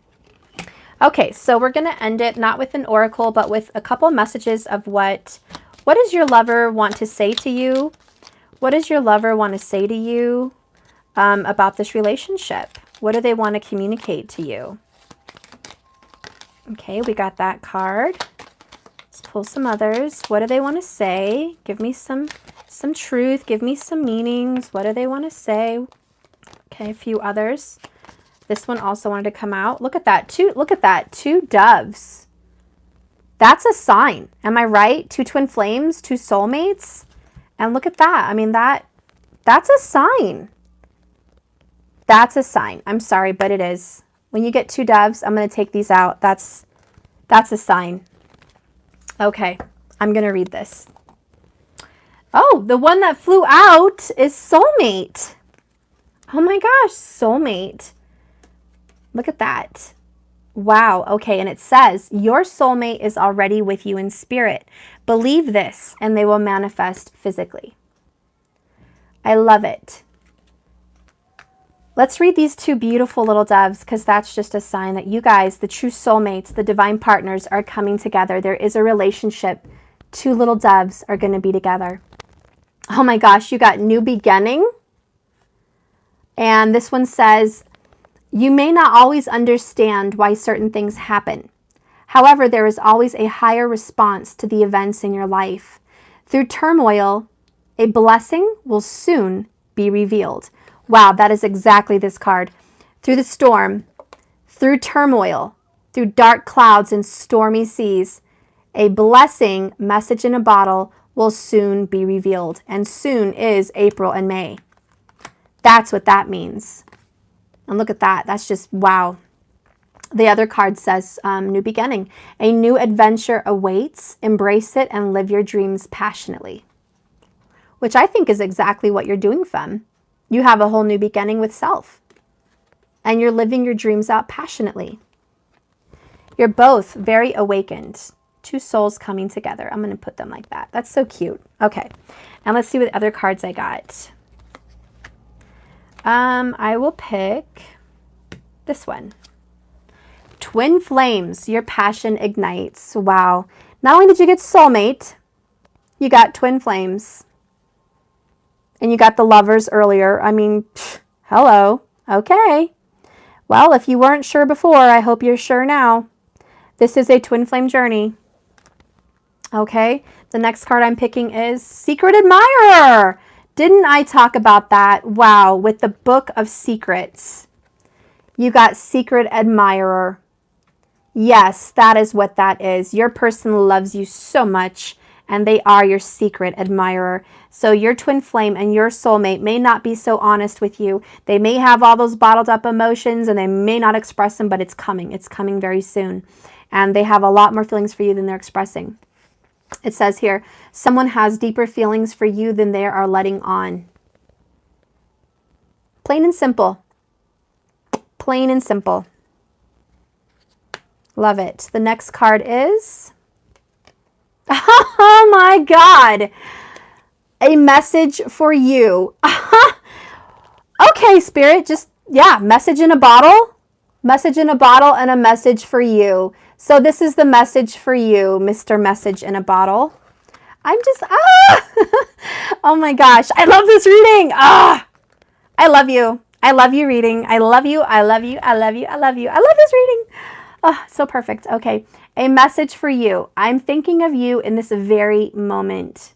A: Okay, so we're going to end it not with an oracle, but with a couple messages of what does your lover want to say to you? What does your lover want to say to you about this relationship? What do they want to communicate to you? Okay, we got that card. Let's pull some others. What do they want to say? Give me some truth. Give me some meanings. What do they want to say? Okay, a few others. This one also wanted to come out. Look at that. Look at that. 2 doves. That's a sign. Am I right? 2 twin flames, 2 soulmates. And look at that. I mean, that's a sign. That's a sign. I'm sorry, but it is. When you get 2 doves, I'm going to take these out. That's a sign. Okay, I'm going to read this. Oh, the one that flew out is soulmate. Oh my gosh, soulmate. Look at that. Wow. Okay. And it says, your soulmate is already with you in spirit. Believe this and they will manifest physically. I love it. Let's read these 2 beautiful little doves because that's just a sign that you guys, the true soulmates, the divine partners are coming together. There is a relationship. 2 little doves are going to be together. Oh my gosh, you got new beginning. And this one says, you may not always understand why certain things happen. However, there is always a higher response to the events in your life. Through turmoil, a blessing will soon be revealed. Wow, that is exactly this card. Through the storm, through turmoil, through dark clouds and stormy seas, a blessing, message in a bottle, will soon be revealed. And soon is April and May. That's what that means. And look at that. That's just, wow. The other card says, new beginning. A new adventure awaits. Embrace it and live your dreams passionately. Which I think is exactly what you're doing, Femme. You have a whole new beginning with self. And you're living your dreams out passionately. You're both very awakened. 2 souls coming together. I'm going to put them like that. That's so cute. Okay. And let's see what other cards I got. I will pick this one. Twin flames, your passion ignites. Wow. Not only did you get soulmate, you got twin flames. And you got the lovers earlier. I mean, hello. Okay. Well, if you weren't sure before, I hope you're sure now. This is a twin flame journey. Okay. The next card I'm picking is Secret Admirer. Didn't I talk about that? Wow, with the Book of Secrets. You got Secret Admirer. Yes, that is what that is. Your person loves you so much, and they are your secret admirer. So your twin flame and your soulmate may not be so honest with you. They may have all those bottled up emotions, and they may not express them, but it's coming. It's coming very soon. And they have a lot more feelings for you than they're expressing. It says here, someone has deeper feelings for you than they are letting on. Plain and simple. Plain and simple. Love it. The next card is, oh my God, a message for you. Okay, Spirit, just, yeah, message in a bottle. Message in a bottle and a message for you. So this is the message for you, Mr. Message in a Bottle. I'm just, oh my gosh. I love this reading. I love you. I love you reading. I love you. I love you. I love you. I love you. I love this reading. Oh, so perfect. Okay. A message for you. I'm thinking of you in this very moment.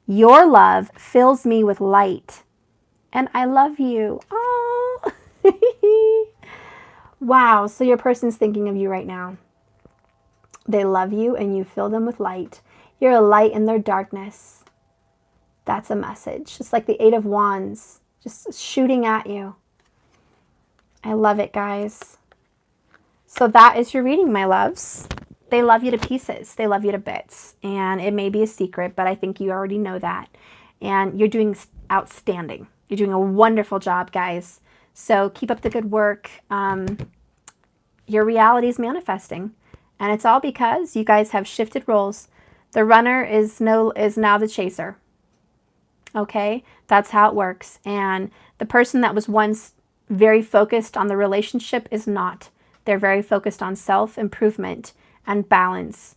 A: Your love fills me with light. And I love you. Oh. Wow, so your person's thinking of you right now. They love you and you fill them with light. You're a light in their darkness. That's a message. It's like the Eight of Wands just shooting at you. I love it, guys. So that is your reading, my loves. They love you to pieces. They love you to bits. And it may be a secret, but I think you already know that. And you're doing outstanding. You're doing a wonderful job, guys. So keep up the good work. Your reality is manifesting. And it's all because you guys have shifted roles. The runner is now the chaser. Okay? That's how it works. And the person that was once very focused on the relationship is not. They're very focused on self-improvement and balance.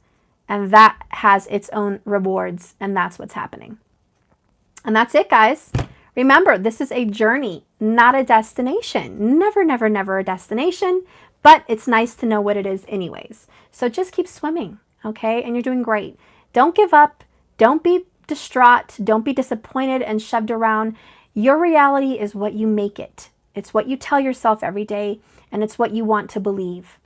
A: And that has its own rewards. And that's what's happening. And that's it, guys. Remember, this is a journey, not a destination. Never, never, never a destination. But it's nice to know what it is anyways. So just keep swimming, okay? And you're doing great. Don't give up. Don't be distraught. Don't be disappointed and shoved around. Your reality is what you make it. It's what you tell yourself every day, and it's what you want to believe.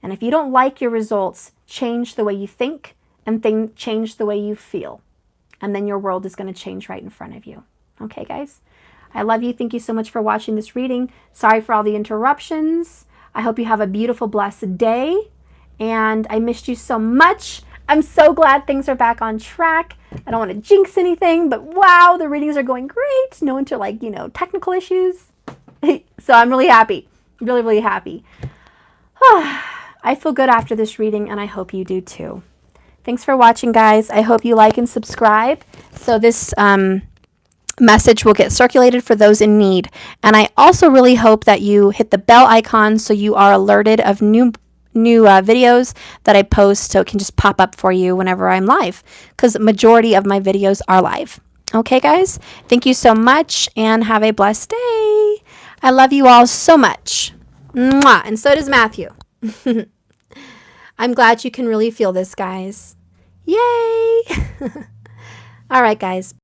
A: And if you don't like your results, change the way you think and change the way you feel. And then your world is going to change right in front of you. Okay, guys? I love you. Thank you so much for watching this reading. Sorry for all the interruptions. I hope you have a beautiful, blessed day. And I missed you so much. I'm so glad things are back on track. I don't want to jinx anything, but wow, the readings are going great. No technical issues. So I'm really happy. Really, really happy. I feel good after this reading, and I hope you do too. Thanks for watching, guys. I hope you like and subscribe so this message will get circulated for those in need. And I also really hope that you hit the bell icon so you are alerted of new videos that I post, so it can just pop up for you whenever I'm live, because the majority of my videos are live. Okay, guys? Thank you so much, and have a blessed day. I love you all so much. Mwah. And so does Matthew. I'm glad you can really feel this, guys. Yay! All right, guys.